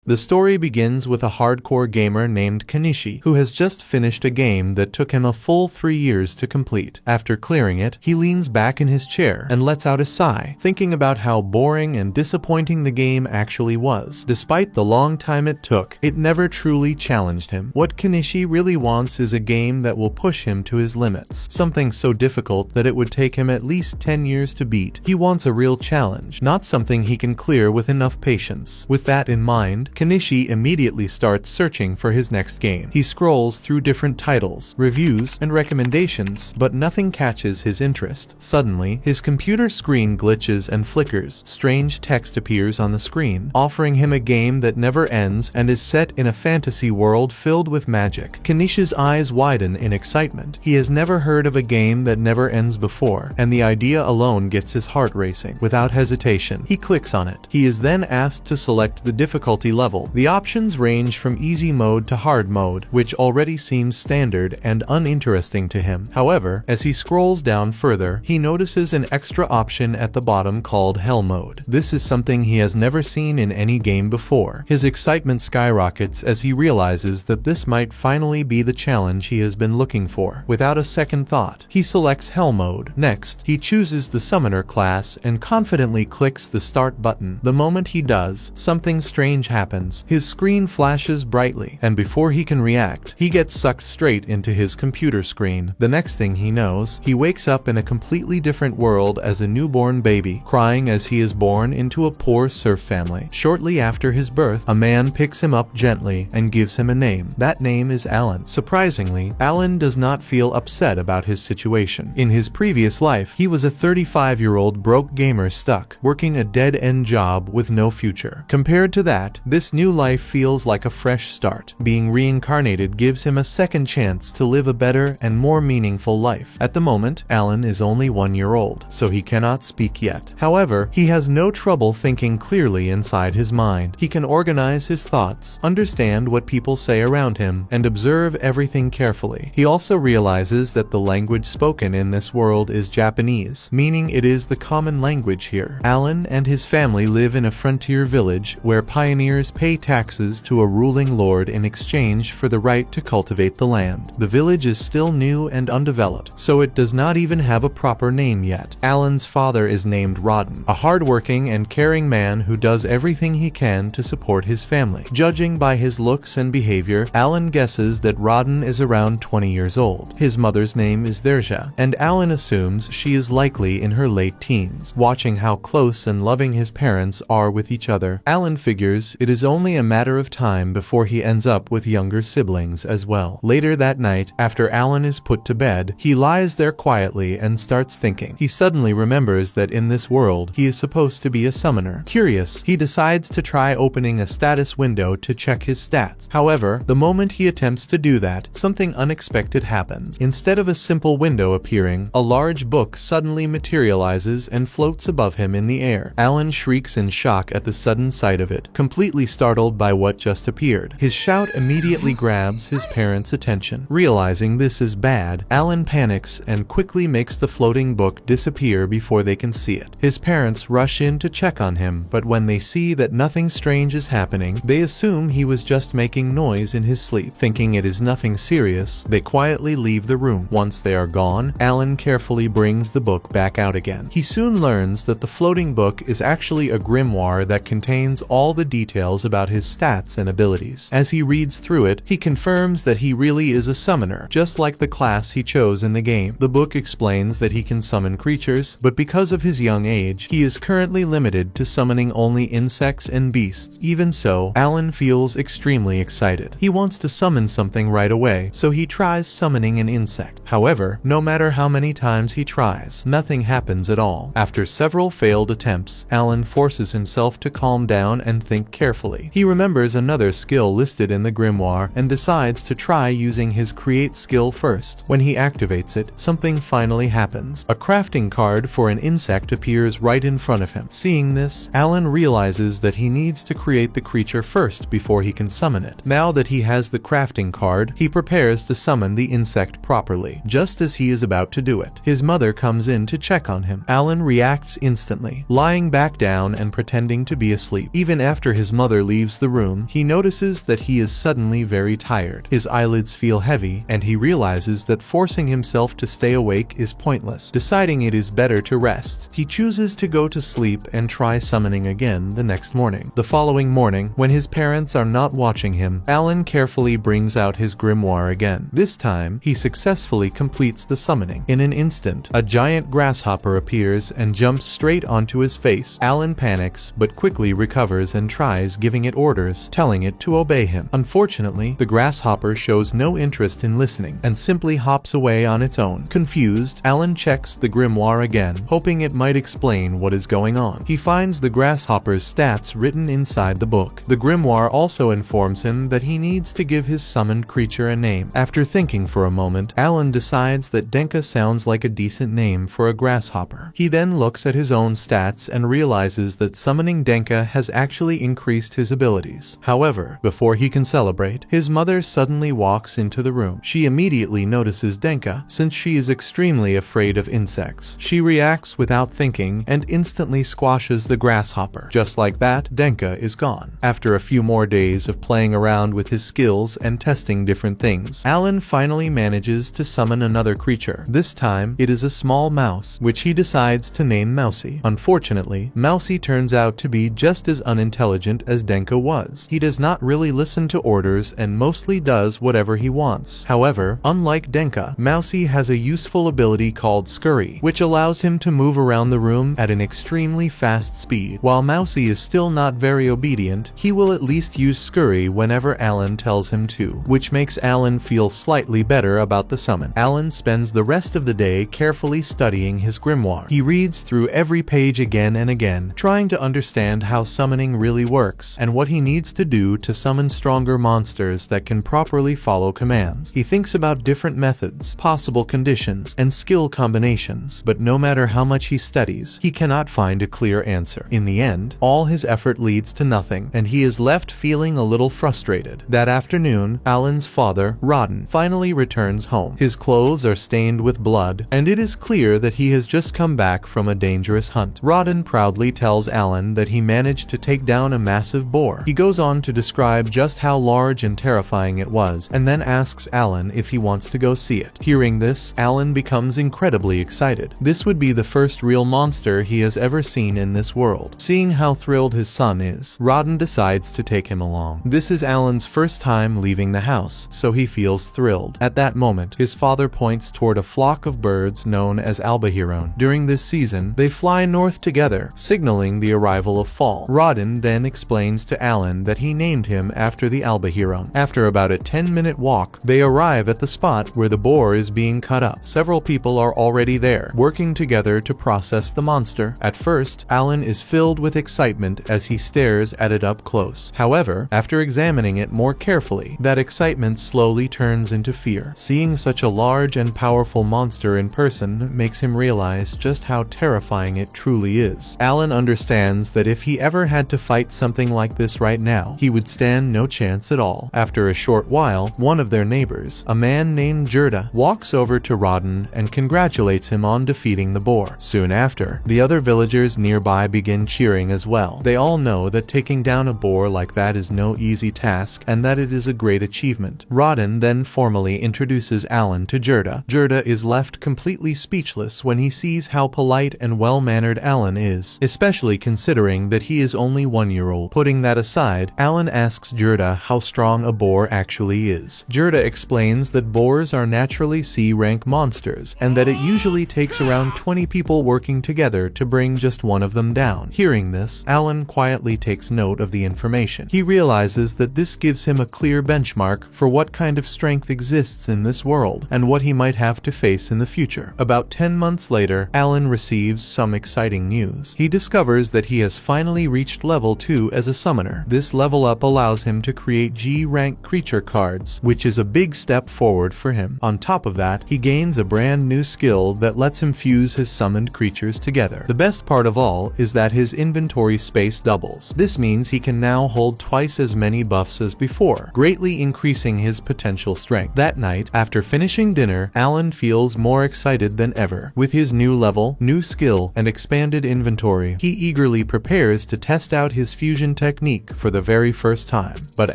The story begins with a hardcore gamer named Kanishi, who has just finished a game that took him a full 3 years to complete. After clearing it, he leans back in his chair and lets out a sigh, thinking about how boring and disappointing the game actually was. Despite the long time it took, it never truly challenged him. What Kanishi really wants is a game that will push him to his limits, something so difficult that it would take him at least 10 years to beat. He wants a real challenge, not something he can clear with enough patience. With that in mind, Kanishi immediately starts searching for his next game. He scrolls through different titles, reviews, and recommendations, but nothing catches his interest. Suddenly, his computer screen glitches and flickers. Strange text appears on the screen, offering him a game that never ends and is set in a fantasy world filled with magic. Kanishi's eyes widen in excitement. He has never heard of a game that never ends before, and the idea alone gets his heart racing. Without hesitation, he clicks on it. He is then asked to select the difficulty level. The options range from easy mode to hard mode, which already seems standard and uninteresting to him. However, as he scrolls down further, he notices an extra option at the bottom called Hell Mode. This is something he has never seen in any game before. His excitement skyrockets as he realizes that this might finally be the challenge he has been looking for. Without a second thought, he selects Hell Mode. Next, he chooses the Summoner class and confidently clicks the Start button. The moment he does, something strange happens. His screen flashes brightly, and before he can react, he gets sucked straight into his computer screen. The next thing he knows, he wakes up in a completely different world as a newborn baby, crying as he is born into a poor serf family. Shortly after his birth, a man picks him up gently and gives him a name. That name is Alan. Surprisingly, Alan does not feel upset about his situation. In his previous life, he was a 35-year-old broke gamer stuck, working a dead-end job with no future. Compared to that, this new life feels like a fresh start. Being reincarnated gives him a second chance to live a better and more meaningful life. At the moment, Alan is only 1 year old, so he cannot speak yet. However, he has no trouble thinking clearly inside his mind. He can organize his thoughts, understand what people say around him, and observe everything carefully. He also realizes that the language spoken in this world is Japanese, meaning it is the common language here. Alan and his family live in a frontier village where pioneers pay taxes to a ruling lord in exchange for the right to cultivate the land. The village is still new and undeveloped, so it does not even have a proper name yet. Alan's father is named Rodden, a hardworking and caring man who does everything he can to support his family. Judging by his looks and behavior, Alan guesses that Rodden is around 20 years old. His mother's name is Derja, and Alan assumes she is likely in her late teens. Watching how close and loving his parents are with each other, Alan figures it is only a matter of time before he ends up with younger siblings as well. Later that night, after Alan is put to bed, he lies there quietly and starts thinking. He suddenly remembers that in this world, he is supposed to be a summoner. Curious, he decides to try opening a status window to check his stats. However, the moment he attempts to do that, something unexpected happens. Instead of a simple window appearing, a large book suddenly materializes and floats above him in the air. Alan shrieks in shock at the sudden sight of it, completely startled by what just appeared. His shout immediately grabs his parents' attention. Realizing this is bad, Alan panics and quickly makes the floating book disappear before they can see it. His parents rush in to check on him, but when they see that nothing strange is happening, they assume he was just making noise in his sleep. Thinking it is nothing serious, they quietly leave the room. Once they are gone, Alan carefully brings the book back out again. He soon learns that the floating book is actually a grimoire that contains all the details about his stats and abilities. As he reads through it, he confirms that he really is a summoner, just like the class he chose in the game. The book explains that he can summon creatures, but because of his young age, he is currently limited to summoning only insects and beasts. Even so, Alan feels extremely excited. He wants to summon something right away, so he tries summoning an insect. However, no matter how many times he tries, nothing happens at all. After several failed attempts, Alan forces himself to calm down and think carefully. He remembers another skill listed in the grimoire and decides to try using his create skill first. When he activates it, something finally happens. A crafting card for an insect appears right in front of him. Seeing this, Alan realizes that he needs to create the creature first before he can summon it. Now that he has the crafting card, he prepares to summon the insect properly. Just as he is about to do it, his mother comes in to check on him. Alan reacts instantly, lying back down and pretending to be asleep. Even after his mother leaves the room, he notices that he is suddenly very tired. His eyelids feel heavy, and he realizes that forcing himself to stay awake is pointless. Deciding it is better to rest, he chooses to go to sleep and try summoning again the next morning. The following morning, when his parents are not watching him, Alan carefully brings out his grimoire again. This time, he successfully completes the summoning. In an instant, a giant grasshopper appears and jumps straight onto his face. Alan panics, but quickly recovers and tries giving it orders, telling it to obey him. Unfortunately, the grasshopper shows no interest in listening and simply hops away on its own. Confused, Alan checks the grimoire again, hoping it might explain what is going on. He finds the grasshopper's stats written inside the book. The grimoire also informs him that he needs to give his summoned creature a name. After thinking for a moment, Alan decides that Denka sounds like a decent name for a grasshopper. He then looks at his own stats and realizes that summoning Denka has actually increased his abilities. However, before he can celebrate, his mother suddenly walks into the room. She immediately notices Denka, since she is extremely afraid of insects. She reacts without thinking and instantly squashes the grasshopper. Just like that, Denka is gone. After a few more days of playing around with his skills and testing different things, Alan finally manages to summon another creature. This time, it is a small mouse, which he decides to name Mousy. Unfortunately, Mousy turns out to be just as unintelligent as Denka was. He does not really listen to orders and mostly does whatever he wants. However, unlike Denka, Mousy has a useful ability called Scurry, which allows him to move around the room at an extremely fast speed. While Mousy is still not very obedient, he will at least use Scurry whenever Alan tells him to, which makes Alan feel slightly better about the summon. Alan spends the rest of the day carefully studying his grimoire. He reads through every page again and again, trying to understand how summoning really works and what he needs to do to summon stronger monsters that can properly follow commands. He thinks about different methods, possible conditions, and skill combinations, but no matter how much he studies, he cannot find a clear answer. In the end, all his effort leads to nothing, and he is left feeling a little frustrated. That afternoon, Alan's father, Rodden, finally returns home. His clothes are stained with blood, and it is clear that he has just come back from a dangerous hunt. Rodden proudly tells Alan that he managed to take down a massive boar. He goes on to describe just how large and terrifying it was, and then asks Alan if he wants to go see it. Hearing this, Alan becomes incredibly excited. This would be the first real monster he has ever seen in this world. Seeing how thrilled his son is, Rodden decides to take him along. This is Alan's first time leaving the house, so he feels thrilled. At that moment, his father points toward a flock of birds known as albahiron. During this season, they fly north together, signaling the arrival of fall. Rodden then explains to Alan that he named him after the albahiron. After about a 10-minute walk, they arrive at the spot where the boar is being cut up. Several people are already there, working together to process the monster. At first, Alan is filled with excitement as he stares at it up close. However, after examining it more carefully, that excitement slowly turns into fear. Seeing such a large and powerful monster in person makes him realize just how terrifying it truly is. Alan understands that if he ever had to fight something like this right now, he would stand no chance at all. After a short while, one of their neighbors, a man named Gerda, walks over to Rodden and congratulates him on defeating the boar. Soon after, the other villagers nearby begin cheering as well. They all know that taking down a boar like that is no easy task and that it is a great achievement. Rodden then formally introduces Alan to Gerda. Gerda is left completely speechless when he sees how polite and well-mannered Alan is, especially considering that he is only 1-year-old. Putting that aside, Alan asks Gerda how strong a boar actually is. Gerda explains that boars are naturally C-rank monsters, and that it usually takes around 20 people working together to bring just one of them down. Hearing this, Alan quietly takes note of the information. He realizes that this gives him a clear benchmark for what kind of strength exists in this world, and what he might have to face in the future. About 10 months later, Alan receives some exciting news. He discovers that he has finally reached level 2 as a summoner. This level up allows him to create G-rank creature cards, which is a big step forward for him. On top of that, he gains a brand new skill that lets him fuse his summoned creatures together. The best part of all is that his inventory space doubles. This means he can now hold twice as many buffs as before, greatly increasing his potential strength. That night, after finishing During dinner, Alan feels more excited than ever. With his new level, new skill, and expanded inventory, he eagerly prepares to test out his fusion technique for the very first time. But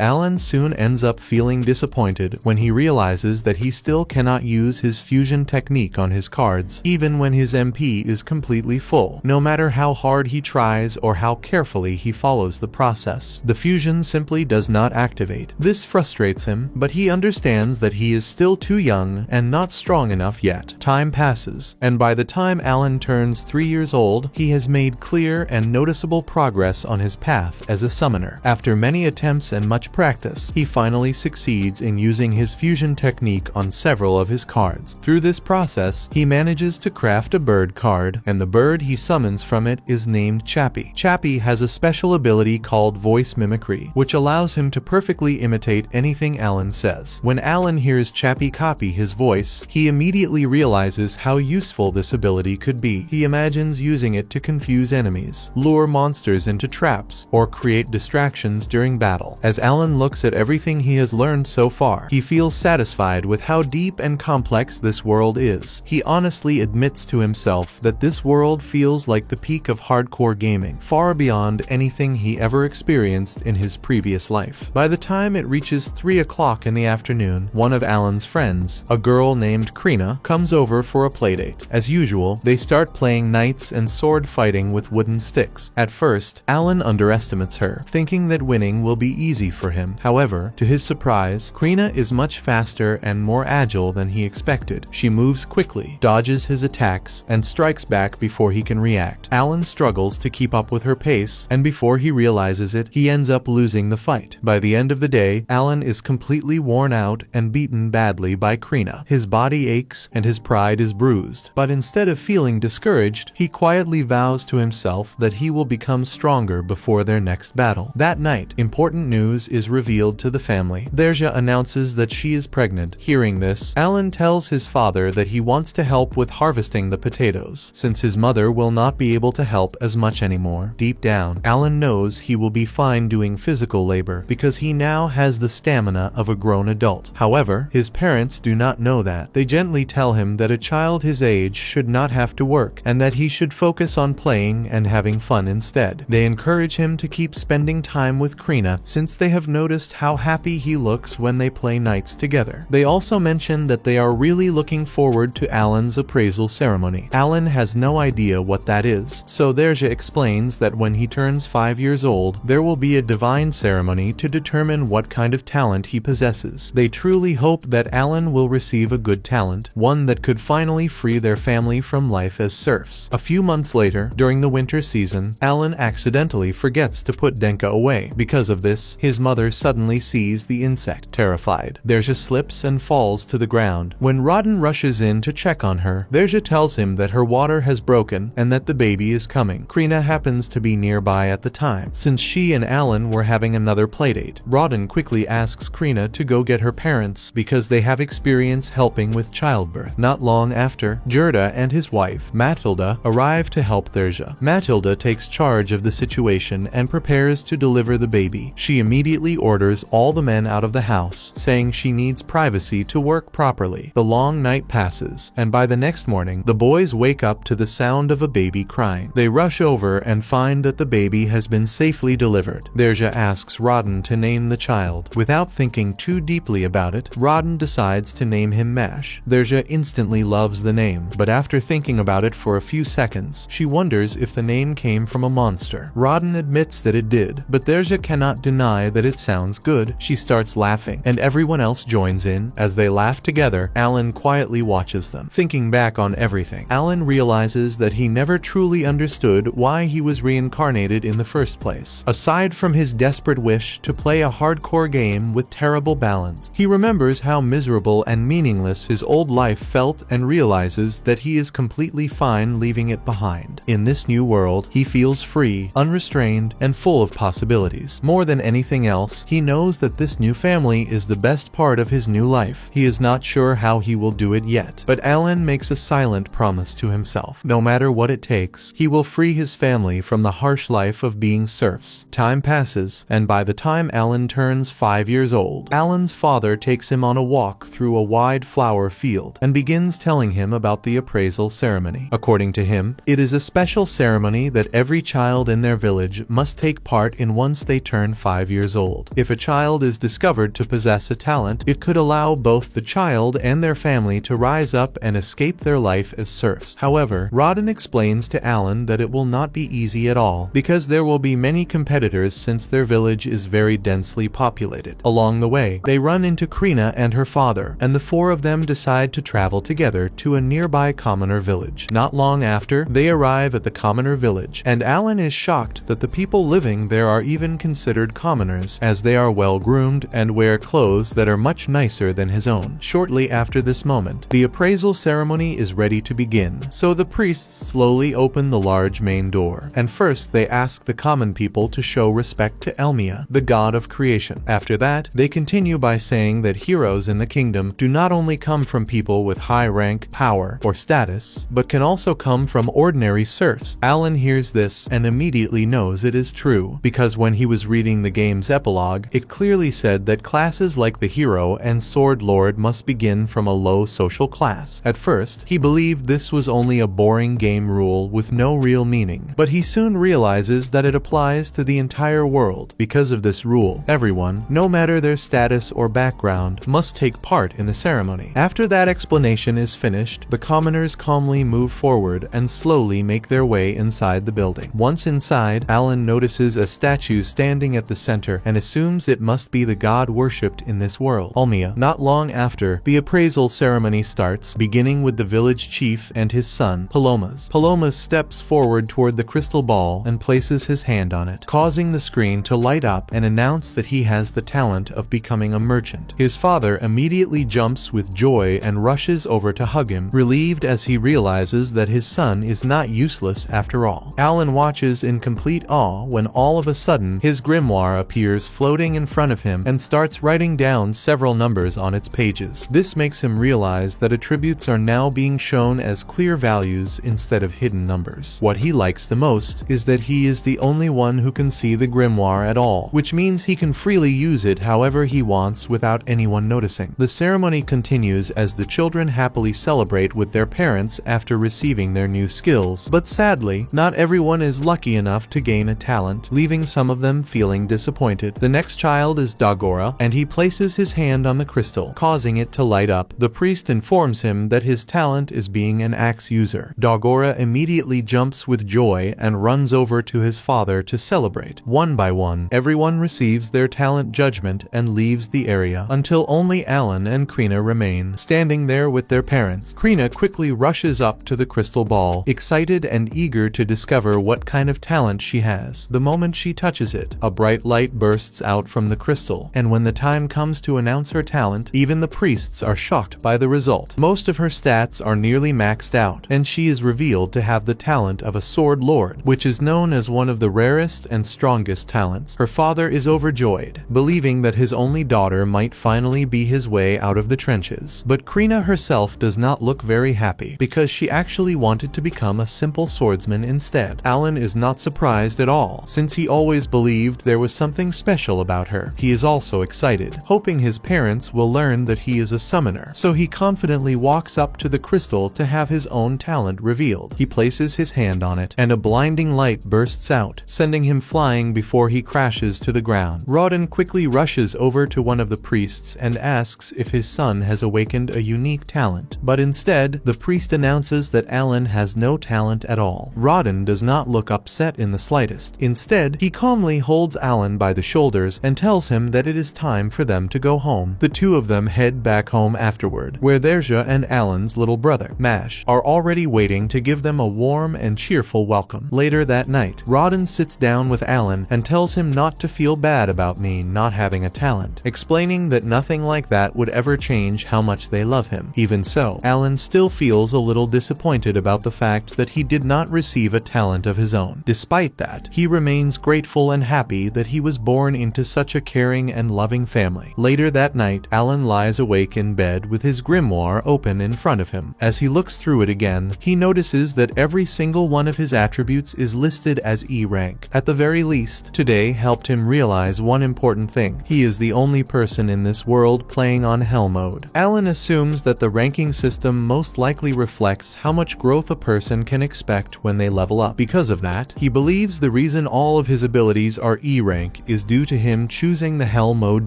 Alan soon ends up feeling disappointed when he realizes that he still cannot use his fusion technique on his cards, even when his MP is completely full. No matter how hard he tries or how carefully he follows the process, the fusion simply does not activate. This frustrates him, but he understands that he is still too young and not strong enough yet. Time passes, and by the time Alan turns 3 years old, he has made clear and noticeable progress on his path as a summoner. After many attempts and much practice, he finally succeeds in using his fusion technique on several of his cards. Through this process, he manages to craft a bird card, and the bird he summons from it is named Chappie. Chappie has a special ability called voice mimicry, which allows him to perfectly imitate anything Alan says. When Alan hears Chappie copy his voice, he immediately realizes how useful this ability could be. He imagines using it to confuse enemies, lure monsters into traps, or create distractions during battle. As Alan looks at everything he has learned so far, he feels satisfied with how deep and complex this world is. He honestly admits to himself that this world feels like the peak of hardcore gaming, far beyond anything he ever experienced in his previous life. By the time it reaches 3 o'clock in the afternoon, one of Alan's friends, a girl named Krina, comes over for a playdate. As usual, they start playing knights and sword fighting with wooden sticks. At first, Alan underestimates her, thinking that winning will be easy for him. However, to his surprise, Krina is much faster and more agile than he expected. She moves quickly, dodges his attacks, and strikes back before he can react. Alan struggles to keep up with her pace, and before he realizes it, he ends up losing the fight. By the end of the day, Alan is completely worn out and beaten badly by Krina. His body aches and his pride is bruised, but instead of feeling discouraged, he quietly vows to himself that he will become stronger before their next battle. That night, important news is revealed to the family. Derja announces that she is pregnant. Hearing this, Alan tells his father that he wants to help with harvesting the potatoes, since his mother will not be able to help as much anymore. Deep down, Alan knows he will be fine doing physical labor because he now has the stamina of a grown adult. However, his parents do not know that. They gently tell him that a child his age should not have to work and that he should focus on playing and having fun instead. They encourage him to keep spending time with Krina since they have noticed how happy he looks when they play nights together. They also mention that they are really looking forward to Alan's appraisal ceremony. Alan has no idea what that is, so Derja explains that when he turns 5 years old, there will be a divine ceremony to determine what kind of talent he possesses. They truly hope that Alan will receive a good talent, one that could finally free their family from life as serfs. A few months later, during the winter season, Alan accidentally forgets to put Denka away. Because of this, his mother suddenly sees the insect. Terrified, Derja slips and falls to the ground. When Rodden rushes in to check on her, Derja tells him that her water has broken and that the baby is coming. Krina happens to be nearby at the time, since she and Alan were having another playdate. Rodden quickly asks Krina to go get her parents because they have experience helping with childbirth. Not long after, Gerda and his wife, Matilda, arrive to help Derja. Matilda takes charge of the situation and prepares to deliver the baby. She immediately orders all the men out of the house, saying she needs privacy to work properly. The long night passes, and by the next morning, the boys wake up to the sound of a baby crying. They rush over and find that the baby has been safely delivered. Derja asks Rodden to name the child. Without thinking too deeply about it, Rodden decides to name him Mash. Derja instantly loves the name, but after thinking about it for a few seconds, she wonders if the name came from a monster. Rodden admits that it did, but Derja cannot deny that it sounds good. She starts laughing, and everyone else joins in. As they laugh together, Alan quietly watches them. Thinking back on everything, Alan realizes that he never truly understood why he was reincarnated in the first place. Aside from his desperate wish to play a hardcore game with terrible balance, he remembers how miserable and meaningless his old life felt and realizes that he is completely fine leaving it behind. In this new world, he feels free, unrestrained, and full of possibilities. More than anything else, he knows that this new family is the best part of his new life. He is not sure how he will do it yet, but Alan makes a silent promise to himself. No matter what it takes, he will free his family from the harsh life of being serfs. Time passes, and by the time Alan turns 5 years old, Alan's father takes him on a walk through a wide flower field and begins telling him about the appraisal ceremony. According to him, it is a special ceremony that every child in their village must take part in once they turn 5 years old. If a child is discovered to possess a talent, it could allow both the child and their family to rise up and escape their life as serfs. However, Rodden explains to Alan that it will not be easy at all, because there will be many competitors since their village is very densely populated. Along the way, they run into Krina and her father, and the four of them decide to travel together to a nearby commoner village. Not long after, they arrive at the commoner village, and Alan is shocked that the people living there are even considered commoners, as they are well groomed and wear clothes that are much nicer than his own. Shortly after this moment, the appraisal ceremony is ready to begin, so the priests slowly open the large main door, and first they ask the common people to show respect to Elmia, the god of creation. After that, they continue by saying that heroes in the kingdom do not only come from people with high rank, power, or status, but can also come from ordinary serfs. Alan hears this and immediately knows it is true, because when he was reading the game's epilogue, it clearly said that classes like the hero and sword lord must begin from a low social class. At first, he believed this was only a boring game rule with no real meaning, but he soon realizes that it applies to the entire world. Because of this rule, everyone, no matter their status or background, must take part in the ceremony. After that explanation is finished, the commoners calmly move forward and slowly make their way inside the building. Once inside, Alan notices a statue standing at the center and assumes it must be the god worshipped in this world, Elmia. Not long after, the appraisal ceremony starts, beginning with the village chief and his son, Palomas. Palomas steps forward toward the crystal ball and places his hand on it, causing the screen to light up and announce that he has the talent of becoming a merchant. His father immediately jumps with joy and rushes over to hug him, relieved as he realizes that his son is not useless after all. Alan watches in complete awe when all of a sudden his grimoire appears floating in front of him and starts writing down several numbers on its pages. This makes him realize that attributes are now being shown as clear values instead of hidden numbers. What he likes the most is that he is the only one who can see the grimoire at all, which means he can freely use it however he wants without anyone noticing. The ceremony continues as the children happily celebrate with their parents after receiving their new skills, but sadly, not everyone is lucky enough to gain a talent, leaving some of them feeling disappointed. The next child is Dagora, and he places his hand on the crystal, causing it to light up. The priest informs him that his talent is being an axe user. Dagora immediately jumps with joy and runs over to his father to celebrate. One by one, everyone receives their talent judgment and leaves the area, until only Alan and Krina remain, standing there with their parents. Krina quickly rushes up to the crystal ball, excited and eager to discover what kind of talent she has. The moment she touches it, a bright light bursts out from the crystal, and when the time comes to announce her talent, even the priests are shocked by the result. Most of her stats are nearly maxed out, and she is revealed to have the talent of a sword lord, which is known as one of the rarest and strongest talents. Her father is overjoyed, believing that his only daughter might finally be his way out of the trenches. But Krina herself does not look very happy, because she actually wanted to become a simple swordsman instead. Alan is not surprised at all, since he always believed there was something special about her. He is also excited, hoping his parents will learn that he is a summoner, so he confidently walks up to the crystal to have his own talent revealed. He places his hand on it, and a blinding light bursts out, sending him flying before he crashes to the ground. Rodden quickly rushes over to one of the priests and asks if his son has awakened a unique talent, but instead, the priest announces that Alan has no talent at all. Rodden does not look upset in the slightest. Instead, he calmly holds Alan by the shoulders and tells him that it is time for them to go home. The two of them head back home afterward, where Derja and Alan's little brother, Mash, are already waiting to give them a warm and cheerful welcome. Later that night, Rodden sits down with Alan and tells him not to feel bad about me not having a talent, explaining that nothing like that would ever change how much they love him. Even so, Alan still feels a little disappointed about the fact that he did not receive a talent of his own. Despite that, he remains grateful and happy that he was born into such a caring and loving family. Later that night, Alan lies awake in bed with his grimoire open in front of him. As he looks through it again, he notices that every single one of his attributes is listed as E rank. At the very least, today helped him realize one important thing. He is the only person in this world playing on Hell mode. mode. Alan assumes that the ranking system most likely reflects how much growth a person can expect when they level up. Because of that, he believes the reason all of his abilities are E rank is due to him choosing the Hell mode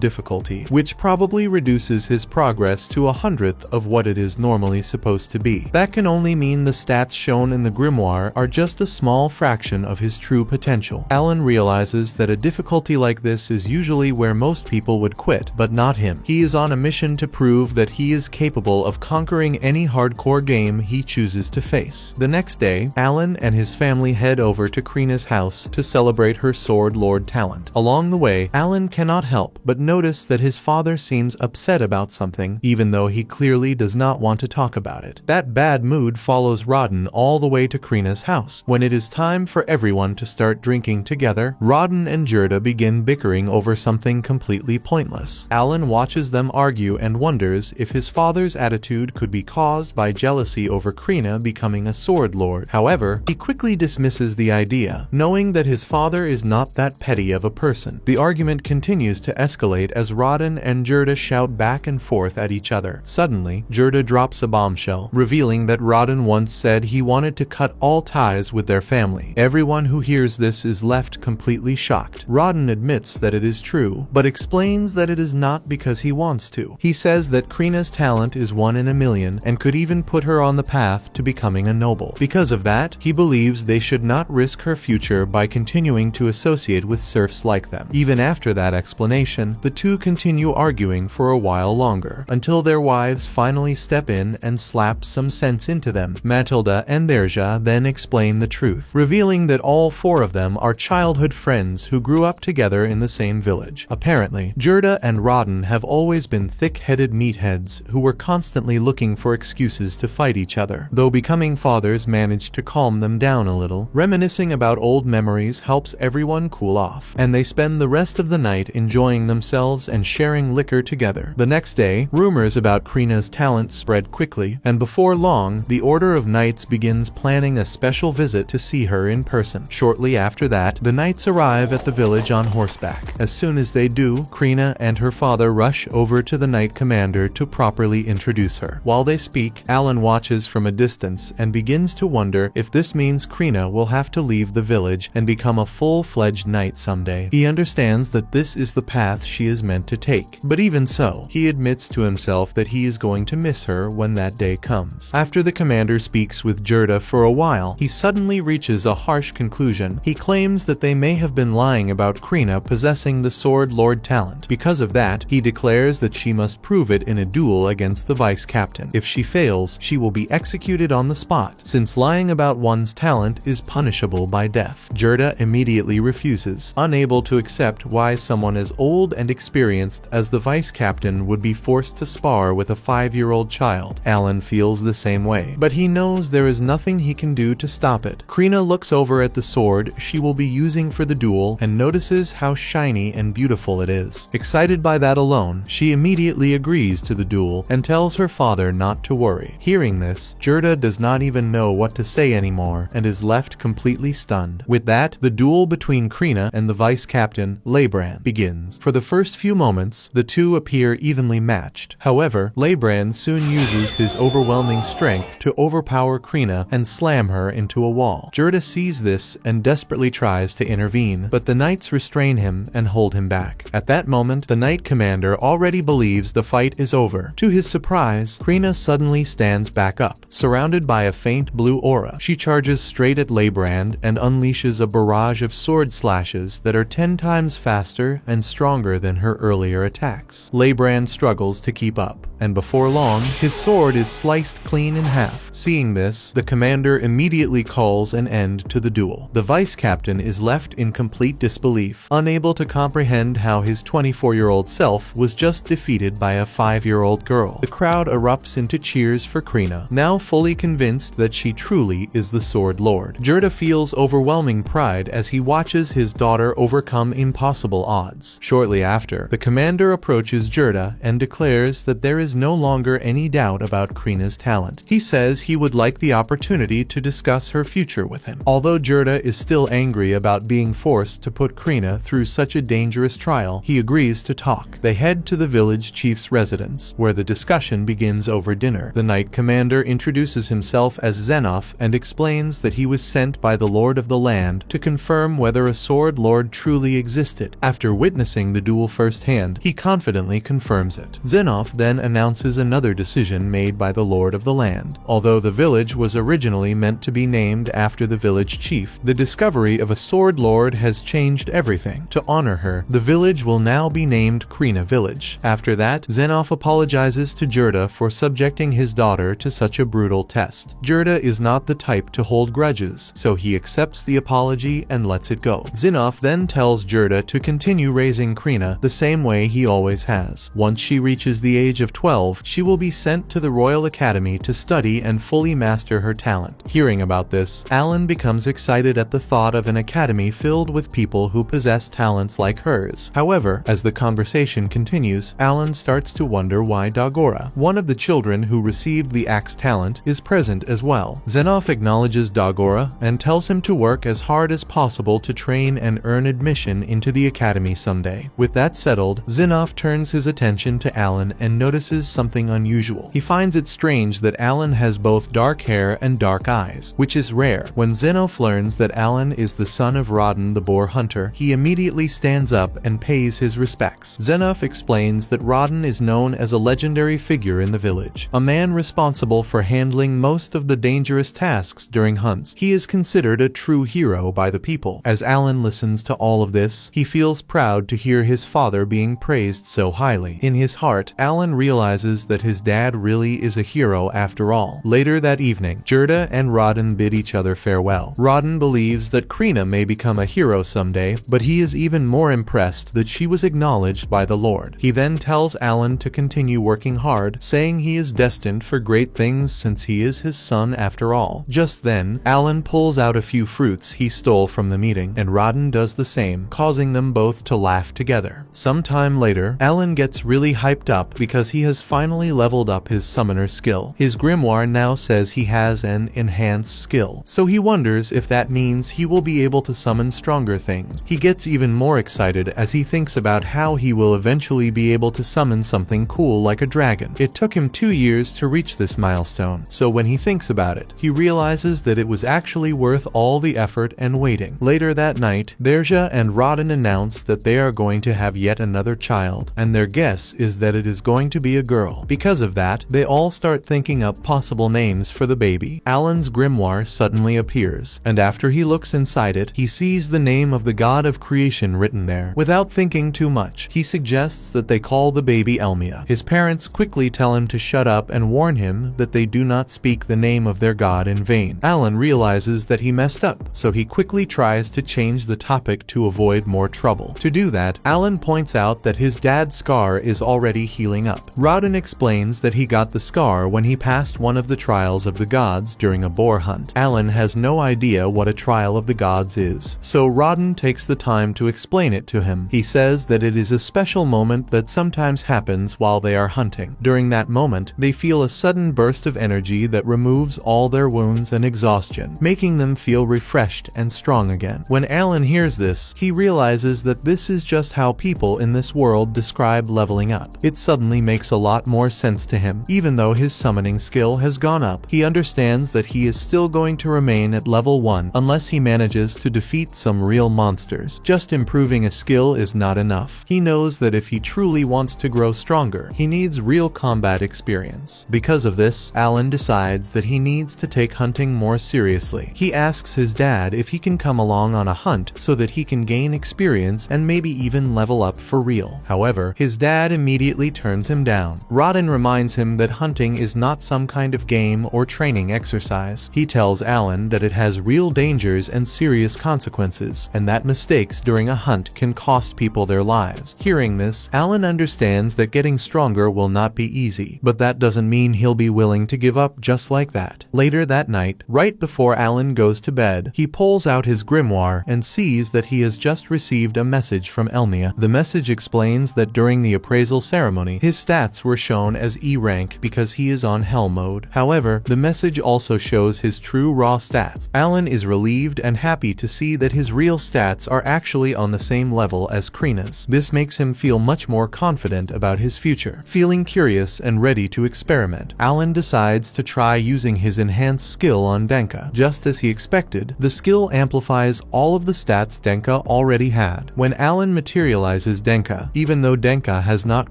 difficulty, which probably reduces his progress to 100th of what it is normally supposed to be. That can only mean the stats shown in the grimoire are just a small fraction of his true potential. Alan realizes that a difficulty like this is usually where most people would quit, but not him. He is on a mission to prove that he is capable of conquering any hardcore game he chooses to face. The next day, Alan and his family head over to Krina's house to celebrate her Sword Lord talent. Along the way, Alan cannot help but notice that his father seems upset about something, even though he clearly does not want to talk about it. That bad mood follows Rodden all the way to Krina's house. When it is time for everyone to start drinking together, Rodden and Gerda begin bickering over something completely pointless. Alan watches them argue and wonders if his father's attitude could be caused by jealousy over Krina becoming a Sword Lord. However, he quickly dismisses the idea, knowing that his father is not that petty of a person. The argument continues to escalate as Rodden and Gerda shout back and forth at each other. Suddenly, Gerda drops a bombshell, revealing that Rodden once said he wanted to cut all ties with their family. Everyone who hears this is left completely shocked. Rodden admits that it is true, but explains that it is not because he wants to. He says that Krina's talent is 1 in a million and could even put her on the path to becoming a noble. Because of that, he believes they should not risk her future by continuing to associate with serfs like them. Even after that explanation, the two continue arguing for a while longer, until their wives finally step in and slap some sense into them. Matilda and Derja then explain the truth, revealing that all 4 of them are childhood friends who grew up together in the same village. Apparently, Gerda and Rodden have always been thick-headed meatheads who were constantly looking for excuses to fight each other, though becoming fathers managed to calm them down a little. Reminiscing about old memories helps everyone cool off, and they spend the rest of the night enjoying themselves and sharing liquor together. The next day, rumors about Krina's talent spread quickly, and before long, the Order of Knights begins planning a special visit to see her in person. Shortly after that, the knights arrive at the village on horseback. As soon as they do, Krina and her father rush over to the knight commander to properly introduce her. While they speak, Alan watches from a distance and begins to wonder if this means Krina will have to leave the village and become a full-fledged knight someday. He understands that this is the path she is meant to take, but even so, he admits to himself that he is going to miss her when that day comes. After the commander speaks with Gerda for a while, he suddenly reaches a harsh conclusion. He claims that they may have been lying about Krina possessing the Sword Lord talent. Because of that, he declares that she must prove it in a duel against the vice captain. If she fails, she will be executed on the spot, since lying about one's talent is punishable by death. Gerda immediately refuses, unable to accept why someone as old and experienced as the vice captain would be forced to spar with a 5-year-old child. Alan feels the same way, but he knows there is nothing he can do to stop it. Krina looks over at the sword she will be using for the duel and notices how shiny and beautiful it is. Excited by that alone, she immediately agrees to the duel and tells her father not to worry. Hearing this, Gerda does not even know what to say anymore and is left completely stunned. With that, the duel between Krina and the vice captain, Leibrand, begins. For the first few moments, the two appear evenly matched. However, Leibrand soon uses his overwhelming strength to overpower Krina and slam her into a wall. Gerda sees this and desperately tries to intervene, but the knights restrain him and hold him back. At that moment, the knight commander already believes the fight is over. To his surprise, Krina suddenly stands back up, surrounded by a faint blue aura. She charges straight at Leibrand and unleashes a barrage of sword slashes that are 10 times faster and stronger than her earlier attacks. Leibrand struggles to keep up, and before long, his sword is sliced clean in half. Seeing this, the commander immediately calls an end to the duel. The vice captain is left in complete disbelief, unable to comprehend how his 24-year-old self was just defeated by a 5-year-old girl. The crowd erupts into cheers for Krina, now fully convinced that she truly is the Sword Lord. Gerda feels overwhelming pride as he watches his daughter overcome impossible odds. Shortly after, the commander approaches Gerda and declares that there is is no longer any doubt about Krina's talent. He says he would like the opportunity to discuss her future with him. Although Jurda is still angry about being forced to put Krina through such a dangerous trial, he agrees to talk. They head to the village chief's residence, where the discussion begins over dinner. The knight commander introduces himself as Xenof and explains that he was sent by the lord of the land to confirm whether a sword lord truly existed. After witnessing the duel firsthand, he confidently confirms it. Xenof then announces another decision made by the lord of the land. Although the village was originally meant to be named after the village chief, the discovery of a sword lord has changed everything. To honor her, the village will now be named Krina Village. After that, Xenof apologizes to Jurda for subjecting his daughter to such a brutal test. Jurda is not the type to hold grudges, so he accepts the apology and lets it go. Xenof then tells Jurda to continue raising Krina the same way he always has. Once she reaches the age of 12, she will be sent to the Royal Academy to study and fully master her talent. Hearing about this, Alan becomes excited at the thought of an academy filled with people who possess talents like hers. However, as the conversation continues, Alan starts to wonder why Dagora, one of the children who received the axe talent, is present as well. Xenof acknowledges Dagora and tells him to work as hard as possible to train and earn admission into the academy someday. With that settled, Xenof turns his attention to Alan and notices something unusual. He finds it strange that Alan has both dark hair and dark eyes, which is rare. When Xenof learns that Alan is the son of Rodden the boar hunter, he immediately stands up and pays his respects. Xenof explains that Rodden is known as a legendary figure in the village, a man responsible for handling most of the dangerous tasks during hunts. He is considered a true hero by the people. As Alan listens to all of this, he feels proud to hear his father being praised so highly. In his heart, Alan realizes that his dad really is a hero after all. Later that evening, Jurda and Rodden bid each other farewell. Rodden believes that Krina may become a hero someday, but he is even more impressed that she was acknowledged by the Lord. He then tells Alan to continue working hard, saying he is destined for great things since he is his son after all. Just then, Alan pulls out a few fruits he stole from the meeting, and Rodden does the same, causing them both to laugh together. Sometime later, Alan gets really hyped up because he has finally leveled up his summoner skill. His grimoire now says he has an enhanced skill, so he wonders if that means he will be able to summon stronger things. He gets even more excited as he thinks about how he will eventually be able to summon something cool like a dragon. It took him 2 years to reach this milestone, so when he thinks about it, he realizes that it was actually worth all the effort and waiting. Later that night, Derja and Rodden announce that they are going to have yet another child, and their guess is that it is going to be a girl. Because of that, they all start thinking up possible names for the baby. Alan's grimoire suddenly appears, and after he looks inside it, he sees the name of the god of creation written there. Without thinking too much, he suggests that they call the baby Elmia. His parents quickly tell him to shut up and warn him that they do not speak the name of their god in vain. Alan realizes that he messed up, so he quickly tries to change the topic to avoid more trouble. To do that, Alan points out that his dad's scar is already healing up. Rodden explains that he got the scar when he passed one of the trials of the gods during a boar hunt. Alan has no idea what a trial of the gods is, so Rodden takes the time to explain it to him. He says that it is a special moment that sometimes happens while they are hunting. During that moment, they feel a sudden burst of energy that removes all their wounds and exhaustion, making them feel refreshed and strong again. When Alan hears this, he realizes that this is just how people in this world describe leveling up. It suddenly makes a lot more sense to him. Even though his summoning skill has gone up, he understands that he is still going to remain at level 1 unless he manages to defeat some real monsters. Just improving a skill is not enough. He knows that if he truly wants to grow stronger, he needs real combat experience. Because of this, Alan decides that he needs to take hunting more seriously. He asks his dad if he can come along on a hunt so that he can gain experience and maybe even level up for real. However, his dad immediately turns him down. Rodden reminds him that hunting is not some kind of game or training exercise. He tells Alan that it has real dangers and serious consequences, and that mistakes during a hunt can cost people their lives. Hearing this, Alan understands that getting stronger will not be easy, but that doesn't mean he'll be willing to give up just like that. Later that night, right before Alan goes to bed, he pulls out his grimoire and sees that he has just received a message from Elmia. The message explains that during the appraisal ceremony, his stats stats were shown as E rank because he is on hell mode. However, the message also shows his true raw stats. Alan is relieved and happy to see that his real stats are actually on the same level as Krina's. This makes him feel much more confident about his future. Feeling curious and ready to experiment, Alan decides to try using his enhanced skill on Denka. Just as he expected, the skill amplifies all of the stats Denka already had. When Alan materializes Denka, even though Denka has not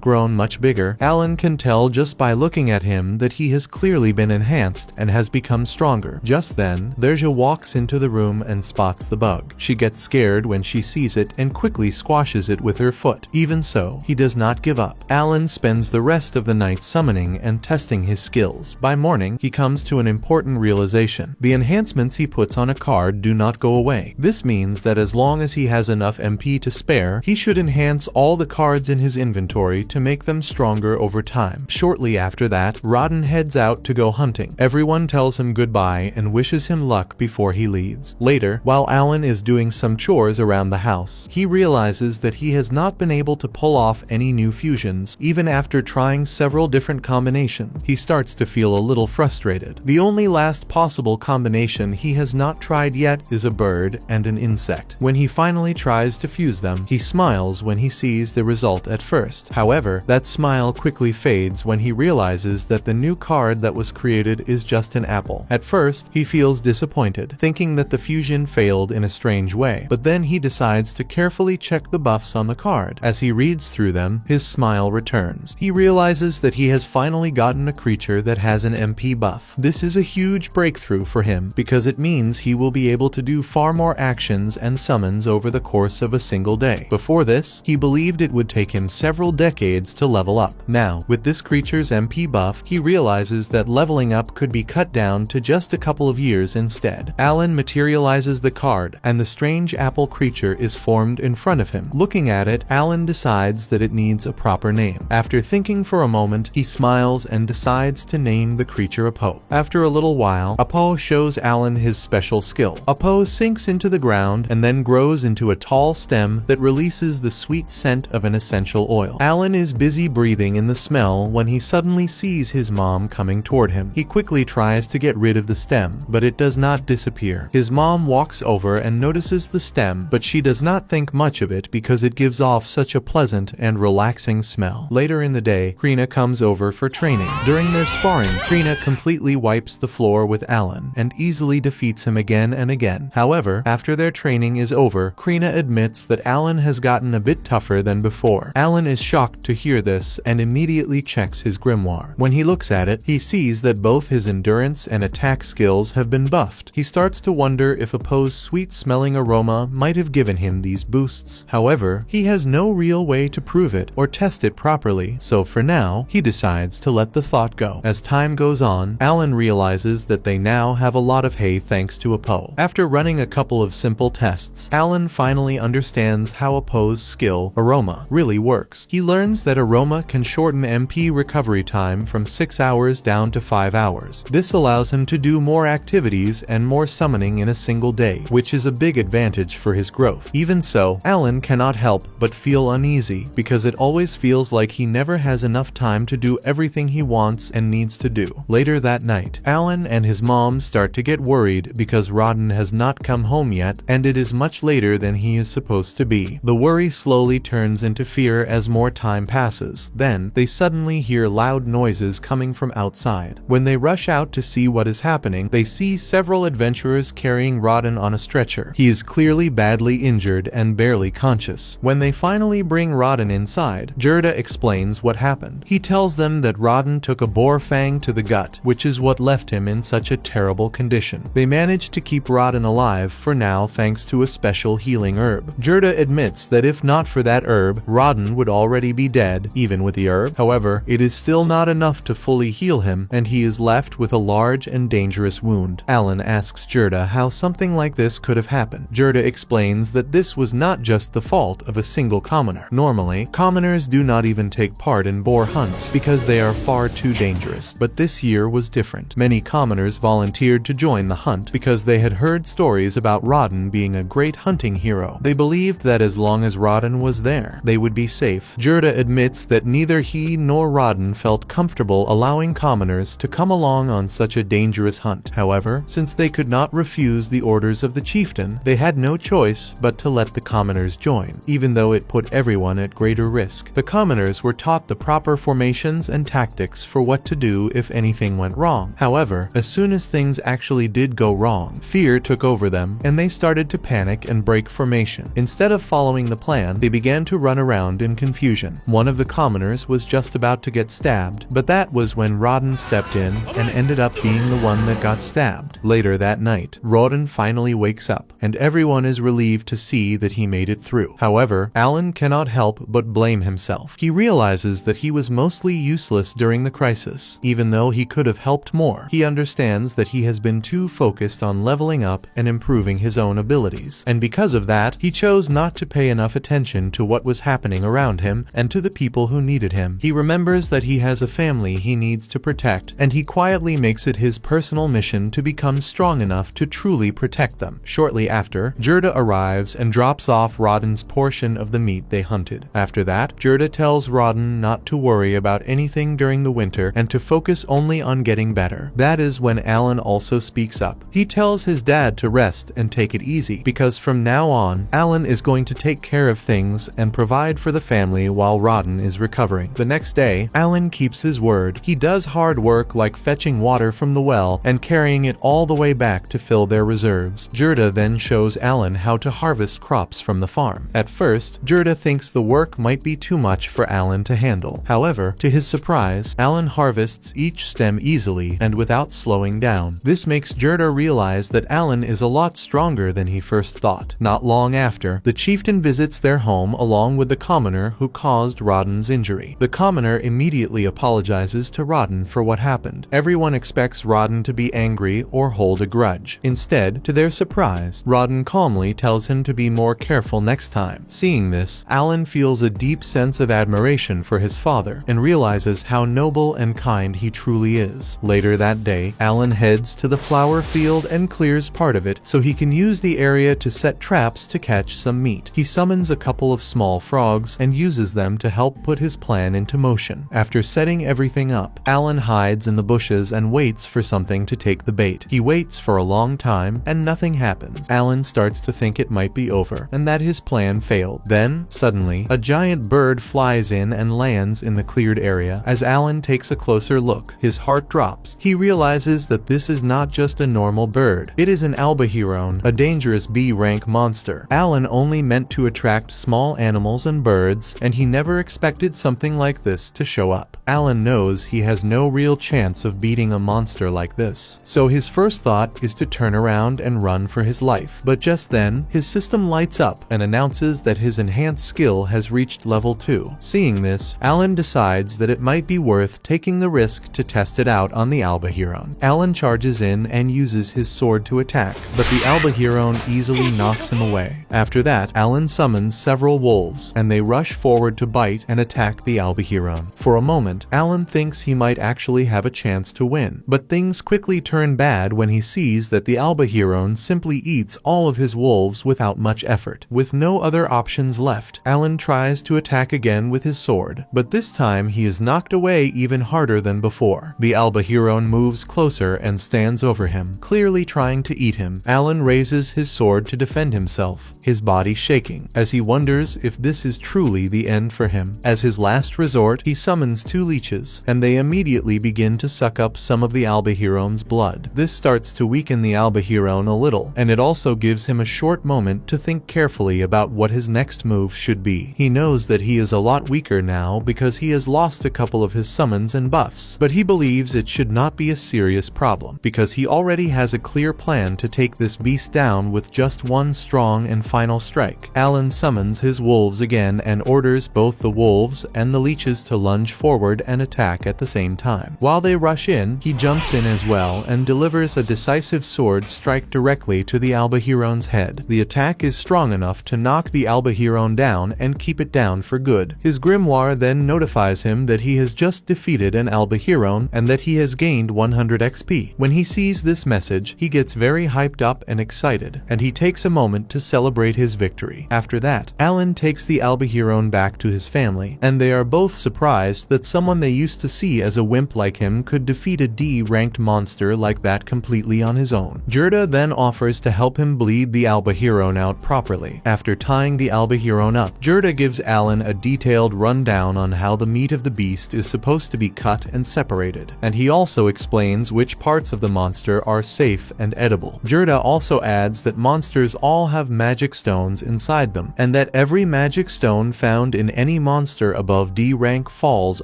grown much bigger, Alan can tell just by looking at him that he has clearly been enhanced and has become stronger. Just then, Derja walks into the room and spots the bug. She gets scared when she sees it and quickly squashes it with her foot. Even so, he does not give up. Alan spends the rest of the night summoning and testing his skills. By morning, he comes to an important realization. The enhancements he puts on a card do not go away. This means that as long as he has enough MP to spare, he should enhance all the cards in his inventory to make them stronger over time. Shortly after that, Rodden heads out to go hunting. Everyone tells him goodbye and wishes him luck before he leaves. Later, while Alan is doing some chores around the house, he realizes that he has not been able to pull off any new fusions, even after trying several different combinations. He starts to feel a little frustrated. The only last possible combination he has not tried yet is a bird and an insect. When he finally tries to fuse them, he smiles when he sees the result at first. However, that smile quickly fades when he realizes that the new card that was created is just an apple. At first, he feels disappointed, thinking that the fusion failed in a strange way, but then he decides to carefully check the buffs on the card. As he reads through them, his smile returns. He realizes that he has finally gotten a creature that has an MP buff. This is a huge breakthrough for him because it means he will be able to do far more actions and summons over the course of a single day. Before this, he believed it would take him several decades to level up. Now, with this creature's MP buff, he realizes that leveling up could be cut down to just a couple of years instead. Alan materializes the card, and the strange apple creature is formed in front of him. Looking at it, Alan decides that it needs a proper name. After thinking for a moment, he smiles and decides to name the creature Apo. After a little while, Apo shows Alan his special skill. Apo sinks into the ground and then grows into a tall stem that releases the sweet scent of an essential oil. Alan is busy breathing in the smell when he suddenly sees his mom coming toward him. He quickly tries to get rid of the stem, but it does not disappear. His mom walks over and notices the stem, but she does not think much of it because it gives off such a pleasant and relaxing smell. Later in the day, Krina comes over for training. During their sparring, Krina completely wipes the floor with Alan and easily defeats him again and again. However, after their training is over, Krina admits that Alan has gotten a bit tougher than before. Alan is shocked to hear this and immediately checks his grimoire. When he looks at it, he sees that both his endurance and attack skills have been buffed. He starts to wonder if Apo's sweet-smelling aroma might have given him these boosts. However, he has no real way to prove it or test it properly, so for now, he decides to let the thought go. As time goes on, Alan realizes that they now have a lot of hay thanks to Apo. After running a couple of simple tests, Alan finally understands how Apo's skill, Aroma, really works. He learns that Aroma can shorten MP recovery time from 6 hours down to 5 hours. This allows him to do more activities and more summoning in a single day, which is a big advantage for his growth. Even so, Alan cannot help but feel uneasy because it always feels like he never has enough time to do everything he wants and needs to do. Later that night, Alan and his mom start to get worried because Rodden has not come home yet and it is much later than he is supposed to be. The worry slowly turns into fear as more time passes. Then, they suddenly hear loud noises coming from outside. When they rush out to see what is happening, they see several adventurers carrying Rodden on a stretcher. He is clearly badly injured and barely conscious. When they finally bring Rodden inside, Gerda explains what happened. He tells them that Rodden took a boar fang to the gut, which is what left him in such a terrible condition. They managed to keep Rodden alive for now thanks to a special healing herb. Gerda admits that if not for that herb, Rodden would already be dead, even with the herb. However, it is still not enough to fully heal him, and he is left with a large and dangerous wound. Alan asks Gerda how something like this could have happened. Gerda explains that this was not just the fault of a single commoner. Normally, commoners do not even take part in boar hunts because they are far too dangerous. But this year was different. Many commoners volunteered to join the hunt because they had heard stories about Rodden being a great hunting hero. They believed that as long as Rodden was there, they would be safe. Gerda admits that neither he nor Rodden felt comfortable allowing commoners to come along on such a dangerous hunt. However, since they could not refuse the orders of the chieftain, they had no choice but to let the commoners join, even though it put everyone at greater risk. The commoners were taught the proper formations and tactics for what to do if anything went wrong. However, as soon as things actually did go wrong, fear took over them, and they started to panic and break formation. Instead of following the plan, they began to run around in confusion. One of the commoners was just about to get stabbed, but that was when Rodden stepped in and ended up being the one that got stabbed. Later that night, Rodden finally wakes up, and everyone is relieved to see that he made it through. However, Alan cannot help but blame himself. He realizes that he was mostly useless during the crisis. Even though he could have helped more, he understands that he has been too focused on leveling up and improving his own abilities, and because of that, he chose not to pay enough attention to what was happening around him and to the people who needed him. He remembers that he has a family he needs to protect, and he quietly makes it his personal mission to become strong enough to truly protect them. Shortly after, Gerda arrives and drops off Rodden's portion of the meat they hunted. After that, Gerda tells Rodden not to worry about anything during the winter and to focus only on getting better. That is when Alan also speaks up. He tells his dad to rest and take it easy, because from now on, Alan is going to take care of things and provide for the family while Rodden is recovering. The next day, Alan keeps his word. He does hard work like fetching water from the well and carrying it all the way back to fill their reserves. Gerda then shows Alan how to harvest crops from the farm. At first, Gerda thinks the work might be too much for Alan to handle. However, to his surprise, Alan harvests each stem easily and without slowing down. This makes Gerda realize that Alan is a lot stronger than he first thought. Not long after, the chieftain visits their home along with the commoner who caused Rodden's injury. The commoner immediately apologizes to Rodden for what happened. Everyone expects Rodden to be angry or hold a grudge. Instead, to their surprise, Rodden calmly tells him to be more careful next time. Seeing this, Alan feels a deep sense of admiration for his father and realizes how noble and kind he truly is. Later that day, Alan heads to the flower field and clears part of it so he can use the area to set traps to catch some meat. He summons a couple of small frogs and uses them to help put his plan into motion. After setting everything up, Alan hides in the bushes and waits for something to take the bait. He waits for a long time and nothing happens. Alan starts to think it might be over and that his plan failed. Then, suddenly, a giant bird flies in and lands in the cleared area. As Alan takes a closer look, his heart drops. He realizes that this is not just a normal bird. It is an albahiron, a dangerous B-rank monster. Alan only meant to attract small animals and birds, and he never expected something like this to show up. Alan knows he has no real chance of beating a monster like this, so his first thought is to turn around and run for his life. But just then, his system lights up and announces that his enhanced skill has reached level 2. Seeing this, Alan decides that it might be worth taking the risk to test it out on the albahiron. Alan charges in and uses his sword to attack, but the albahiron easily knocks him away. After that, Alan summons several wolves, and they rush forward to bite and attack the albahiron. For a moment, Alan thinks he might actually have a chance to win, but things quickly turn bad when he sees that the albahiron simply eats all of his wolves without much effort. With no other options left, Alan tries to attack again with his sword, but this time he is knocked away even harder than before. The albahiron moves closer and stands over him, clearly trying to eat him. Alan raises his sword to defend himself, his body shaking, as he wonders if this is truly the end for him. As his last resort, he summons 2 leeches, and they immediately begin to suck up some of the albahiron's blood. This starts to weaken the albahiron a little, and it also gives him a short moment to think carefully about what his next move should be. He knows that he is a lot weaker now because he has lost a couple of his summons and buffs, but he believes it should not be a serious problem, because he already has a clear plan to take this beast down with just one strong and final strike. Alan summons his wolves again and orders both the wolves and the leeches to lunge forward sword and attack at the same time. While they rush in, he jumps in as well and delivers a decisive sword strike directly to the Albahiron's head. The attack is strong enough to knock the Albahiron down and keep it down for good. His grimoire then notifies him that he has just defeated an Albahiron and that he has gained 100 XP. When he sees this message, he gets very hyped up and excited, and he takes a moment to celebrate his victory. After that, Alan takes the Albahiron back to his family, and they are both surprised that someone they used to see as a wimp like him could defeat a D-ranked monster like that completely on his own. Gerda then offers to help him bleed the Albahiron out properly. After tying the Albahiron up, Gerda gives Alan a detailed rundown on how the meat of the beast is supposed to be cut and separated, and he also explains which parts of the monster are safe and edible. Gerda also adds that monsters all have magic stones inside them, and that every magic stone found in any monster above D rank falls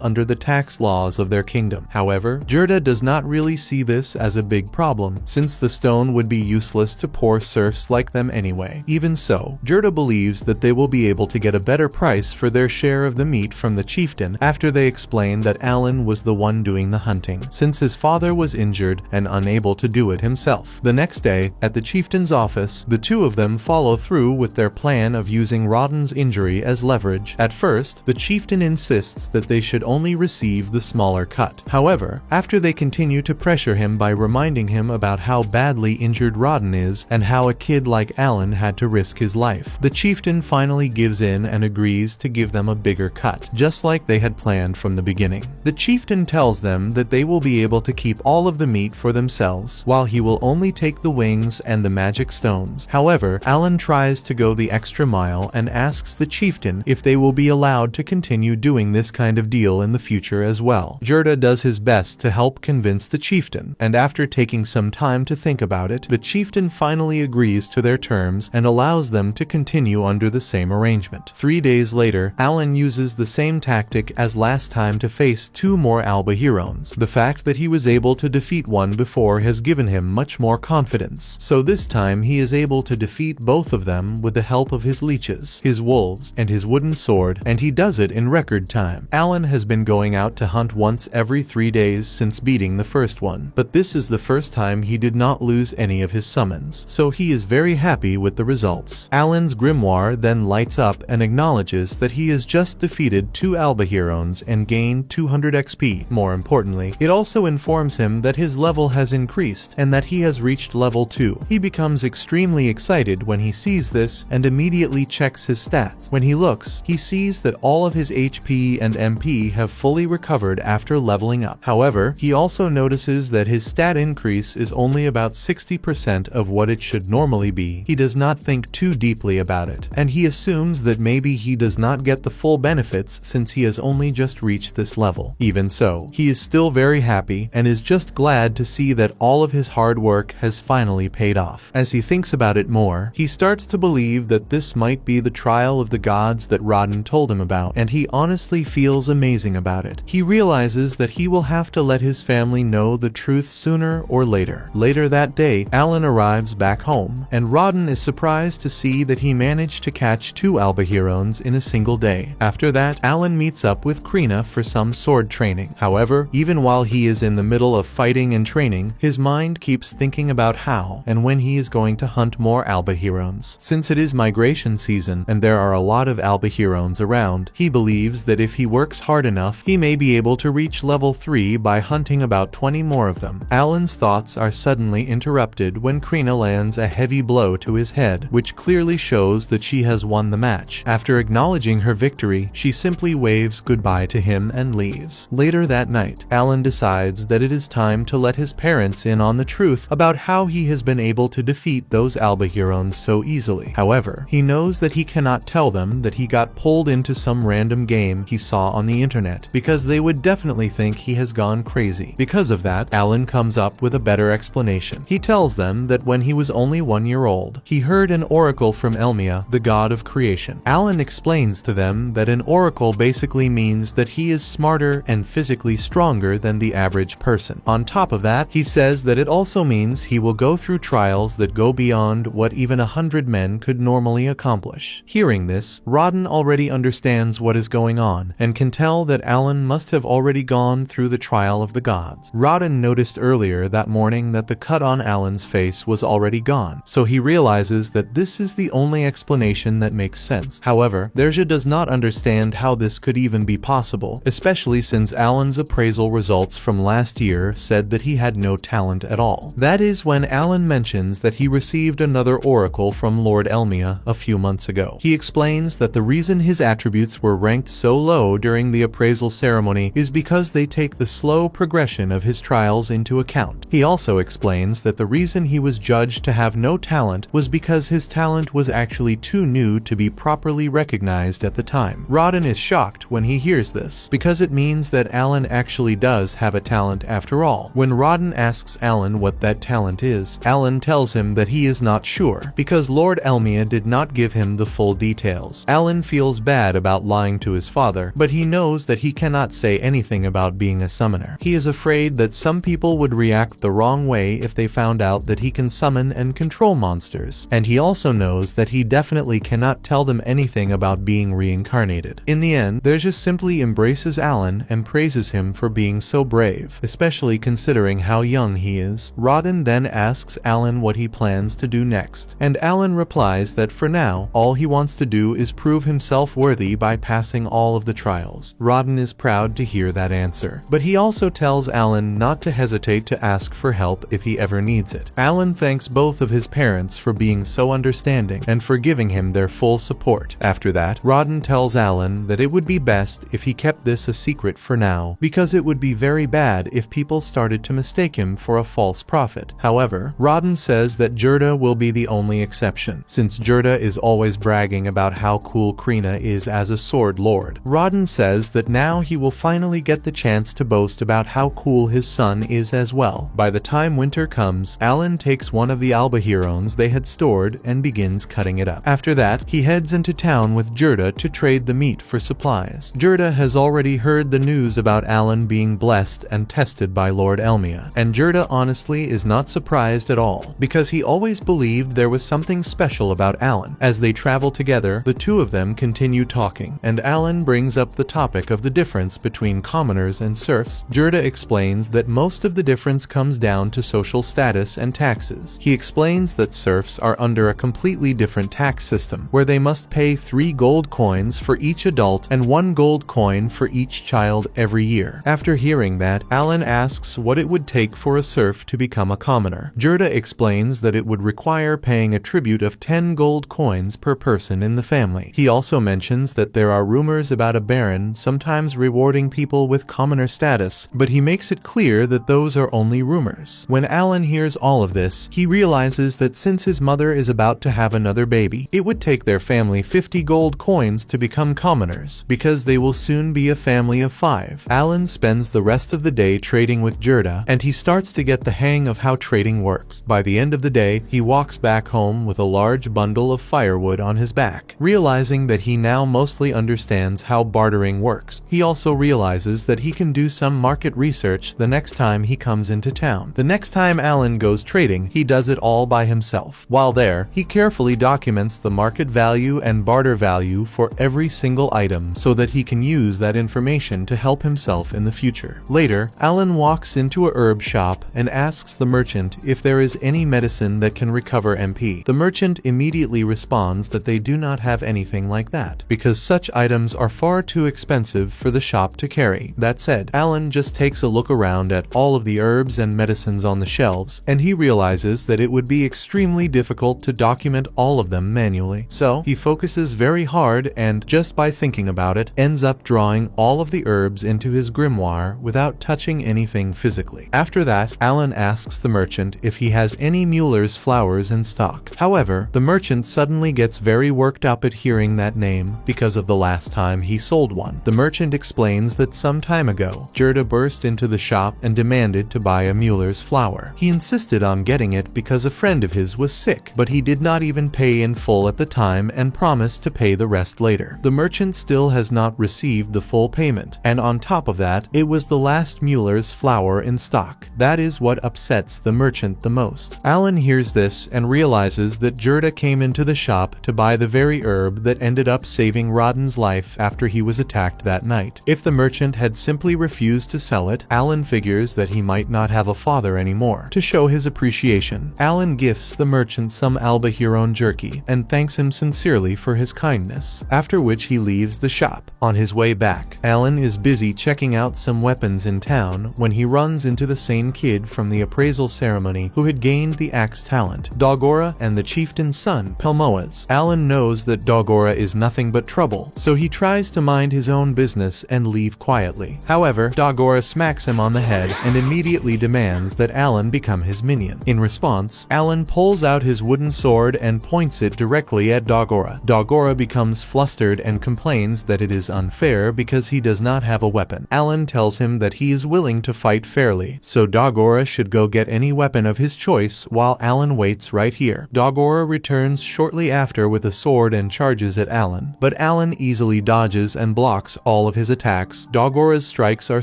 under the tax laws of their kingdom. However, Gerda does not really see this as a big problem, since the stone would be useless to poor serfs like them anyway. Even so, Gerda believes that they will be able to get a better price for their share of the meat from the chieftain after they explain that Alan was the one doing the hunting, since his father was injured and unable to do it himself. The next day, at the chieftain's office, the two of them follow through with their plan of using Rodden's injury as leverage. At first, the chieftain insists that they should only receive the smaller cut. However, after they continue to pressure him by reminding him about how badly injured Rodden is and how a kid like Alan had to risk his life, the chieftain finally gives in and agrees to give them a bigger cut, just like they had planned from the beginning. The chieftain tells them that they will be able to keep all of the meat for themselves, while he will only take the wings and the magic stones. However, Alan tries to go the extra mile and asks the chieftain if they will be allowed to continue doing this kind of deal in the future as well. Gerda does his best to help convince the chieftain, and after taking some time to think about it, the chieftain finally agrees to their terms and allows them to continue under the same arrangement. 3 days later, Alan uses the same tactic as last time to face 2 more Albahirons. The fact that he was able to defeat one before has given him much more confidence, so this time he is able to defeat both of them with the help of his leeches, his wolves, and his wooden sword, and he does it in record time. Alan has been going out to hunt once every 3 days since beating the first one, but this is the first time he did not lose any of his summons, so he is very happy with the results. Alan's grimoire then lights up and acknowledges that he has just defeated 2 Albahirons and gained 200 XP. More importantly, it also informs him that his level has increased and that he has reached level 2. He becomes extremely excited when he sees this and immediately checks his stats. When he looks, he sees that all of his HP and MP have fully recovered after leveling up. However, he also notices that his stat increase is only about 60% of what it should normally be. He does not think too deeply about it, and he assumes that maybe he does not get the full benefits since he has only just reached this level. Even so, he is still very happy and is just glad to see that all of his hard work has finally paid off. As he thinks about it more, he starts to believe that this might be the trial of the gods that Rodden told him about, and he honestly feels amazing about it. He realizes that he will have to let his family know the truth sooner or later. Later that day, Alan arrives back home, and Rodden is surprised to see that he managed to catch 2 Albahirons in a single day. After that, Alan meets up with Krina for some sword training. However, even while he is in the middle of fighting and training, his mind keeps thinking about how and when he is going to hunt more Albahirons. Since it is migration season and there are a lot of Albahirons around, he believes that if he works hard enough, he may be able to reach level 3 by hunting about 20 more of them. Alan's thoughts are suddenly interrupted when Krina lands a heavy blow to his head, which clearly shows that she has won the match. After acknowledging her victory, she simply waves goodbye to him and leaves. Later that night, Alan decides that it is time to let his parents in on the truth about how he has been able to defeat those Albahirons so easily. However, he knows that he cannot tell them that he got pulled into some random game he saw on the internet, because they would definitely think he has gone crazy. Because of that, Alan comes up with a better explanation. He tells them that when he was only 1 year old, he heard an oracle from Elmia, the god of creation. Alan explains to them that an oracle basically means that he is smarter and physically stronger than the average person. On top of that, he says that it also means he will go through trials that go beyond what even 100 men could normally accomplish. Hearing this, Rodden already understands what is going on and can tell that Alan must have already gone through the trial of the gods. Rodden noticed earlier that morning that the cut on Alan's face was already gone, so he realizes that this is the only explanation that makes sense. However, Derja does not understand how this could even be possible, especially since Alan's appraisal results from last year said that he had no talent at all. That is when Alan mentions that he received another oracle from Lord Elmia a few months ago. He explains that the reason his attributes were ranked so low during the appraisal ceremony is because they take the slow progression of his trials into account. He also explains that the reason he was judged to have no talent was because his talent was actually too new to be properly recognized at the time. Rodden is shocked when he hears this, because it means that Alan actually does have a talent after all. When Rodden asks Alan what that talent is, Alan tells him that he is not sure, because Lord Elmia did not give him the full details. Alan feels bad about lying to his father, but he knows that he cannot say anything about being a summoner. He is afraid that some people would react the wrong way if they found out that he can summon and control monsters, and he also knows that he definitely cannot tell them anything about being reincarnated. In the end, Derja simply embraces Alan and praises him for being so brave, especially considering how young he is. Rodden then asks Alan what he plans to do next, and Alan replies that for now, all he wants to do is prove himself worthy by passing all of the trials. Rodden is proud to hear that answer, but he also tells Alan not to hesitate to ask for help if he ever needs it. Alan thanks both of his parents for being so understanding and for giving him their full support. After that, Rodden tells Alan that it would be best if he kept this a secret for now, because it would be very bad if people started to mistake him for a false prophet. However, Rodden says that Gerda will be the only exception, since Gerda is always bragging about how cool Krina is as a sword lord. Rodden says that now he will finally get the chance to boast about how cool his son is as well. By the time winter comes, Alan takes one of the Albaherones they had stored and begins cutting it up. After that, he heads into town with Gerda to trade the meat for supplies. Gerda has already heard the news about Alan being blessed and tested by Lord Elmia, and Gerda honestly is not surprised at all, because he always believed there was something special about Alan. As they travel together, the two of them continue talking, and Alan brings up the topic of the difference between commoners and serfs. Gerda explains that most of the difference comes down to social status and taxes. He explains that serfs are under a completely different tax system, where they must pay 3 gold coins for each adult and 1 gold coin for each child every year. After hearing that, Alan asks what it would take for a serf to become a commoner. Gerda explains that it would require paying a tribute of 10 gold coins per person in the family. He also mentions that there are rumors about a baron sometimes rewarding people with commoner status, but he makes it clear that those are only rumors. When Alan hears all of this, he realizes that since his mother is about to have another baby, it would take their family 50 gold coins to become commoners, because they will soon be a family of 5. Alan spends the rest of the day trading with Gerda, and he starts to get the hang of how trading works. By the end of the day, he walks back home with a large bundle of firewood on his back. Realizing that he now mostly understands how bartering works, he also realizes that he can do some market research the next time he comes into town. The next time Alan goes trading, he does it all by himself. While there, he carefully documents the market value and barter value for every single item so that he can use that information to help himself in the future. Later, Alan walks into a herb shop and asks the merchant if there is any medicine that can recover MP. The merchant immediately responds that they do not have anything like that, because such items are far too expensive for the shop to carry. That said, Alan just takes a look around at all of the herbs and medicines on the shelves, and he realizes that it would be extremely difficult to document all of them manually. So, he focuses very hard and, just by thinking about it, ends up drawing all of the herbs into his grimoire without touching anything physically. After that, Alan asks the merchant if he has any Mueller's flowers in stock. However, the merchant suddenly gets very worked up at hearing that name because of the last time he sold one. The merchant explains that some time ago, Gerda burst into the shop and demanded to buy a Mueller's flower. He insisted on getting it because a friend of his was sick, but he did not even pay in full at the time and promised to pay the rest later. The merchant still has not received the full payment, and on top of that, it was the last Mueller's flower in stock. That is what upsets the merchant the most. Alan hears this and realizes that Gerda came into the shop to buy the very herb that ended up saving Rodden's life after he was attacked that night. night. If the merchant had simply refused to sell it, Alan figures that he might not have a father anymore. To show his appreciation, Alan gifts the merchant some Albahiron jerky and thanks him sincerely for his kindness, after which he leaves the shop. On his way back, Alan is busy checking out some weapons in town when he runs into the same kid from the appraisal ceremony who had gained the axe talent, Dogora, and the chieftain's son, Pelmoas. Alan knows that Dogora is nothing but trouble, so he tries to mind his own business and leave quietly. However, Dogora smacks him on the head and immediately demands that Alan become his minion. In response, Alan pulls out his wooden sword and points it directly at Dogora. Dogora becomes flustered and complains that it is unfair because he does not have a weapon. Alan tells him that he is willing to fight fairly, so Dogora should go get any weapon of his choice while Alan waits right here. Dogora returns shortly after with a sword and charges at Alan, but Alan easily dodges and blocks all of his attacks. Dogora's strikes are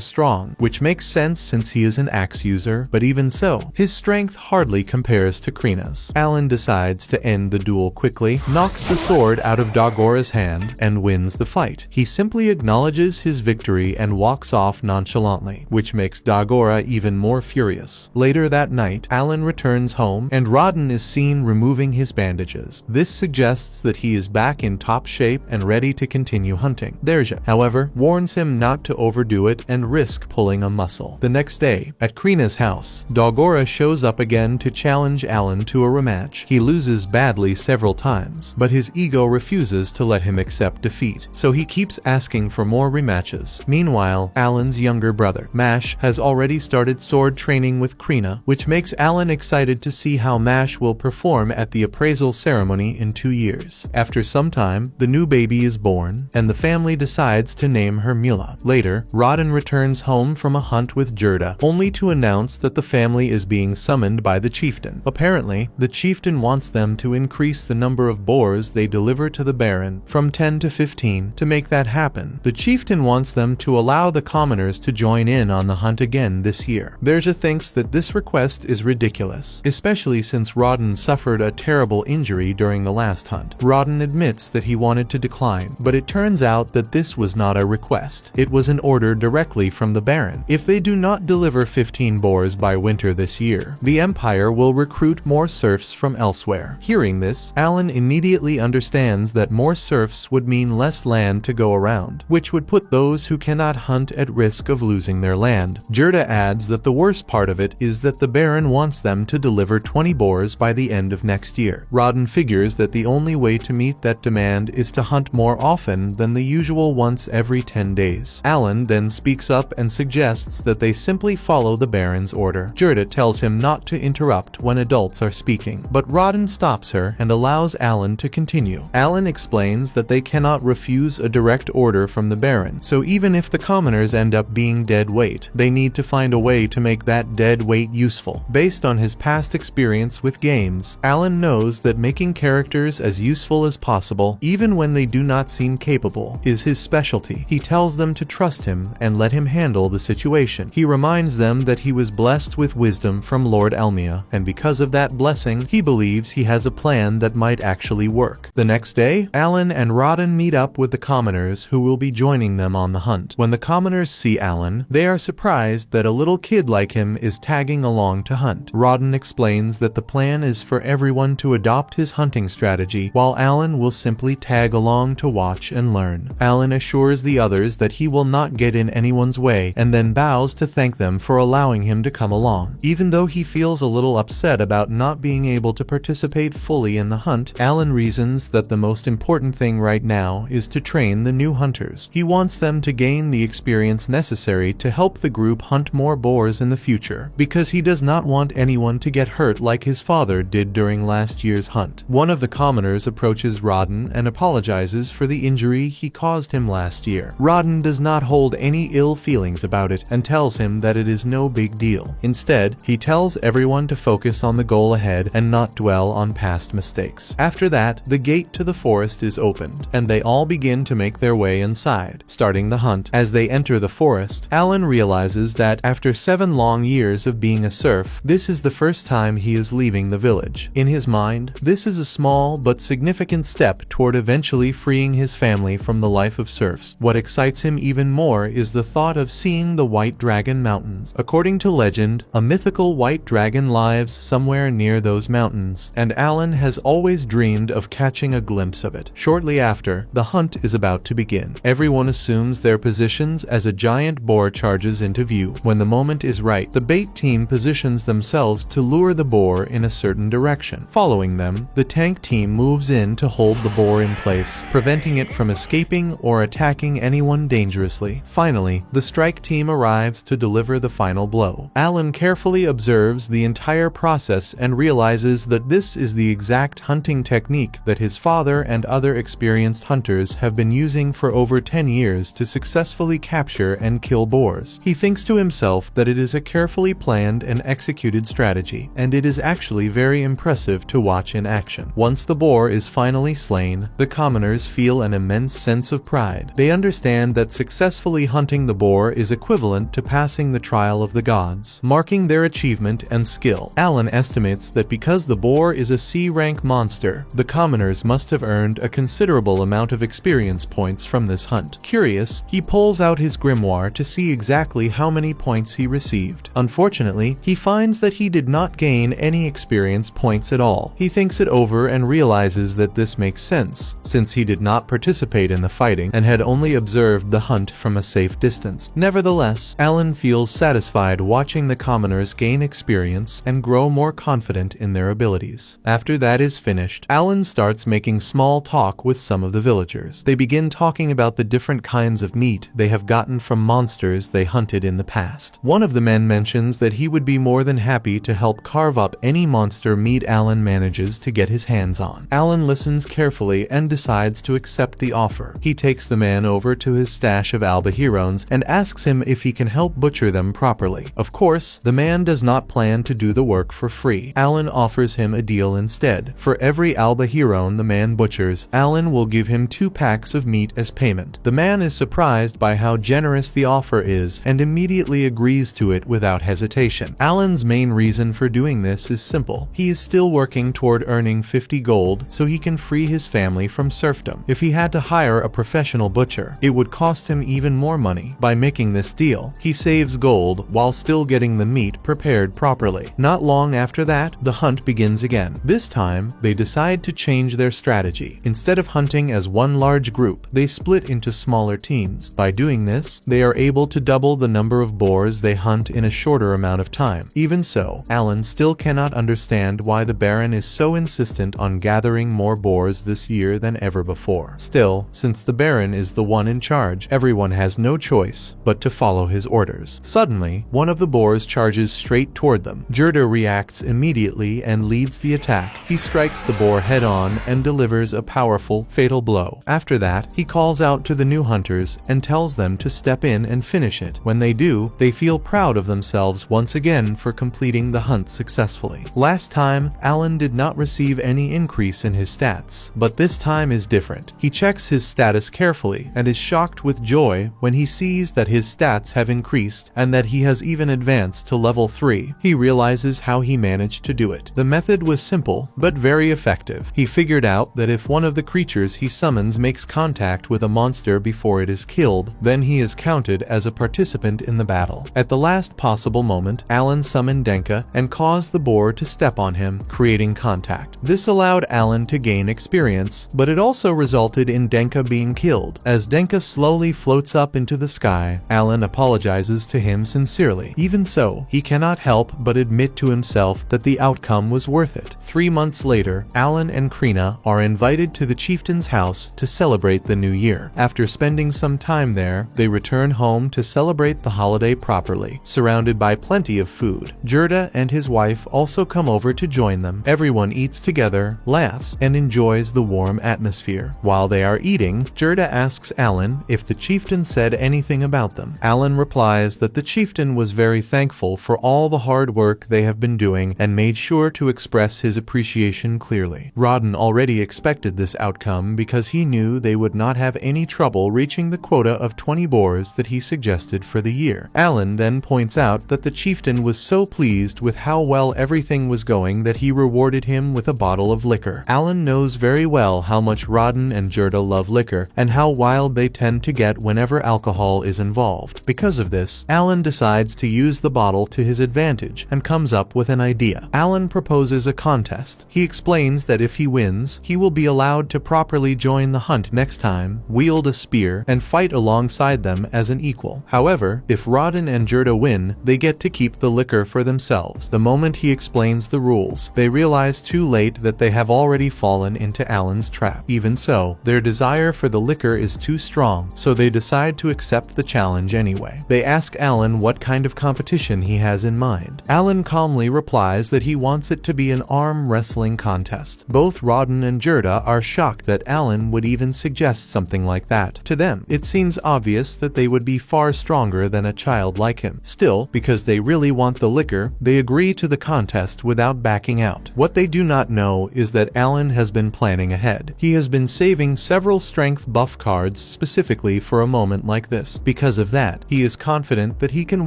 strong, which makes sense since he is an axe user, but even so, his strength hardly compares to Krina's. Alan decides to end the duel quickly, knocks the sword out of Dogora's hand, and wins the fight. He simply acknowledges his victory and walks off nonchalantly, which makes Dogora even more furious. Later that night, Alan returns home, and Rodden is seen removing his bandages. This suggests that he is back in top shape and ready to continue hunting. Derja, however, warns him not to overdo it and risk pulling a muscle. The next day, at Krina's house, Dogora shows up again to challenge Alan to a rematch. He loses badly several times, but his ego refuses to let him accept defeat, so he keeps asking for more rematches. Meanwhile, Alan's younger brother, Mash, has already started sword training with Krina, which makes Alan excited to see how Mash will perform at the appraisal ceremony in 2 years. After some time, the new baby is born, and the family decides to name her Mila. Later, Rodden returns home from a hunt with Gerda, only to announce that the family is being summoned by the chieftain. Apparently, the chieftain wants them to increase the number of boars they deliver to the Baron from 10 to 15. To make that happen, the chieftain wants them to allow the commoners to join in on the hunt again this year. Derja thinks that this request is ridiculous, especially since Rodden suffered a terrible injury during the last hunt. Rodden admits that he wanted to decline, but it turns out that this was not a request. It was an order directly from the Baron. If they do not deliver 15 boars by winter this year, the Empire will recruit more serfs from elsewhere. Hearing this, Alan immediately understands that more serfs would mean less land to go around, which would put those who cannot hunt at risk of losing their land. Gerda adds that the worst part of it is that the Baron wants them to deliver 20 boars by the end of next year. Rodden figures that the only way to meet that demand is to hunt more often than the usual once every 10 days. Alan then speaks up and suggests that they simply follow the Baron's order. Gerda tells him not to interrupt when adults are speaking, but Rodden stops her and allows Alan to continue. Alan explains that they cannot refuse a direct order from the Baron, so even if the commoners end up being dead weight, they need to find a way to make that dead weight useful. Based on his past experience with games, Alan knows that making characters as useful as possible, even when they do not seem capable, is his specialty. He tells them to trust him and let him handle the situation. He reminds them that he was blessed with wisdom from Lord Elmia, and because of that blessing, he believes he has a plan that might actually work. The next day, Alan and Rodden meet up with the commoners who will be joining them on the hunt. When the commoners see Alan, they are surprised that a little kid like him is tagging along to hunt. Rodden explains that the plan is for everyone to adopt his hunting strategy, while Alan will simply tag along to watch and learn. Alan assures the others that he will not get in anyone's way, and then bows to thank them for allowing him to come along. Even though he feels a little upset about not being able to participate fully in the hunt, Alan reasons that the most important thing right now is to train the new hunters. He wants them to gain the experience necessary to help the group hunt more boars in the future, because he does not want anyone to get hurt like his father did during last year's hunt. One of the commoners approaches Rodden and apologizes for the injury he caused him last year. Rodden does not hold any ill feelings about it and tells him that it is no big deal. Instead, he tells everyone to focus on the goal ahead and not dwell on past mistakes. After that, the gate to the forest is opened, and they all begin to make their way inside, starting the hunt. As they enter the forest, Alan realizes that after 7 long years of being a serf, this is the first time he is leaving the village. In his mind, this is a small but significant step toward eventually freeing his family from the life of serfs. What excites excites him even more is the thought of seeing the White Dragon Mountains. According to legend, a mythical white dragon lives somewhere near those mountains, and Alan has always dreamed of catching a glimpse of it. Shortly after, the hunt is about to begin. Everyone assumes their positions as a giant boar charges into view. When the moment is right, the bait team positions themselves to lure the boar in a certain direction. Following them, the tank team moves in to hold the boar in place, preventing it from escaping or attacking anyone dangerously. Finally, the strike team arrives to deliver the final blow. Alan carefully observes the entire process and realizes that this is the exact hunting technique that his father and other experienced hunters have been using for over 10 years to successfully capture and kill boars. He thinks to himself that it is a carefully planned and executed strategy, and it is actually very impressive to watch in action. Once the boar is finally slain, the commoners feel an immense sense of pride. They understand that successfully hunting the boar is equivalent to passing the trial of the gods, marking their achievement and skill. Alan estimates that because the boar is a C-rank monster, the commoners must have earned a considerable amount of experience points from this hunt. Curious, he pulls out his grimoire to see exactly how many points he received. Unfortunately, he finds that he did not gain any experience points at all. He thinks it over and realizes that this makes sense, since he did not participate in the fighting and had only observed the hunt from a safe distance. Nevertheless, Alan feels satisfied watching the commoners gain experience and grow more confident in their abilities. After that is finished, Alan starts making small talk with some of the villagers. They begin talking about the different kinds of meat they have gotten from monsters they hunted in the past. One of the men mentions that he would be more than happy to help carve up any monster meat Alan manages to get his hands on. Alan listens carefully and decides to accept the offer. He takes the man over to his stash of albahirones and asks him if he can help butcher them properly. Of course, the man does not plan to do the work for free. Alan offers him a deal instead. For every albahirone the man butchers, Alan will give him 2 packs of meat as payment. The man is surprised by how generous the offer is and immediately agrees to it without hesitation. Alan's main reason for doing this is simple. He is still working toward earning 50 gold so he can free his family from serfdom. If he had to hire a professional butcher, it would cost him even more money. By making this deal, he saves gold while still getting the meat prepared properly. Not long after that, the hunt begins again. This time, they decide to change their strategy. Instead of hunting as one large group, they split into smaller teams. By doing this, they are able to double the number of boars they hunt in a shorter amount of time. Even so, Alan still cannot understand why the Baron is so insistent on gathering more boars this year than ever before. Still, since the Baron is the one in charge, everyone has no choice but to follow his orders. Suddenly, one of the boars charges straight toward them. Gerda reacts immediately and leads the attack. He strikes the boar head-on and delivers a powerful, fatal blow. After that, he calls out to the new hunters and tells them to step in and finish it. When they do, they feel proud of themselves once again for completing the hunt successfully. Last time, Alan did not receive any increase in his stats, but this time is different. He checks his status carefully and is shocked with joy when he sees that his stats have increased and that he has even advanced to level 3. He realizes how he managed to do it. The method was simple, but very effective. He figured out that if one of the creatures he summons makes contact with a monster before it is killed, then he is counted as a participant in the battle. At the last possible moment, Alan summoned Denka and caused the boar to step on him, creating contact. This allowed Alan to gain experience, but it also resulted in Denka being killed. As Denka slowly floats up into the sky, Alan apologizes to him sincerely. Even so, he cannot help but admit to himself that the outcome was worth it. 3 months later, Alan and Krina are invited to the chieftain's house to celebrate the new year. After spending some time there, they return home to celebrate the holiday properly, surrounded by plenty of food. Gerda and his wife also come over to join them. Everyone eats together, laughs, and enjoys the warm atmosphere. While they are eating, Gerda asks Alan if the chieftain said anything about them. Alan replies that the chieftain was very thankful for all the hard work they have been doing and made sure to express his appreciation clearly. Rodden already expected this outcome because he knew they would not have any trouble reaching the quota of 20 boars that he suggested for the year. Alan then points out that the chieftain was so pleased with how well everything was going that he rewarded him with a bottle of liquor. Alan knows very well how much Rodden and Gerda love liquor and how wild they tend to get whenever alcohol is involved. Because of this, Alan decides to use the bottle to his advantage and comes up with an idea. Alan proposes a contest. He explains that if he wins, he will be allowed to properly join the hunt next time, wield a spear, and fight alongside them as an equal. However, if Rodden and Gerda win, they get to keep the liquor for themselves. The moment he explains the rules, they realize too late that they have already fallen into Alan's trap. Even so, their desire for the liquor is too strong, so they decide to accept the challenge anyway. They ask Alan what kind of competition he has in mind. Alan calmly replies that he wants it to be an arm wrestling contest. Both Rodden and Gerda are shocked that Alan would even suggest something like that. To them, it seems obvious that they would be far stronger than a child like him. Still, because they really want the liquor, they agree to the contest without backing out. What they do not know is that Alan has been planning ahead. He has been saving several strength buff cards specifically for a moment like this. Because of that, he is confident that he can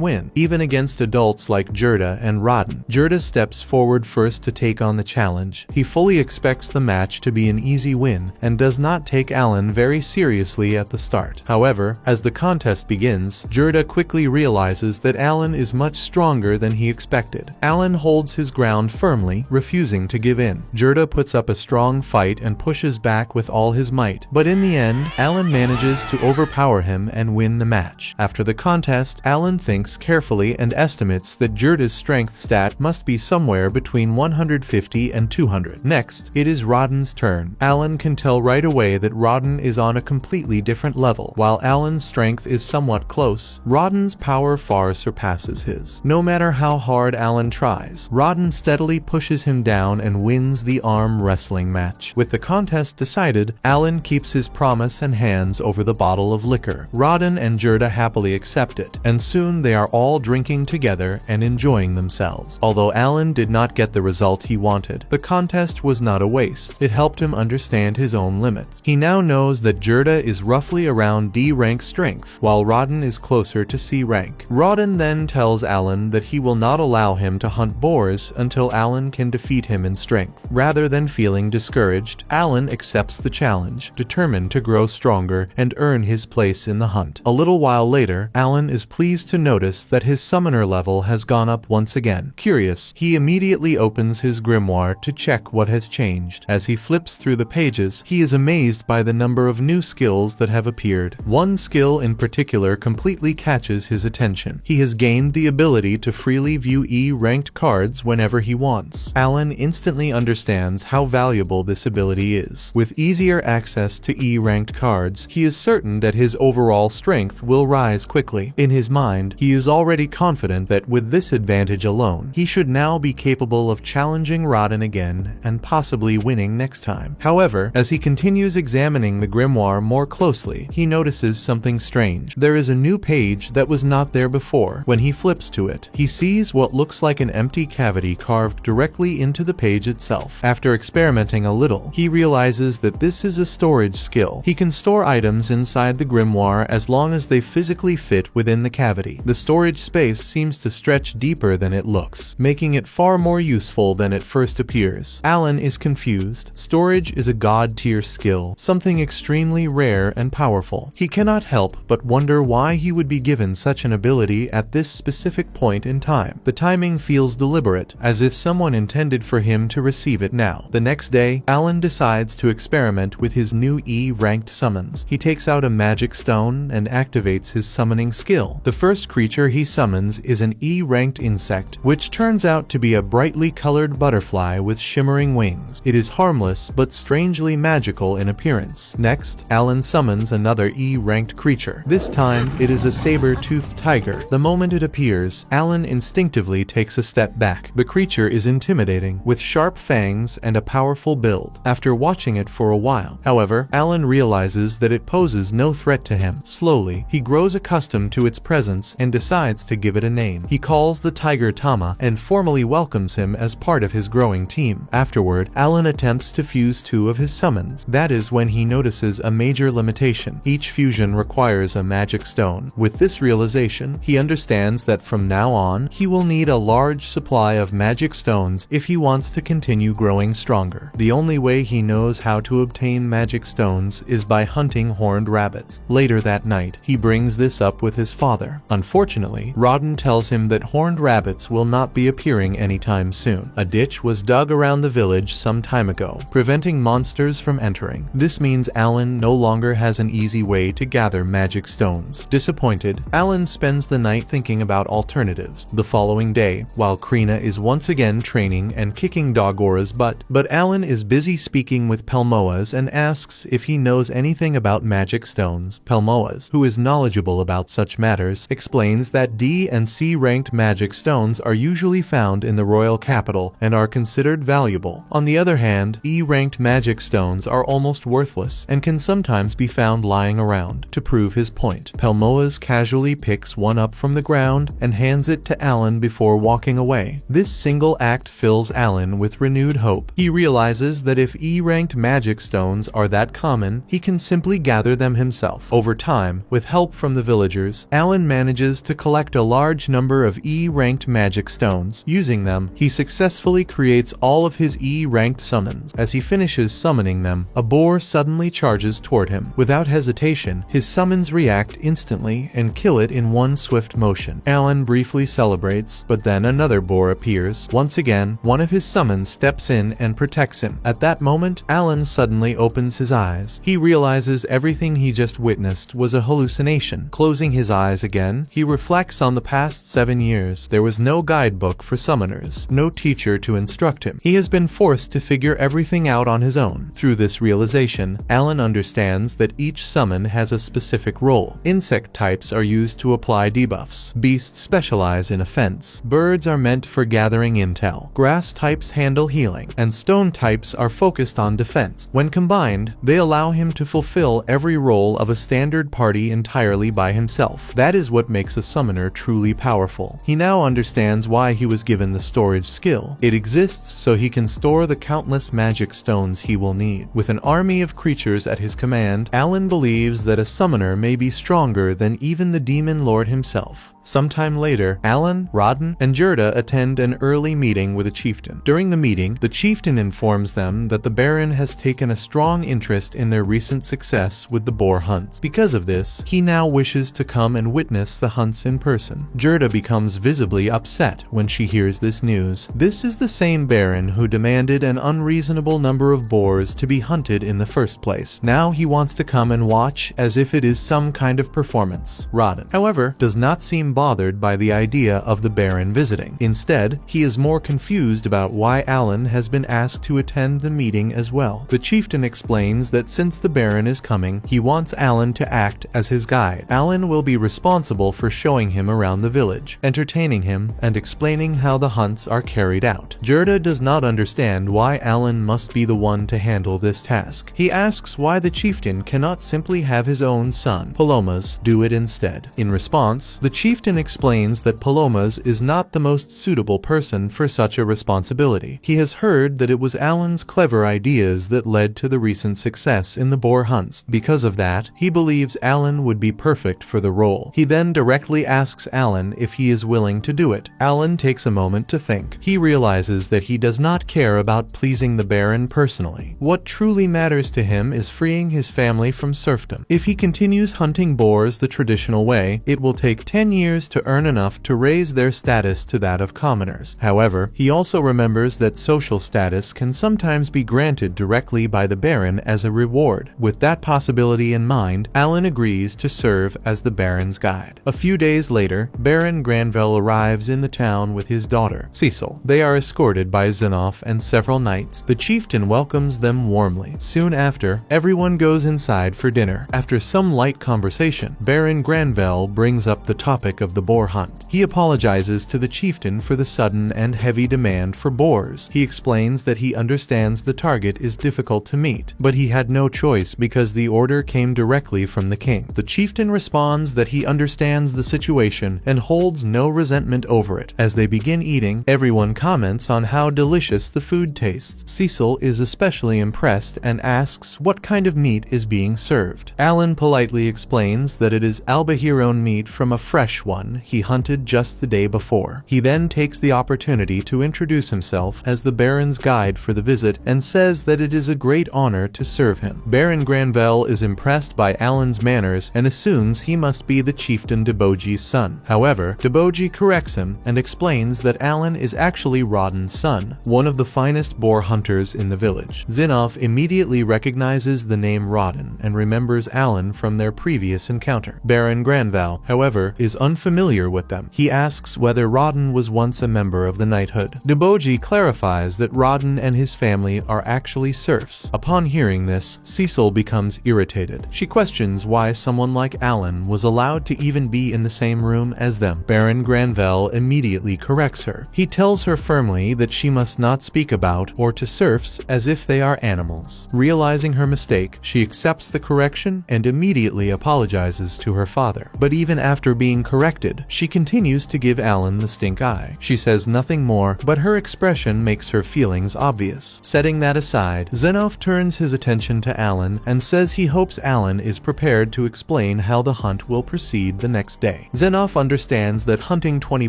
win, even against adults like Gerda and Rodden. Gerda steps forward first to take on the challenge. He fully expects the match to be an easy win and does not take Alan very seriously at the start. However, as the contest begins, Gerda quickly realizes that Alan is much stronger than he expected. Alan holds his ground firmly, refusing to give in. Gerda puts up a strong fight and pushes back with all his might, but in the end, Alan manages to overpower him and win the match. After the contest, Alan thinks carefully and estimates that Gerda's strength stat must be somewhere between 150 and 200. Next, it is Rodden's turn. Alan can tell right away that Rodden is on a completely different level. While Alan's strength is somewhat close, Rodden's power far surpasses his. No matter how hard Alan tries, Rodden steadily pushes him down and wins the arm wrestling match. With the contest decided, Alan keeps his promise and hands over the bottle of liquor. Rodden and Gerda happily accept it, and soon they are all drinking together and enjoying themselves. Although Alan did not get the result he wanted, the contest was not a waste. It helped him understand his own limits. He now knows that Gerda is roughly around D rank strength, while Rodden is closer to C rank. Rodden then tells Alan that he will not allow him to hunt boars until Alan can defeat him in strength. Rather than feeling discouraged, Alan accepts the challenge, determined to grow stronger and earn his place in the hunt. A little while later, Alan is pleased to notice that his summoner level has gone up once again. Curious, he immediately opens his grimoire to check what has changed. As he flips through the pages, he is amazed by the number of new skills that have appeared. One skill in particular completely catches his attention. He has gained the ability to freely view E-ranked cards whenever he wants. Alan instantly understands how valuable this ability is. With easier access to E-ranked cards, he is certain that his overall strength will rise quickly. In his mind, he is already confident that with this advantage alone, he should now be capable of challenging Rodden again and possibly winning next time. However, as he continues examining the grimoire more closely, he notices something strange. There is a new page that was not there before. When he flips to it, he sees what looks like an empty cavity carved directly into the page itself. After experimenting a little, he realizes that this is a storage skill. He can store items inside the grimoire as long as they physically fit within the cavity. The storage space seems to stretch deeper than it looks, making it far more useful than it first appears. Alan is confused. Storage is a god-tier skill, something extremely rare and powerful. He cannot help but wonder why he would be given such an ability at this specific point in time. The timing feels deliberate, as if someone intended for him to receive it now. The next day, Alan decides to experiment with his new E-ranked summons. He takes out a magic stone and activates his summoning skill. The first creature he summons is an E-ranked insect, which turns out to be a brightly colored butterfly with shimmering wings. It is harmless but strangely magical in appearance. Next, Alan summons another E-ranked creature. This time, it is a saber-toothed tiger. The moment it appears, Alan instinctively takes a step back. The creature is intimidating, with sharp fangs and a powerful build. After watching it for a while, however, Alan realizes that it poses no threat to him. Slowly, he grows accustomed to its presence and decides to give it a name. He calls the tiger Tama and formally welcomes him as part of his growing team. Afterward, Alan attempts to fuse two of his summons. That is when he notices a major limitation. Each fusion requires a magic stone. With this realization, he understands that from now on, he will need a large supply of magic stones if he wants to continue growing stronger. The only way he knows how to obtain magic stones is by hunting horned horned rabbits. Later that night, he brings this up with his father. Unfortunately, Rodden tells him that horned rabbits will not be appearing anytime soon. A ditch was dug around the village some time ago, preventing monsters from entering. This means Alan no longer has an easy way to gather magic stones. Disappointed, Alan spends the night thinking about alternatives. The following day, while Krina is once again training and kicking Dogora's butt, but Alan is busy speaking with Pelmoas and asks if he knows anything about magic stones. Pelmoas, who is knowledgeable about such matters, explains that D and C ranked magic stones are usually found in the royal capital and are considered valuable. On the other hand, E ranked magic stones are almost worthless and can sometimes be found lying around. To prove his point, Pelmoas casually picks one up from the ground and hands it to Alan before walking away. This single act fills Alan with renewed hope. He realizes that if E-ranked magic stones are that common, he can simply gather them himself. Over time, with help from the villagers, Alan manages to collect a large number of E-ranked magic stones. Using them, he successfully creates all of his E-ranked summons. As he finishes summoning them, a boar suddenly charges toward him. Without hesitation, his summons react instantly and kill it in one swift motion. Alan briefly celebrates, but then another boar appears. Once again, one of his summons steps in and protects him. At that moment, Alan suddenly opens his eyes. He realizes everything he just witnessed was a hallucination. Closing his eyes again, he reflects on the past 7 years. There was no guidebook for summoners, no teacher to instruct him. He has been forced to figure everything out on his own. Through this realization, Alan understands that each summon has a specific role. Insect types are used to apply debuffs. Beasts specialize in offense. Birds are meant for gathering intel. Grass types handle healing, and stone types are focused on defense. When combined, they allow him to fulfill every role of a standard party entirely by himself. That is what makes a summoner truly powerful. He now understands why he was given the storage skill. It exists so he can store the countless magic stones he will need. With an army of creatures at his command, Alan believes that a summoner may be stronger than even the demon lord himself. Sometime later, Alan, Rodden, and Gerda attend an early meeting with a chieftain. During the meeting, the chieftain informs them that the Baron has taken a strong interest in their recent success with the boar hunts. Because of this, he now wishes to come and witness the hunts in person. Gerda becomes visibly upset when she hears this news. This is the same Baron who demanded an unreasonable number of boars to be hunted in the first place. Now he wants to come and watch as if it is some kind of performance. Rodden, however, does not seem bothered by the idea of the Baron visiting. Instead, he is more confused about why Alan has been asked to attend the meeting as well. The chieftain explains that since the Baron is coming, he wants Alan to act as his guide. Alan will be responsible for showing him around the village, entertaining him, and explaining how the hunts are carried out. Gerda does not understand why Alan must be the one to handle this task. He asks why the chieftain cannot simply have his own son, Palomas, do it instead. In response, the chieftain explains that Palomas is not the most suitable person for such a responsibility. He has heard that it was Alan's clever ideas that led to the recent success in the boar hunts. Because of that, he believes Alan would be perfect for the role. He then directly asks Alan if he is willing to do it. Alan takes a moment to think. He realizes that he does not care about pleasing the Baron personally. What truly matters to him is freeing his family from serfdom. If he continues hunting boars the traditional way, it will take 10 years to earn enough to raise their status to that of commoners. However, he also remembers that social status can sometimes be granted directly by the Baron as a reward. With that possibility in mind, Alan agrees to serve as the Baron's guide. A few days later, Baron Granville arrives in the town with his daughter, Cecil. They are escorted by Zinoff and several knights. The chieftain welcomes them warmly. Soon after, everyone goes inside for dinner. After some light conversation, Baron Granville brings up the topic of the boar hunt. He apologizes to the chieftain for the sudden and heavy demand for boars. He explains that he understands the target is difficult to meet, but he had no choice because the order came directly from the king. The chieftain responds that he understands the situation and holds no resentment over it. As they begin eating, everyone comments on how delicious the food tastes. Cecil is especially impressed and asks what kind of meat is being served. Alan politely explains that it is Albahiron meat from a fresh one he hunted just the day before. He then takes the opportunity to introduce himself as the Baron's guide for the visit and says that it is a great honor to serve him. Baron Granvelle is impressed by Alan's manners and assumes he must be the chieftain Deboji's son. However, Deboji corrects him and explains that Alan is actually Rodden's son, one of the finest boar hunters in the village. Zinnov immediately recognizes the name Rodden and remembers Alan from their previous encounter. Baron Granvelle, however, is unfamiliar with them. He asks whether Rodden was once a member of the knighthood. Deboji clarifies that Rodden and his family are actually serfs. Upon hearing this, Cecil becomes irritated. She questions why someone like Alan was allowed to even be in the same room as them. Baron Granvelle immediately corrects her. He tells her firmly that she must not speak about or to serfs as if they are animals. Realizing her mistake, she accepts the correction and immediately apologizes to her father. But even after being corrected, she continues to give Alan the stink eye. She says nothing more, but her expression makes her feelings obvious. Setting that aside, Zinnov turns his attention to Alan and says he hopes Alan is prepared to explain how the hunt will proceed the next day. Zinnov understands that hunting 20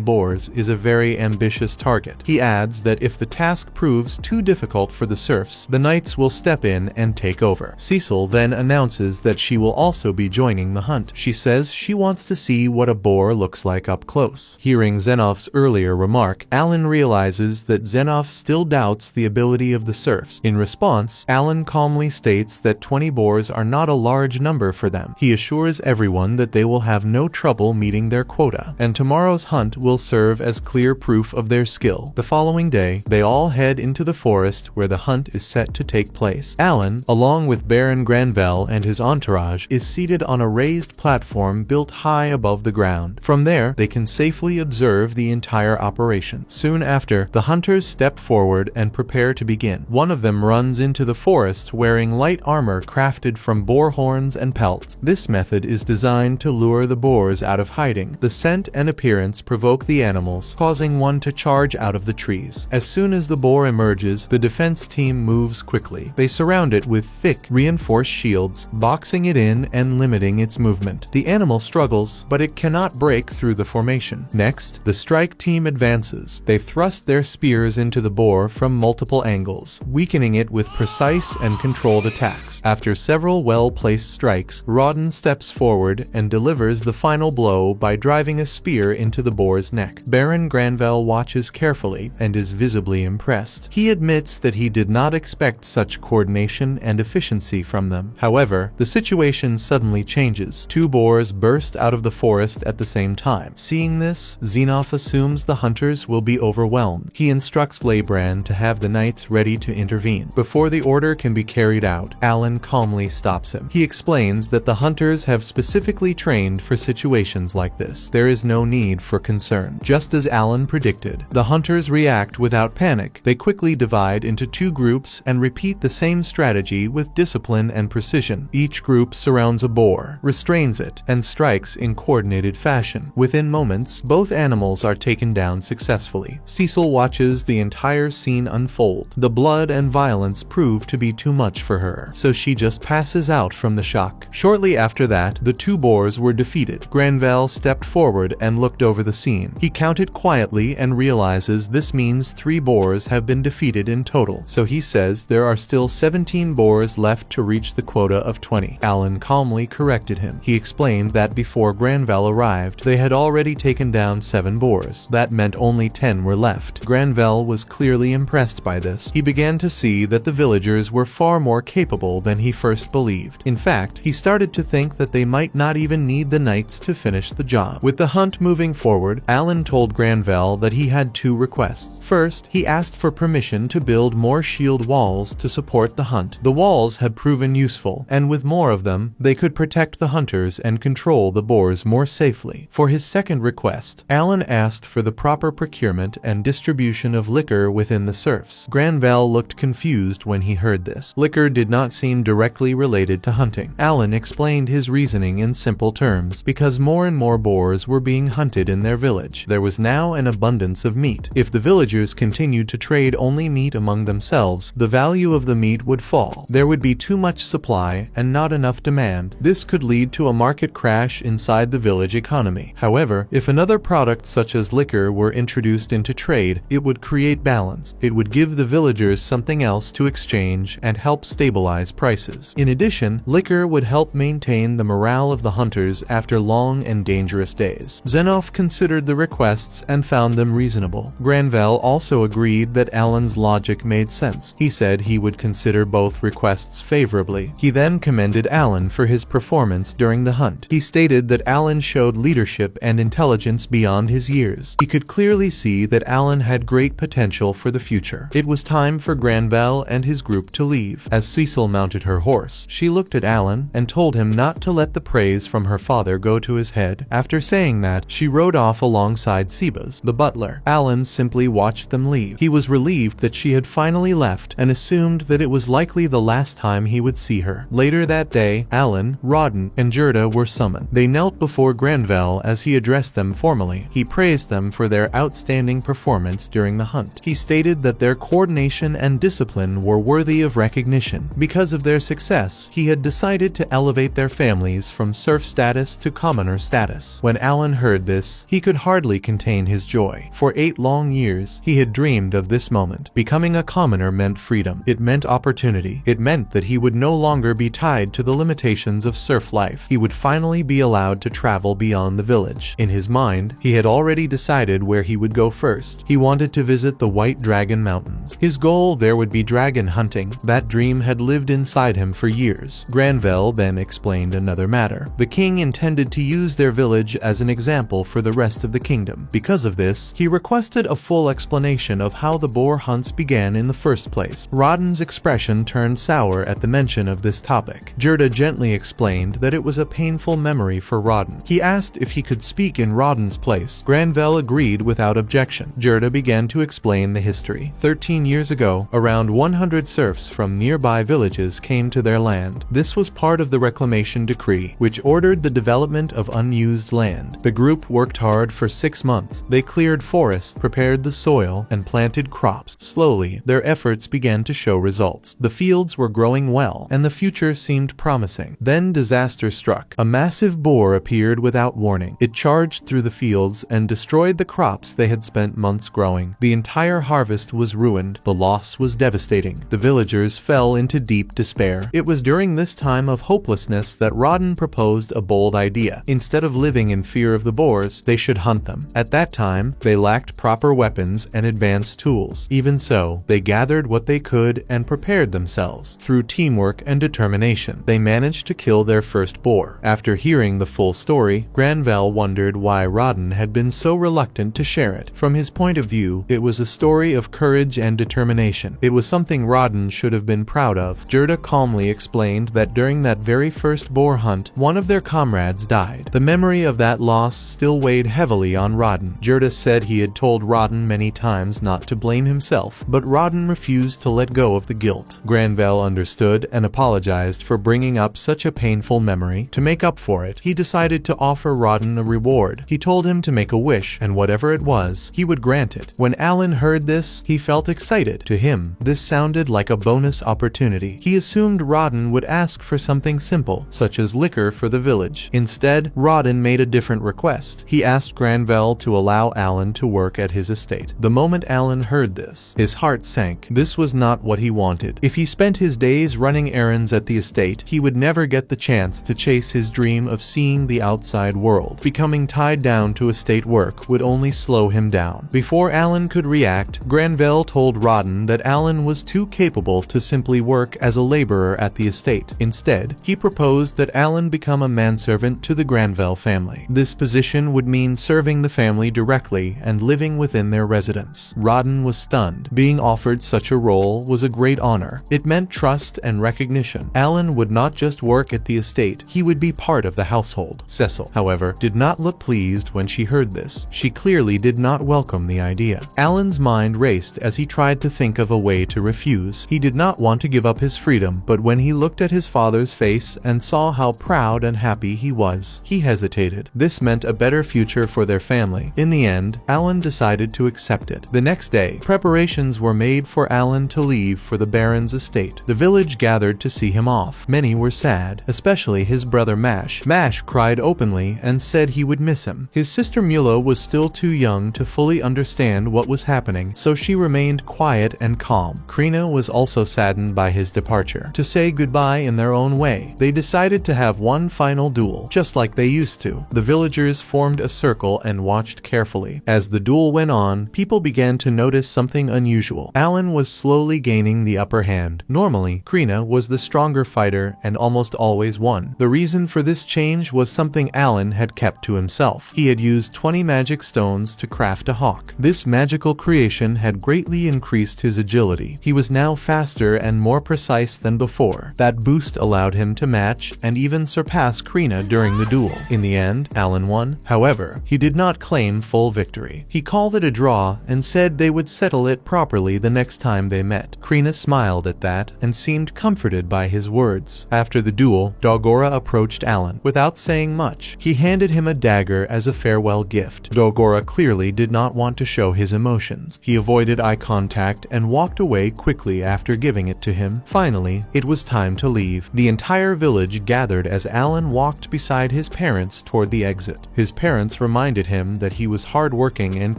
boars is a very ambitious target. He adds that if the task proves too difficult for the serfs, the knights will step in and take over. Cecil then announces that she will also be joining the hunt. She says she wants to see what a boar looks like up close. Hearing Zennov's earlier remark, Alan realizes that Zinnov still doubts the ability of the serfs. In response, Alan calmly states that 20 boars are not a large number for them. He assures everyone that they will have no trouble meeting their quota, and tomorrow's hunt will serve as clear proof of their skill. The following day, they all head into the forest where the hunt is set to take place. Alan, along with Baron Granvelle and his entourage, is seated on a raised platform built high above the ground. From there, they can safely observe the entire operation. Soon after, the hunters step forward and prepare to begin. One of them runs into the forest wearing light armor crafted from boar horns and pelts. This method is designed to lure the boars out of hiding. The scent and appearance provoke the animals, causing one to charge out of the trees. As soon as the boar emerges, the defense team moves quickly. They surround it with thick, reinforced shields, boxing it in and limiting its movement. The animal struggles, but it cannot break through the formation. Next, the strike team advances. They thrust their spears into the boar from multiple angles, weakening it with precise and controlled attacks. After several well-placed strikes, Rodden steps forward and delivers the final blow by driving a spear into the boar's neck. Baron Granvelle watches carefully and is visibly impressed. He admits that he did not expect such coordination and efficiency from them. However, the situation suddenly changes. 2 boars burst out of the forest at the same time. Seeing this, Zinnov assumes the hunters will be overwhelmed. He instructs Leibran to have the knights ready to intervene. Before the order can be carried out, Alan calmly stops him. He explains that the hunters have specifically trained for situations like this. There is no need for concern. Just as Alan predicted, the hunters react without panic. They quickly divide into 2 groups and repeat the same strategy with discipline and precision. Each group surrounds a boar, restrains it, and strikes in coordinated fashion. Within moments, both animals are taken down successfully. Cecil watches the entire scene unfold. The blood and violence prove to be too much for her, so she just passes out from the shock. Shortly after that, the 2 boars were defeated. Granvelle stepped forward and looked over the scene. He counted quietly and realizes this means 3 boars have been defeated in total, so he says there are still 17 boars left to reach the quota of 20. Alan calmly corrected him. He explained that before Granvelle arrived, they had already taken down 7 boars. That meant only 10 were left. Granvelle was clearly impressed by this. He began to see that the villagers were far more capable than he first believed. In fact, he started to think that they might not even need the knights to finish the job. With the hunt moving forward, Alan told Granvelle that he had 2 requests. First, he asked for permission to build more shield walls to support the hunt. The walls had proven useful, and with more of them, they could protect the hunters and control the boars more safely. For his second request, Alan asked for the proper procurement and distribution of liquor within the serfs. Granvelle looked confused when he heard this. Liquor did not seem directly related to hunting. Alan explained his reasoning in simple terms. Because more and more boars were being hunted in their village, there was now an abundance of meat. If the villagers continued to trade only meat among themselves, the value of the meat would fall. There would be too much supply and not enough demand. This could lead to a market crash inside the village economy. economy. However, if another product such as liquor were introduced into trade, it would create balance. It would give the villagers something else to exchange and help stabilize prices. In addition, liquor would help maintain the morale of the hunters after long and dangerous days. Zenoff considered the requests and found them reasonable. Granvelle also agreed that Alan's logic made sense. He said he would consider both requests favorably. He then commended Alan for his performance during the hunt. He stated that Alan showed leadership and intelligence beyond his years. He could clearly see that Alan had great potential for the future. It was time for Granvelle and his group to leave. As Cecil mounted her horse, she looked at Alan and told him not to let the praise from her father go to his head. After saying that, she rode off alongside Sebas, the butler. Alan simply watched them leave. He was relieved that she had finally left and assumed that it was likely the last time he would see her. Later that day, Alan, Rawdon, and Gerda were summoned. They knelt before Granvelle as he addressed them formally. He praised them for their outstanding performance during the hunt. He stated that their coordination and discipline were worthy of recognition. Because of their success, he had decided to elevate their families from serf status to commoner status. When Alan heard this, he could hardly contain his joy. For 8 long years, he had dreamed of this moment. Becoming a commoner meant freedom. It meant opportunity. It meant that he would no longer be tied to the limitations of serf life. He would finally be allowed to travel beyond the village. In his mind, he had already decided where he would go first. He wanted to visit the White Dragon Mountains. His goal there would be dragon hunting. That dream had lived inside him for years. Granvelle then explained another matter. The king intended to use their village as an example for the rest of the kingdom. Because of this, he requested a full explanation of how the boar hunts began in the first place. Rawdon's expression turned sour at the mention of this topic. Gerda gently explained that it was a painful memory for Rawdon. He asked if he could speak in Rawdon's place. Granvelle agreed without objection. Gerda began to explain the history. 13 years ago, around 100 serfs from nearby villages came to their land. This was part of the reclamation decree, which ordered the development of unused land. The group worked hard for 6 months. They cleared forests, prepared the soil, and planted crops. Slowly, their efforts began to show results. The fields were growing well, and the future seemed promising. Then disaster struck. A massive boar appeared without warning. It charged through the fields and destroyed the crops they had spent months growing. The entire harvest was ruined. The loss was devastating. The villagers fell into deep despair. It was during this time of hopelessness that Rawdon proposed a bold idea. Instead of living in fear of the boars, they should hunt them. At that time, they lacked proper weapons and advanced tools. Even so, they gathered what they could and prepared themselves. Through teamwork and determination, they managed to kill their first boar. After hearing the full story, Granvelle wondered why Rawdon had been so reluctant to share it. From his point of view, it was a story of courage and determination. It was something Rawdon should have been proud of. Gerda calmly explained that during that very first boar hunt, one of their comrades died. The memory of that loss still weighed heavily on Rawdon. Gerda said he had told Rawdon many times not to blame himself, but Rawdon refused to let go of the guilt. Granvelle understood and apologized for bringing up such a painful memory. To make up for it, he decided to offer Rawdon a reward. He told him to make a wish, and whatever it was, he would grant it. When Alan heard this, he felt excited. To him, this sounded like a bonus opportunity. He assumed Rawdon would ask for something simple, such as liquor for the village. Instead, Rawdon made a different request. He asked Granvelle to allow Alan to work at his estate. The moment Alan heard this, his heart sank. This was not what he wanted. If he spent his days running errands at the estate, he would never get the chance to chase his dream of seeing the outside world. Becoming tied down to estate work would only slow him down. Before Alan could react, Granvelle told Rawdon that Alan was too capable to simply work as a laborer at the estate. Instead, he proposed that Alan become a manservant to the Granvelle family. This position would mean serving the family directly and living within their residence. Rawdon was stunned. Being offered such a role was a great honor. It meant trust and recognition. Alan would not just work at the estate, he would be part of the household. Cecil, however, did not look pleased when she heard this. She clearly did not welcome the idea. Alan's mind raced as he tried to think of a way to refuse. He did not want to give up his freedom, but when he looked at his father's face and saw how proud and happy he was, he hesitated. This meant a better future for their family. In the end, Alan decided to accept it. The next day, preparations were made for Alan to leave for the Baron's estate. The village gathered to see him off. Many were sad, especially his brother Mash. Mash cried openly and and said he would miss him. His sister Mula was still too young to fully understand what was happening, so she remained quiet and calm. Krina was also saddened by his departure. To say goodbye in their own way, they decided to have one final duel, just like they used to. The villagers formed a circle and watched carefully. As the duel went on, people began to notice something unusual. Alan was slowly gaining the upper hand. Normally, Krina was the stronger fighter and almost always won. The reason for this change was something Alan had kept to himself. He had used 20 magic stones to craft a hawk. This magical creation had greatly increased his agility. He was now faster and more precise than before. That boost allowed him to match and even surpass Krina during the duel. In the end, Alan won. However, he did not claim full victory. He called it a draw and said they would settle it properly the next time they met. Krina smiled at that and seemed comforted by his words. After the duel, Dogora approached Alan. Without saying much, he handed him a dagger as a farewell gift. Dogora clearly did not want to show his emotions. He avoided eye contact and walked away quickly after giving it to him. Finally, it was time to leave. The entire village gathered as Alan walked beside his parents toward the exit. His parents reminded him that he was hardworking and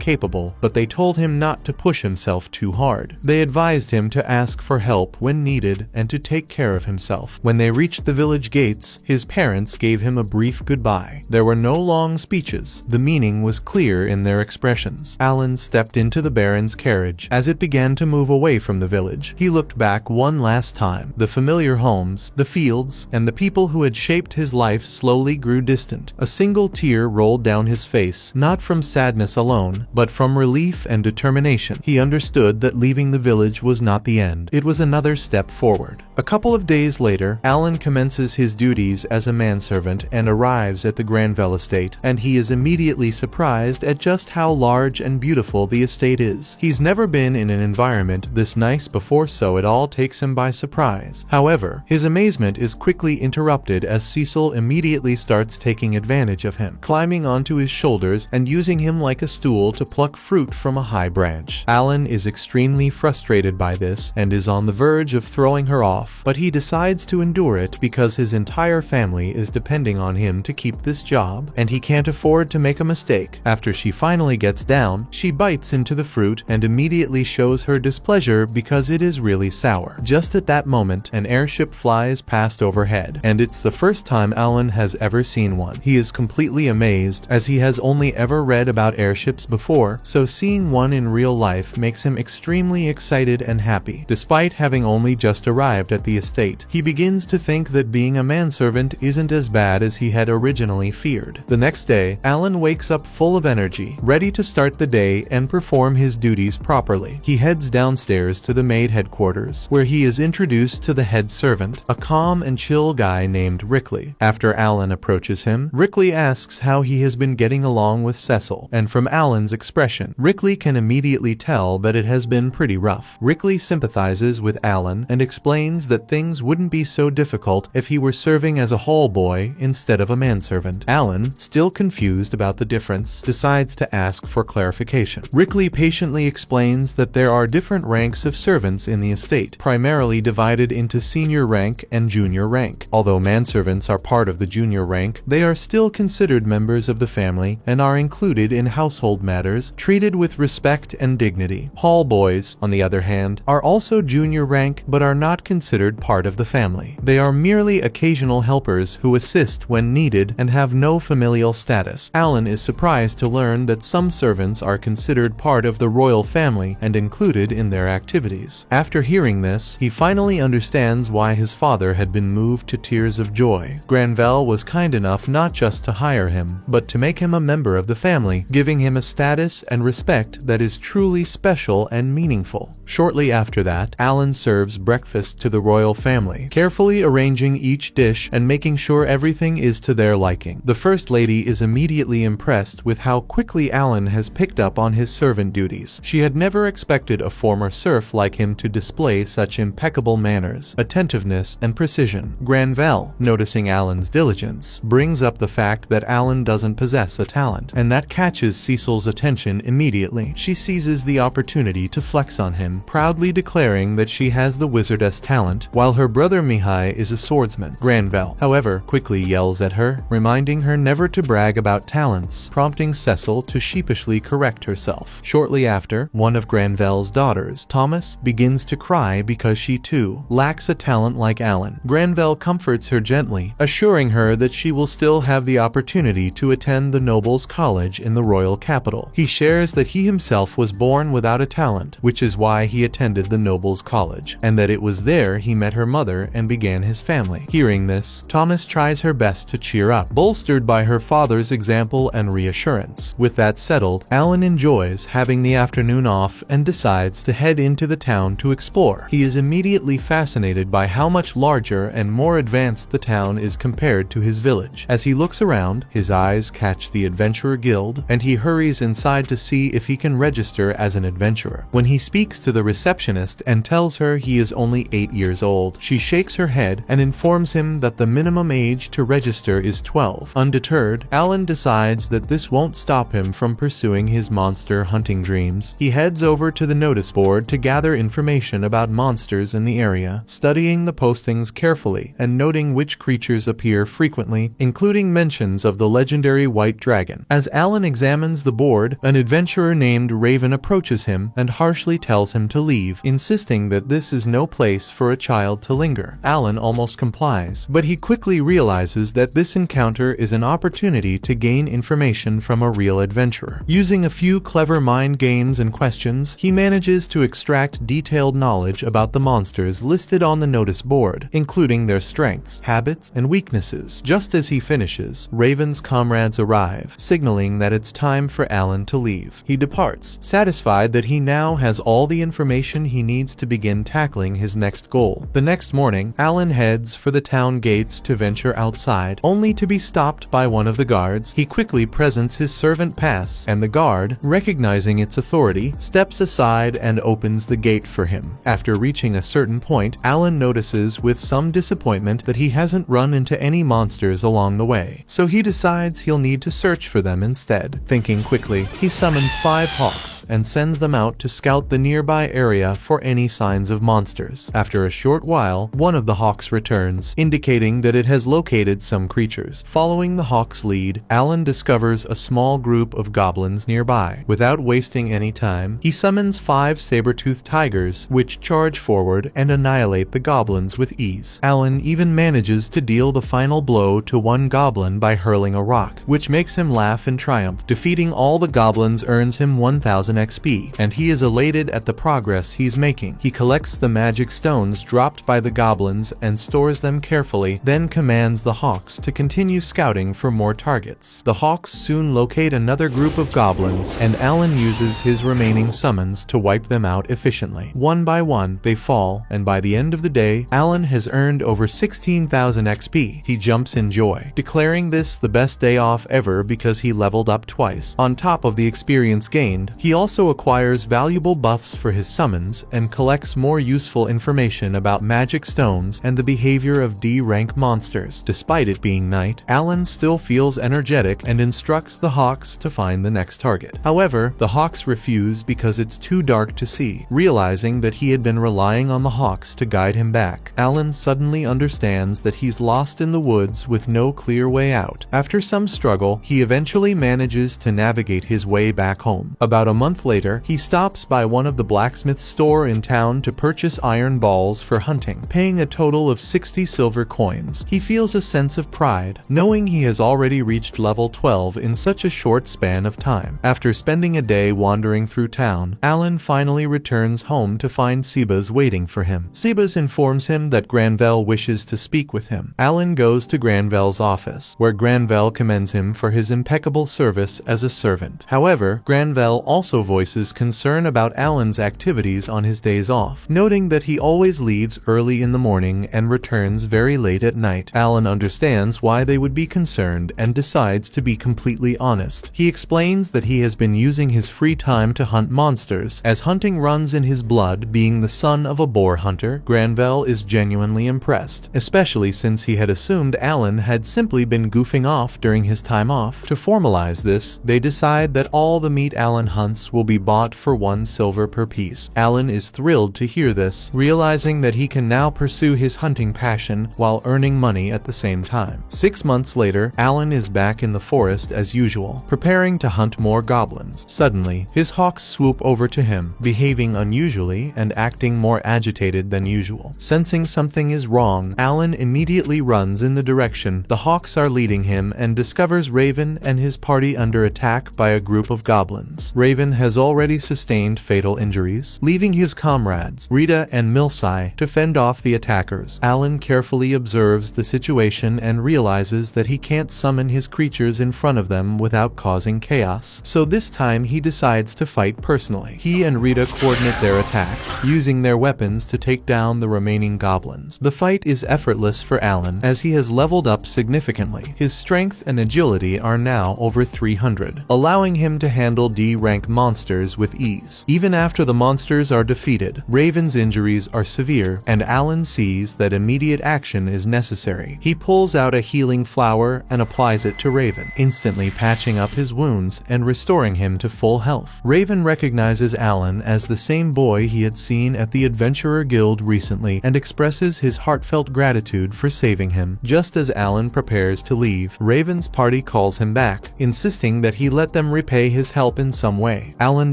capable, but they told him not to push himself too hard. They advised him to ask for help when needed and to take care of himself. When they reached the village gates, his parents gave him a brief goodbye. There were no long speeches. The meaning was clear in their expressions. Alan stepped into the Baron's carriage. As it began to move away from the village, he looked back one last time. The familiar homes, the fields, and the people who had shaped his life slowly grew distant. A single tear rolled down his face, not from sadness alone, but from relief and determination. He understood that leaving the village was not the end. It was another step forward. A couple of days later, Alan commences his duties as a manservant and arrives at the Granville estate, and he is immediately surprised at just how large and beautiful the estate is. He's never been in an environment this nice before, so it all takes him by surprise. However, his amazement is quickly interrupted as Cecil immediately starts taking advantage of him, climbing onto his shoulders and using him like a stool to pluck fruit from a high branch. Alan is extremely frustrated by this and is on the verge of throwing her off, but he decides to endure it because his entire family is depending on him to keep this job, and he can't afford to make a mistake. After she finally gets down, she bites into the fruit and immediately shows her displeasure because it is really sour. Just at that moment, an airship flies past overhead, and it's the first time Alan has ever seen one. He is completely amazed, as he has only ever read about airships before, so seeing one in real life makes him extremely excited and happy. Despite having only just arrived at the estate, he begins to think that being a manservant isn't as bad as he had originally feared. The next day, Alan wakes up full of energy, ready to start the day and perform his duties properly. He heads downstairs to the maid headquarters, where he is introduced to the head servant, a calm and chill guy named Rickley. After Alan approaches him, Rickley asks how he has been getting along with Cecil, and from Alan's expression, Rickley can immediately tell that it has been pretty rough. Rickley sympathizes with Alan and explains that things wouldn't be so difficult if he were serving as a hall boy instead of a manservant. Alan, still confused about the difference, decides to ask for clarification. Rickley patiently explains that there are different ranks of servants in the estate, primarily divided into senior rank and junior rank. Although manservants are part of the junior rank, they are still considered members of the family and are included in household matters, treated with respect and dignity. Hall boys, on the other hand, are also junior rank but are not considered part of the family. They are merely occasional helpers who assist when needed and have no familial status. Alan is surprised to learn that some servants are considered part of the royal family and included in their activities. After hearing this, he finally understands why his father had been moved to tears of joy. Granville was kind enough not just to hire him, but to make him a member of the family, giving him a status and respect that is truly special and meaningful. Shortly after that, Alan serves breakfast to the royal family, carefully arranging each dish and making sure everything is to their liking. The First Lady is immediately impressed with how quickly Alan has picked up on his servant duties. She had never expected a former serf like him to display such impeccable manners, attentiveness, and precision. Granville, noticing Alan's diligence, brings up the fact that Alan doesn't possess a talent, and that catches Cecil's attention immediately. She seizes the opportunity to flex on him, proudly declaring that she has the wizardess talent hunt, while her brother Mihai is a swordsman. Granvelle, however, quickly yells at her, reminding her never to brag about talents, prompting Cecil to sheepishly correct herself. Shortly after, one of Granvelle's daughters, Thomas, begins to cry because she too lacks a talent like Alan. Granvelle comforts her gently, assuring her that she will still have the opportunity to attend the Nobles' College in the royal capital. He shares that he himself was born without a talent, which is why he attended the Nobles' College, and that it was there he met her mother and began his family. Hearing this, Thomas tries her best to cheer up, bolstered by her father's example and reassurance. With that settled, Alan enjoys having the afternoon off and decides to head into the town to explore. He is immediately fascinated by how much larger and more advanced the town is compared to his village. As he looks around, his eyes catch the Adventurer Guild, and he hurries inside to see if he can register as an adventurer. When he speaks to the receptionist and tells her he is only 8 years old, she shakes her head and informs him that the minimum age to register is 12. Undeterred, Alan decides that this won't stop him from pursuing his monster hunting dreams. He heads over to the notice board to gather information about monsters in the area, studying the postings carefully and noting which creatures appear frequently, including mentions of the legendary white dragon. As Alan examines the board, an adventurer named Raven approaches him and harshly tells him to leave, insisting that this is no place for a child to linger. Alan almost complies, but he quickly realizes that this encounter is an opportunity to gain information from a real adventurer. Using a few clever mind games and questions, he manages to extract detailed knowledge about the monsters listed on the notice board, including their strengths, habits, and weaknesses. Just as he finishes, Raven's comrades arrive, signaling that it's time for Alan to leave. He departs, satisfied that he now has all the information he needs to begin tackling his next goal. The next morning, Alan heads for the town gates to venture outside, only to be stopped by one of the guards. He quickly presents his servant pass, and the guard, recognizing its authority, steps aside and opens the gate for him. After reaching a certain point, Alan notices with some disappointment that he hasn't run into any monsters along the way, so he decides he'll need to search for them instead. Thinking quickly, he summons 5 hawks and sends them out to scout the nearby area for any signs of monsters. After a short while, one of the hawks returns, indicating that it has located some creatures. Following the hawk's lead, Alan discovers a small group of goblins nearby. Without wasting any time, he summons 5 saber-toothed tigers, which charge forward and annihilate the goblins with ease. Alan even manages to deal the final blow to one goblin by hurling a rock, which makes him laugh in triumph. Defeating all the goblins earns him 1000 XP, and he is elated at the progress he's making. He collects the magic stones dropped by the goblins and stores them carefully, then commands the hawks to continue scouting for more targets. The hawks soon locate another group of goblins, and Alan uses his remaining summons to wipe them out efficiently. One by one, they fall, and by the end of the day, Alan has earned over 16,000 XP. He jumps in joy, declaring this the best day off ever because he leveled up twice. On top of the experience gained, he also acquires valuable buffs for his summons and collects more useful information about magic stones and the behavior of D-rank monsters. Despite it being night, Alan still feels energetic and instructs the hawks to find the next target. However, the hawks refuse because it's too dark to see. Realizing that he had been relying on the hawks to guide him back, Alan suddenly understands that he's lost in the woods with no clear way out. After some struggle, he eventually manages to navigate his way back home. About a month later, he stops by one of the blacksmith's store in town to purchase iron balls for hunting, paying a total of 60 silver coins. He feels a sense of pride, knowing he has already reached level 12 in such a short span of time. After spending a day wandering through town, Alan finally returns home to find Sebas waiting for him. Sebas informs him that Granvelle wishes to speak with him. Alan goes to Granvelle's office, where Granvelle commends him for his impeccable service as a servant. However, Granvelle also voices concern about Alan's activities on his days off, noting that he always leaves early in the morning and returns very late at night. Alan understands why they would be concerned and decides to be completely honest. He explains that he has been using his free time to hunt monsters, as hunting runs in his blood. Being the son of a boar hunter, Granvelle is genuinely impressed, especially since he had assumed Alan had simply been goofing off during his time off. To formalize this, they decide that all the meat Alan hunts will be bought for 1 silver per piece. Alan is thrilled to hear this, realizing that he can now pursue his hunting passion while earning money at the same time. 6 months later, Alan is back in the forest as usual, preparing to hunt more goblins. Suddenly, his hawks swoop over to him, behaving unusually and acting more agitated than usual. Sensing something is wrong, Alan immediately runs in the direction the hawks are leading him and discovers Raven and his party under attack by a group of goblins. Raven has already sustained fatal injuries, leaving his comrades, Rita and Milsai, to fend off the attackers. Alan carefully observes the situation and realizes that he can't summon his creatures in front of them without causing chaos, so this time he decides to fight personally. He and Rita coordinate their attacks, using their weapons to take down the remaining goblins. The fight is effortless for Alan, as he has leveled up significantly. His strength and agility are now over 300, allowing him to handle D-rank monsters with ease. Even after the monsters are defeated, Raven's injuries are severe, and Alan sees that immediate action is necessary. He pulls out a healing flower and applies it to Raven, instantly patching up his wounds and restoring him to full health. Raven recognizes Alan as the same boy he had seen at the Adventurer Guild recently and expresses his heartfelt gratitude for saving him. Just as Alan prepares to leave, Raven's party calls him back, insisting that he let them repay his help in some way. Alan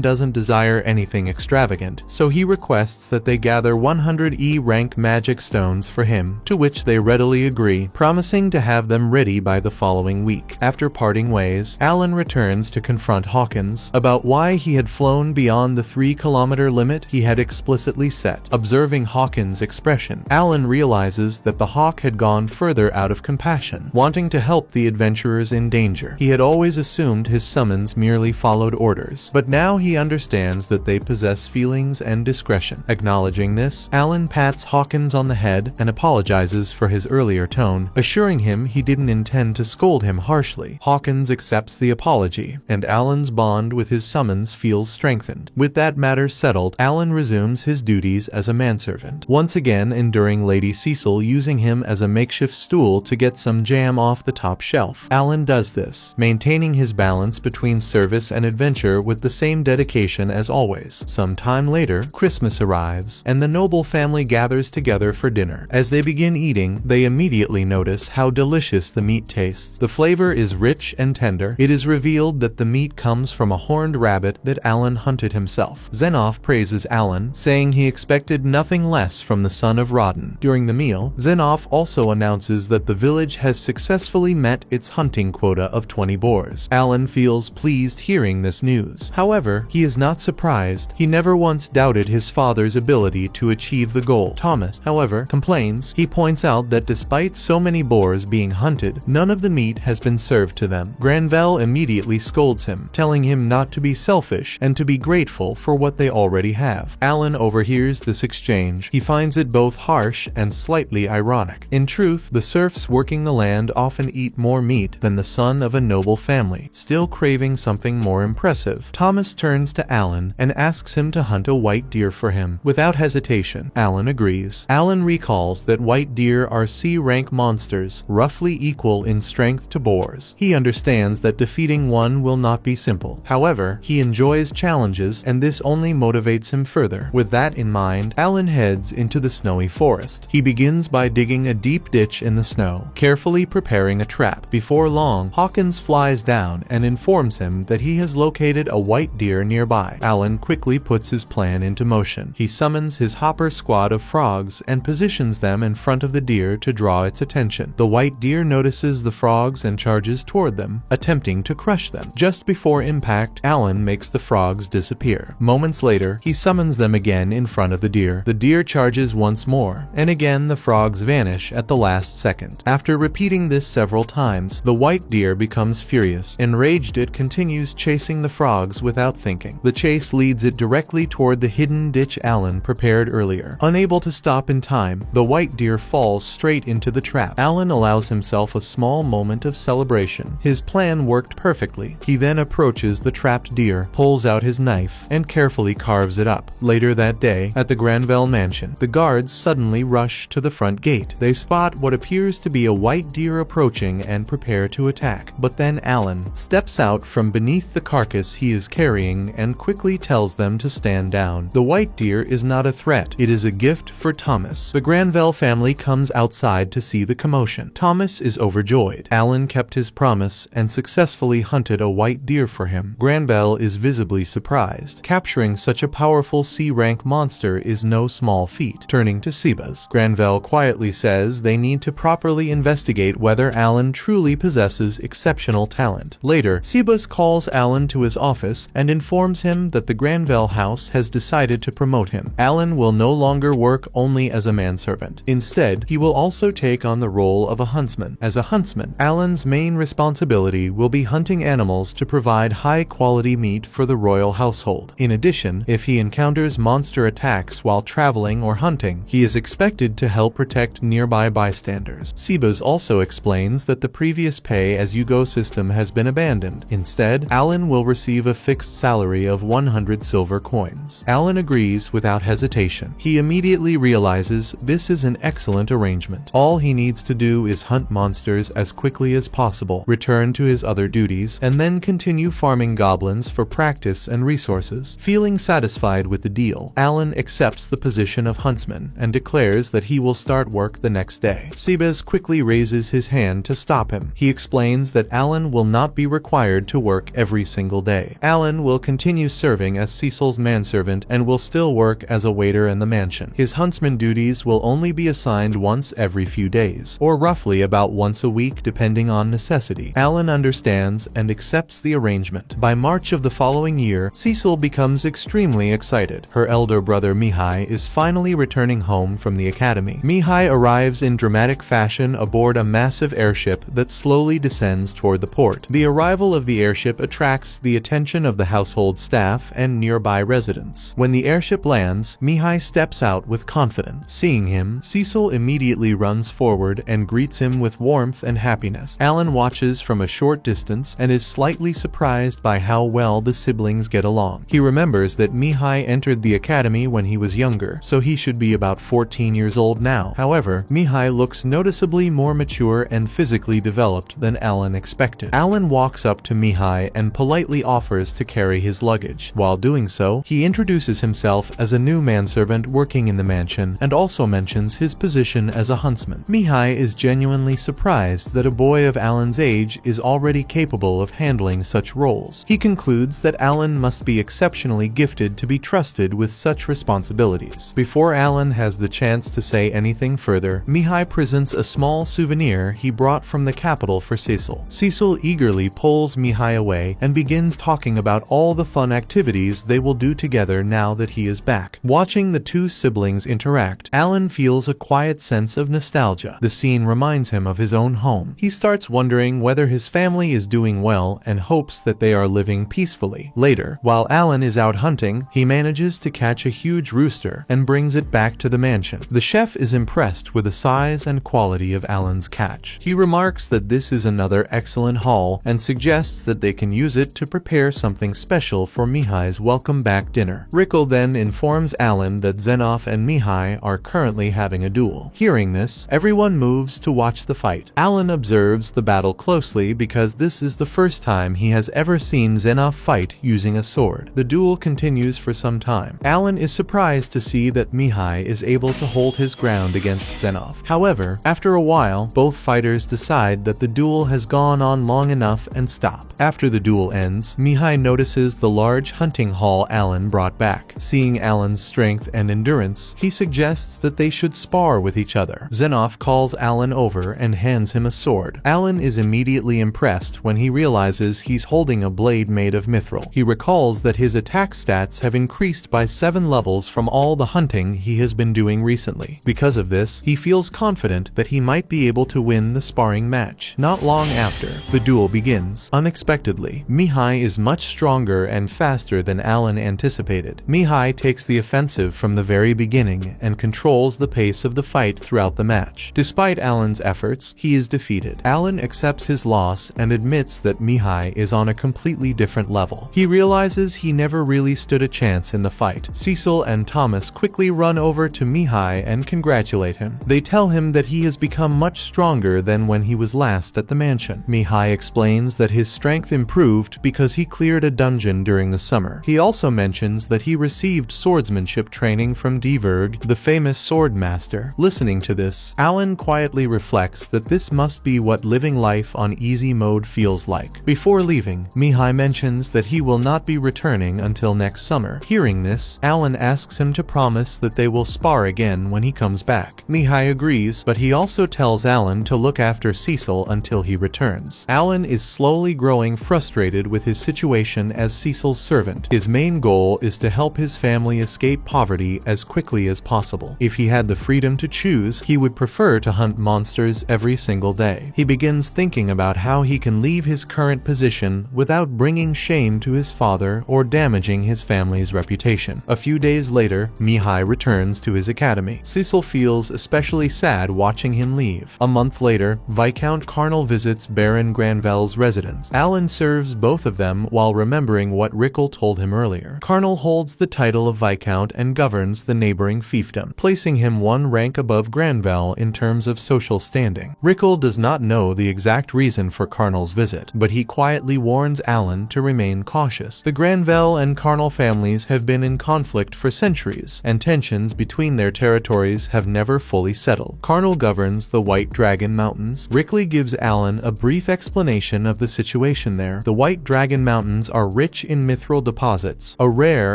doesn't desire anything extravagant, so he requests that they gather 100 E-rank magic stones for him, to which they readily agree, promising to have them ready by the following week. After parting ways, Alan returns to confront Hawkins about why he had flown beyond the 3-kilometer limit he had explicitly set. Observing Hawkins' expression, Alan realizes that the hawk had gone further out of compassion, wanting to help the adventurers in danger. He had always assumed his summons merely followed orders, but now he understands that they possess feelings and discretion. Acknowledging this, Alan pats Hawkins on the head and apologizes for his earlier tone, assuring him he didn't intend to scold him harshly. Hawkins accepts the apology, and Alan's bond with his summons feels strengthened. With that matter settled, Alan resumes his duties as a manservant, once again enduring Lady Cecil using him as a makeshift stool to get some jam off the top shelf. Alan does this, maintaining his balance between service and adventure with the same dedication as always. Some time later, Christmas arrives, and the noble family gathers together for dinner. As they begin eating, they immediately notice how delicious the meat tastes. The flavor is rich and tender. It is revealed that the meat comes from a horned rabbit that Alan hunted himself. Zenoff praises Alan, saying he expected nothing less from the son of Rodden. During the meal, Zenoff also announces that the village has successfully met its hunting quota of 20 boars. Alan feels pleased hearing this news. However, he is not surprised. He never once doubted his father's ability to achieve the goal. Thomas, however, complains. He points out that despite so many boars being hunted, none of the meat has been served to them. Granvelle immediately scolds him, telling him not to be selfish and to be grateful for what they already have. Alan overhears this exchange. He finds it both harsh and slightly ironic. In truth, the serfs working the land often eat more meat than the son of a noble family. Still craving something more impressive, Thomas turns to Alan and asks him to hunt a white deer for him. Without hesitation, Alan agrees. Alan recalls that white deer are C-rank monsters, roughly equal in strength to boars. He understands that defeating one will not be simple. However, he enjoys challenges, and this only motivates him further. With that in mind, Alan heads into the snowy forest. He begins by digging a deep ditch in the snow, carefully preparing a trap. Before long, Hawkins flies down and informs him that he has located a white deer nearby. Alan quickly puts his plan into motion. He summons his hopper squad of frogs and positions them in front of the deer to draw its attention. The white deer notices the frogs and charges toward them, attempting to crush them. Just before impact, Alan makes the frogs disappear. Moments later, he summons them again in front of the deer. The deer charges once more, and again the frogs vanish at the last second. After repeating this several times, the white deer becomes furious. Enraged, it continues chasing the frogs without thinking. The chase leads it directly toward the hidden ditch Alan prepared earlier. Unable to stop in time, the white deer falls straight into the trap. Alan allows himself a small moment of celebration. His plan worked perfectly. He then approaches the trapped deer, pulls out his knife, and carefully carves it up. Later that day, at the Granvelle mansion, the guards suddenly rush to the front gate. They spot what appears to be a white deer approaching and prepare to attack. But then Alan steps out from beneath the carcass he is carrying and quickly tells them to stand down. The white deer is not a threat. It is a gift for Thomas. The Granville family comes outside to see the commotion. Thomas is overjoyed. Alan kept his promise and successfully hunted a white deer for him. Granville is visibly surprised. Capturing such a powerful C-rank monster is no small feat. Turning to Sebas, Granville quietly says they need to properly investigate whether Alan truly possesses exceptional talent. Later, Sebas calls Alan to his office and informs him that the Granville house has decided to promote him. Alan will no longer work only as a manservant. Instead, he will also take on the role of a huntsman. As a huntsman, Alan's main responsibility will be hunting animals to provide high-quality meat for the royal household. In addition, if he encounters monster attacks while traveling or hunting, he is expected to help protect nearby bystanders. Sebas also explains that the previous pay-as-you-go system has been abandoned. Instead, Alan will receive a fixed salary of 100 silver coins. Alan agrees without hesitation. He immediately realizes this is an excellent arrangement. All he needs to do is hunt monsters as quickly as possible, return to his other duties, and then continue farming goblins for practice and resources. Feeling satisfied with the deal, Alan accepts the position of huntsman and declares that he will start work the next day. Sebas quickly raises his hand to stop him. He explains that Alan will not be required to work every single day. Alan will continue serving as Cecil's manservant and will still work as a waiter in the mansion. His huntsman duties will only be assigned once every few days, or roughly about once a week depending on necessity. Alan understands and accepts the arrangement. By March of the following year, Cecil becomes extremely excited. Her elder brother Mihai is finally returning home from the academy. Mihai arrives in dramatic fashion aboard a massive airship that slowly descends toward the port. The arrival of the airship attracts the attention of the household staff and nearby residents. When the airship lands, Mihai steps out with confidence. Seeing him, Cecil immediately runs forward and greets him with warmth and happiness. Alan watches from a short distance and is slightly surprised by how well the siblings get along. He remembers that Mihai entered the academy when he was younger, so he should be about 14 years old now. However, Mihai looks noticeably more mature and physically developed than Alan expected. Alan walks up to Mihai and politely offers to carry his luggage. While doing so, he introduces himself as a new manservant working in the mansion and also mentions his position as a huntsman. Mihai is genuinely surprised that a boy of Alan's age is already capable of handling such roles. He concludes that Alan must be exceptionally gifted to be trusted with such responsibilities. Before Alan has the chance to say anything further, Mihai presents a small souvenir he brought from the capital for Cecil. Cecil eagerly pulls Mihai away and begins talking about all the fun activities they will do together now that he is back. Watching the two siblings interact, Alan feels a quiet sense of nostalgia. The scene reminds him of his own home. He starts wondering whether his family is doing well and hopes that they are living peacefully. Later, while Alan is out hunting, he manages to catch a huge rooster and brings it back to the mansion. The chef is impressed with the size and quality of Alan's catch. He remarks that this is another excellent haul and suggests that they can use it to prepare something special for Mihai's welcome back dinner. Rickle then informs Alan that Zenoff and Mihai are currently having a duel. Hearing this, everyone moves to watch the fight. Alan observes the battle closely because this is the first time he has ever seen Zenoff fight using a sword. The duel continues for some time. Alan is surprised to see that Mihai is able to hold his ground against Zenoff. However, after a while, both fighters decide that the duel has gone on long enough and stop. After the duel ends, Mihai notices the large hunting haul Alan brought back. Seeing Alan's strength and endurance, he suggests that they should spar with each other. Zenoff calls Alan over and hands him a sword. Alan is immediately impressed when he realizes he's holding a blade made of mithril. He recalls that his attack stats have increased by 7 levels from all the hunting he has been doing recently. Because of this, he feels confident that he might be able to win the sparring match. Not long after, the duel begins. Unexpectedly, Mihai is much stronger and faster than Alan anticipated. Mihai takes the offensive from the very beginning and controls the pace of the fight throughout the match. Despite Alan's efforts, he is defeated. Alan accepts his loss and admits that Mihai is on a completely different level. He realizes he never really stood a chance in the fight. Cecil and Thomas quickly run over to Mihai and congratulate him. They tell him that he has become much stronger than when he was last at the mansion. Mihai explains that his strength improved because he cleared a dungeon during the summer. He also mentions that he received swordsmanship training from Diverg, the famous sword master. Listening to this, Alan quietly reflects that this must be what living life on easy mode feels like. Before leaving, Mihai mentions that he will not be returning until next summer. Hearing this, Alan asks him to promise that they will spar again when he comes back. Mihai agrees, but he also tells Alan to look after Cecil until he returns. Alan is slowly growing frustrated with his situation as Cecil's servant. His main goal is to help his family escape poverty as quickly as possible. If he had the freedom to choose, he would prefer to hunt monsters every single day. He begins thinking about how he can leave his current position without bringing shame to his father or damaging his family's reputation. A few days later, Mihai returns to his academy. Cecil feels especially sad watching him leave. A month later, Viscount Carnal visits Baron Granvel's residence. Alan serves both of them while remembering what Rickle told him earlier. Carnal holds the title of Viscount and governs the neighboring fiefdom, placing him one rank above Granvel in terms of social standing. Rickle does not know the exact reason for Carnal's visit, but he quietly warns Alan to remain cautious. The Granvel and Carnal families have been in conflict for centuries, and tensions between their territories have never fully settled. Carnal governs the White Dragon Mountains. Rickle gives Alan a brief explanation of the situation there. The White Dragon Mountains are rich in mithril deposits, a rare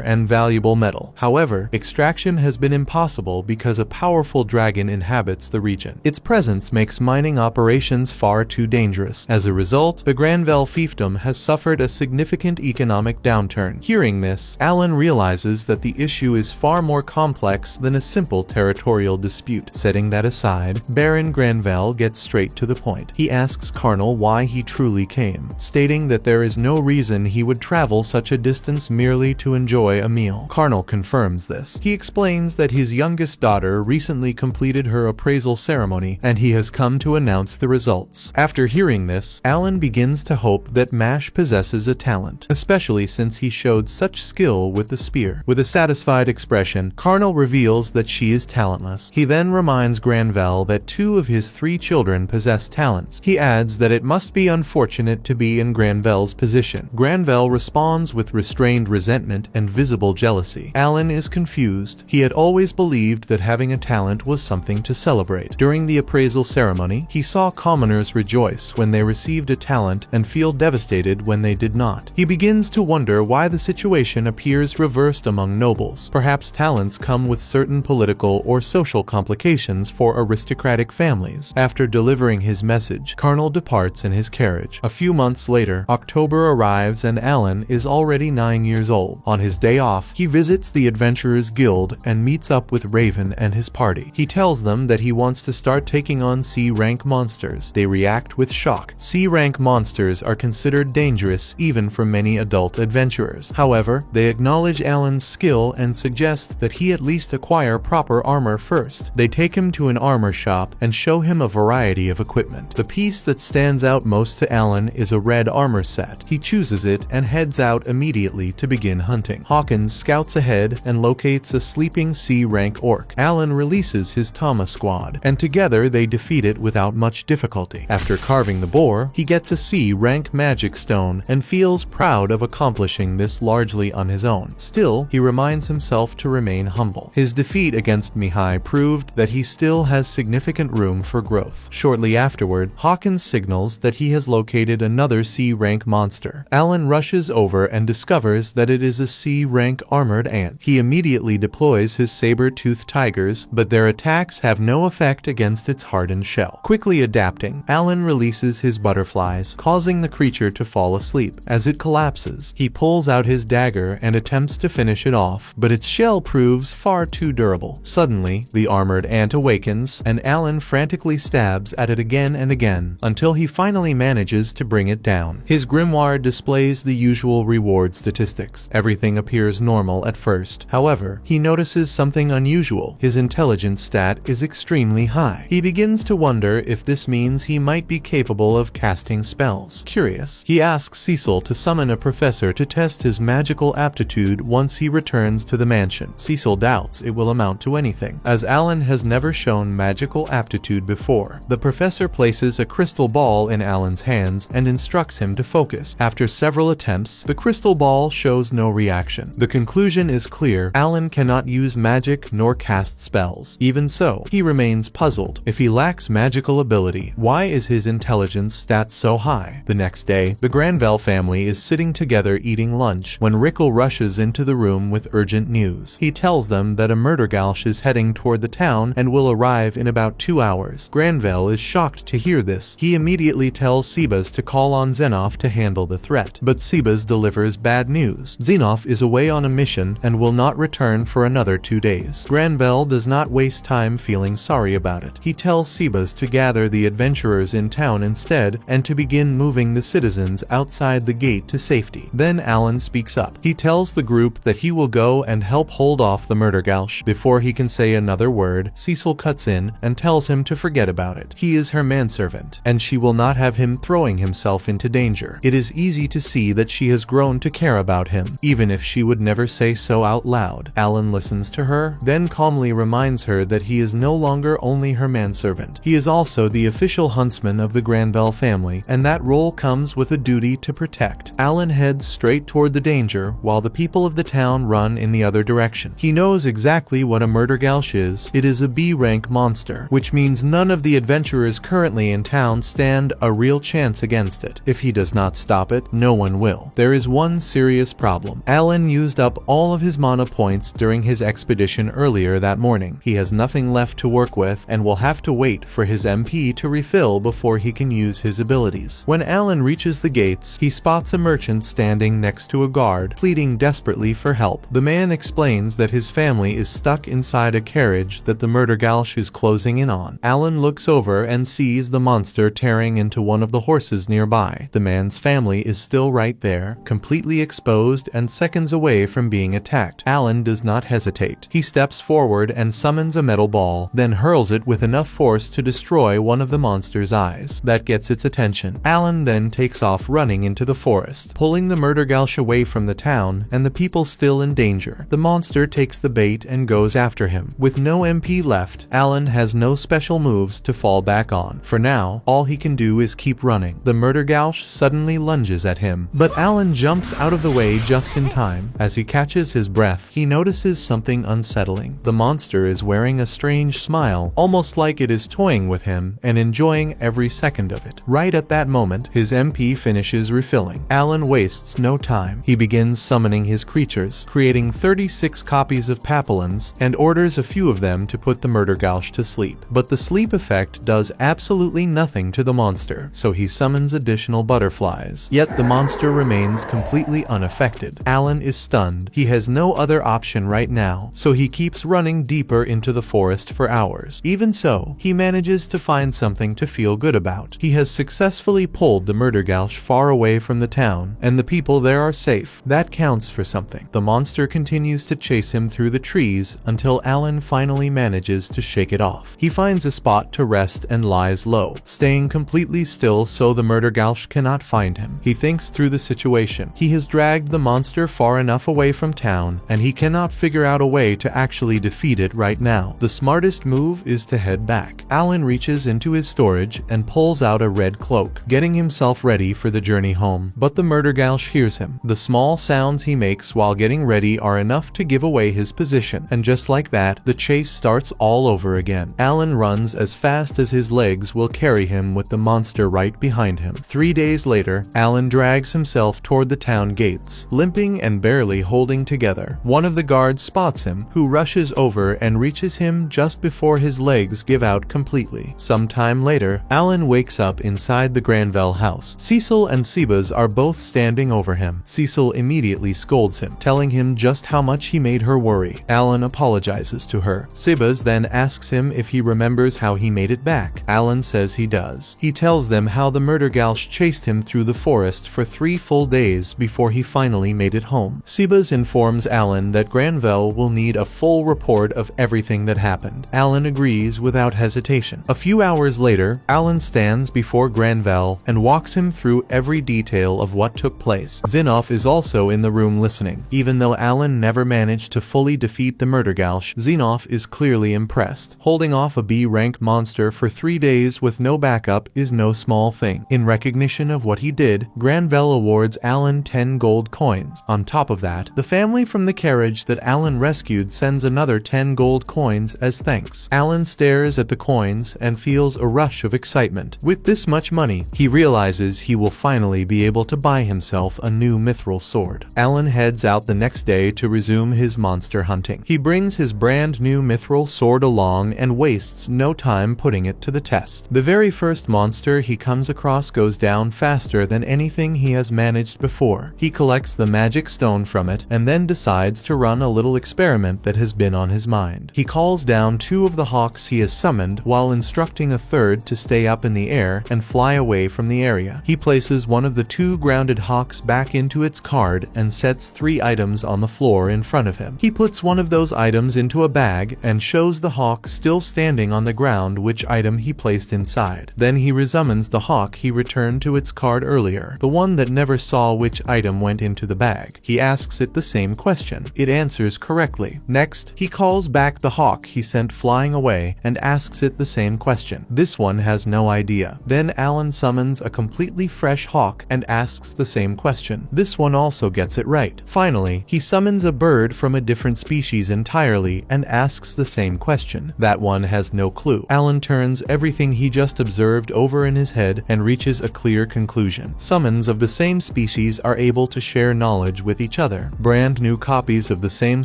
and valuable metal. However, extraction has been impossible because a powerful dragon inhabits the region. Its presence makes mining operations far too dangerous. As a result, the Granvel fiefdom has suffered a significant economic downturn. Hearing this, Alan realizes that the issue is far more complex than a simple territorial dispute. Setting that aside, Baron Granvel gets straight to the point. He asks Carnal why he truly came, stating that there is no reason he would travel such a distance merely to enjoy a meal. Carnal confirms this. He explains that his youngest daughter recently completed her appraisal ceremony and he has come to announce the results. After hearing this, Alan begins to hope that Mash possesses a talent, especially since he showed such skill with the spear. With a satisfied expression, Carnal reveals that she is talentless. He then reminds Granvel that 2 of his 3 children possess talents. He adds that it must be unfortunate to be in Granvel's position. Granvel responds with restrained resentment and visible jealousy. Alan is confused. He had always believed that having a talent was something to celebrate. During the appraisal ceremony, he saw commoners rejoice when they received a talent and feel devastated when they did not. He begins to wonder why the situation appears reversed among nobles. Perhaps talents come with certain political or social complications for aristocratic families. After delivering his message, Carnal departs in his carriage. A few months later, October arrives and Alan is already 9 years old. On his day off, he visits the Adventurers Guild and meets up with Raven and his party. He tells them that he wants to start taking on C-rank monsters. They react with shock. C-rank monsters are considered dangerous even for many adult adventurers. However, they acknowledge Alan's skill and suggest that he at least acquire proper armor first. They take him to an armor shop and show him a variety of equipment. The piece that stands out most to Alan is a red armor set. He chooses it and heads out immediately to begin hunting. Hawkins scouts ahead and locates a sleeping C-rank orc. Alan releases his Tama squad, and together they defeat it without much difficulty. After carving the boar, he gets a C-rank magic stone and feels proud of accomplishing this largely on his own. Still, he reminds himself to remain humble. His defeat against Mihai proved that he still has significant room for growth. Shortly afterward, Hawkins signals that he has located another C-rank monster. Alan rushes over and discovers that it is a C-rank armored ant. He immediately deploys his saber-toothed tigers, but their attacks have no effect against its hardened shell. Quickly adapting, Alan releases his butterflies, causing the creature to fall asleep. As it collapses, he pulls out his dagger and attempts to finish it off, but its shell proves far too durable. Suddenly, the armored ant awakens, and Alan frantically stabs at it again and again, until he finally manages to bring it down. His grimoire displays the usual reward statistics. Everything appears normal at first. However, he notices something unusual. His intelligence stat is extremely high. He begins to wonder if this means he might be capable of casting spells. Curious, he asks Cecil to summon a professor to test his magical aptitude once he returns to the mansion. Cecil doubts it will amount to anything, as Alan has never shown magical aptitude before. The professor places a crystal ball in Alan's hands and instructs him to focus. After several attempts, the crystal ball shows no reaction. The conclusion is clear: Alan cannot use magic nor cast spells. Even so, he remains puzzled. If he lacks magical ability, why is his intelligence stats so high? The next day, the Granville family is sitting together eating lunch when Rickle rushes into the room with urgent news. He tells them that a murdergalsh is heading toward the town and will arrive in about 2 hours. Granville is shocked to hear this. He immediately tells Sebas to call on Xenof to handle the threat, but Sebas delivers bad news. Xenof is away on a mission and will not return for another 2 days. Granville does not waste time feeling sorry about it. He tells Sebas to gather the adventurers in town instead and to begin moving the citizens outside the gate to safety. Then Alan speaks up. He tells the group that he will go and help hold off the murdergalsh. Before he can say another word, Cecil cuts in and tells him to forget about it. He is her manservant, and she will not have him throwing himself into danger. It is easy to see that she has grown to care about him, even if she would never say so out loud. Alan listens to her, then calmly reminds her that he is no longer only her manservant. He is also the official huntsman of the Granville family, and that role comes with a duty to protect. Alan heads straight toward the danger, while the people of the town run in the other direction. He knows exactly what a murdergalsh is. It is a B-rank monster, which means none of the adventurers currently in town stand a real chance against it. If he does not stop it, no one will. There is one serious problem. Alan used up all of his mana points during his expedition earlier that morning. He has nothing left to work with and will have to wait for his MP to refill before he can use his abilities. When Alan reaches the gates, he spots a merchant standing next to a guard, pleading desperately for help. The man explains that his family is stuck inside a carriage that the murdergalsh is closing in on. Alan looks over and sees the monster tearing into one of the horses nearby. The man's family is still right there, completely exposed and seconds away from being attacked. Alan does not hesitate. He steps forward and summons a metal ball, then hurls it with enough force to destroy one of the monster's eyes. That gets its attention. Alan then takes off running into the forest, pulling the murdergalsh away from the town and the people still in danger. The monster takes the bait and goes after him. With no MP left, Alan has no special moves to fall back on. For now, all he can do is keep running. The murdergalsh suddenly lunges at him, but Alan jumps out of the way just in time. As he catches his breath, he notices something unsettling. The monster is wearing a strange smile, almost like it is toying with him and enjoying every second of it. Right at that moment, his MP finishes refilling. Alan wastes no time. He begins summoning his creatures, creating 36 copies of Papillons, and orders a few of them to put the murdergalsh to sleep. But the sleep effect does absolutely nothing to the monster, so he summons additional butterflies. Yet the monster remains completely unaffected. Alan is stunned. He has no other option right now, so he keeps running deeper into the forest for hours. Even so, he manages to find something to feel good about. He has successfully pulled the murdergalsh far away from the town, and the people there are safe. That counts for something. The monster continues to chase him through the trees until Alan finally manages to shake it off. He finds a spot to rest and lies low, staying completely still so the murdergalsh cannot find him. He thinks through the situation. He has dragged the monster far enough away from town, and he cannot figure out a way to actually defeat it right now. The smartest move is to head back. Alan reaches into his storage and pulls out a red cloak, getting himself ready for the journey home. But the murdergalsh hears him. The small sounds he makes while getting ready are enough to give away his position, and just like that, the chase starts all over again. Alan runs as fast as his legs will carry him with the monster right behind him. 3 days later, Alan drags himself toward the town gates, limping and barely holding together. One of the guards spots him, who rushes over and reaches him just before his legs give out completely. Sometime later, Alan wakes up inside the Granville house. Cecil and Sebas are both standing over him. Cecil immediately scolds him, telling him just how much he made her worry. Alan apologizes to her. Sebas then asks him if he remembers how he made it back. Alan says he does. He tells them how the murdergalsh chased him through the forest for 3 full days before he finally made it home. Sebas informs Alan that Granville will need a full report of everything that happened. Alan agrees without hesitation. A few hours later, Alan stands before Granville and walks him through every detail of what took place. Xenof is also in the room listening. Even though Alan never managed to fully defeat the murdergalsh, Xenof is clearly impressed. Holding off a B-rank monster for 3 days with no backup is no small thing. In recognition of what he did, Granville awards Alan 10 gold coins. On top of that, the family from the carriage that Alan rescued sends another 10 gold coins as thanks. Alan stares at the coins and feels a rush of excitement. With this much money, he realizes he will finally be able to buy himself a new mithril sword. Alan heads out the next day to resume his monster hunting. He brings his brand new mithril sword along and wastes no time putting it to the test. The very first monster he comes across goes down faster than anything he has managed before. He collects the magic stone from it and then decides to run a little experiment that has been on his mind. He calls down 2 of the hawks he has summoned while instructing a third to stay up in the air and fly away from the area. He places one of the 2 grounded hawks back into its card and sets 3 items on the floor in front of him. He puts one of those items into a bag and shows the hawk still standing on the ground which item he placed inside. Then he resummons the hawk he returned to its card earlier, the one that never saw which item went into the bag. He asks it the same question. It answers correctly. Next, he calls back the hawk he sent flying away and asks it the same question. This one has no idea. Then Alan summons a completely fresh hawk and asks the same question. This one also gets it right. Finally, he summons a bird from a different species entirely and asks the same question. That one has no clue. Alan turns everything he just observed over in his head and reaches a clear conclusion. Summons of the same species are able to share knowledge with each other. Brand new copies of the same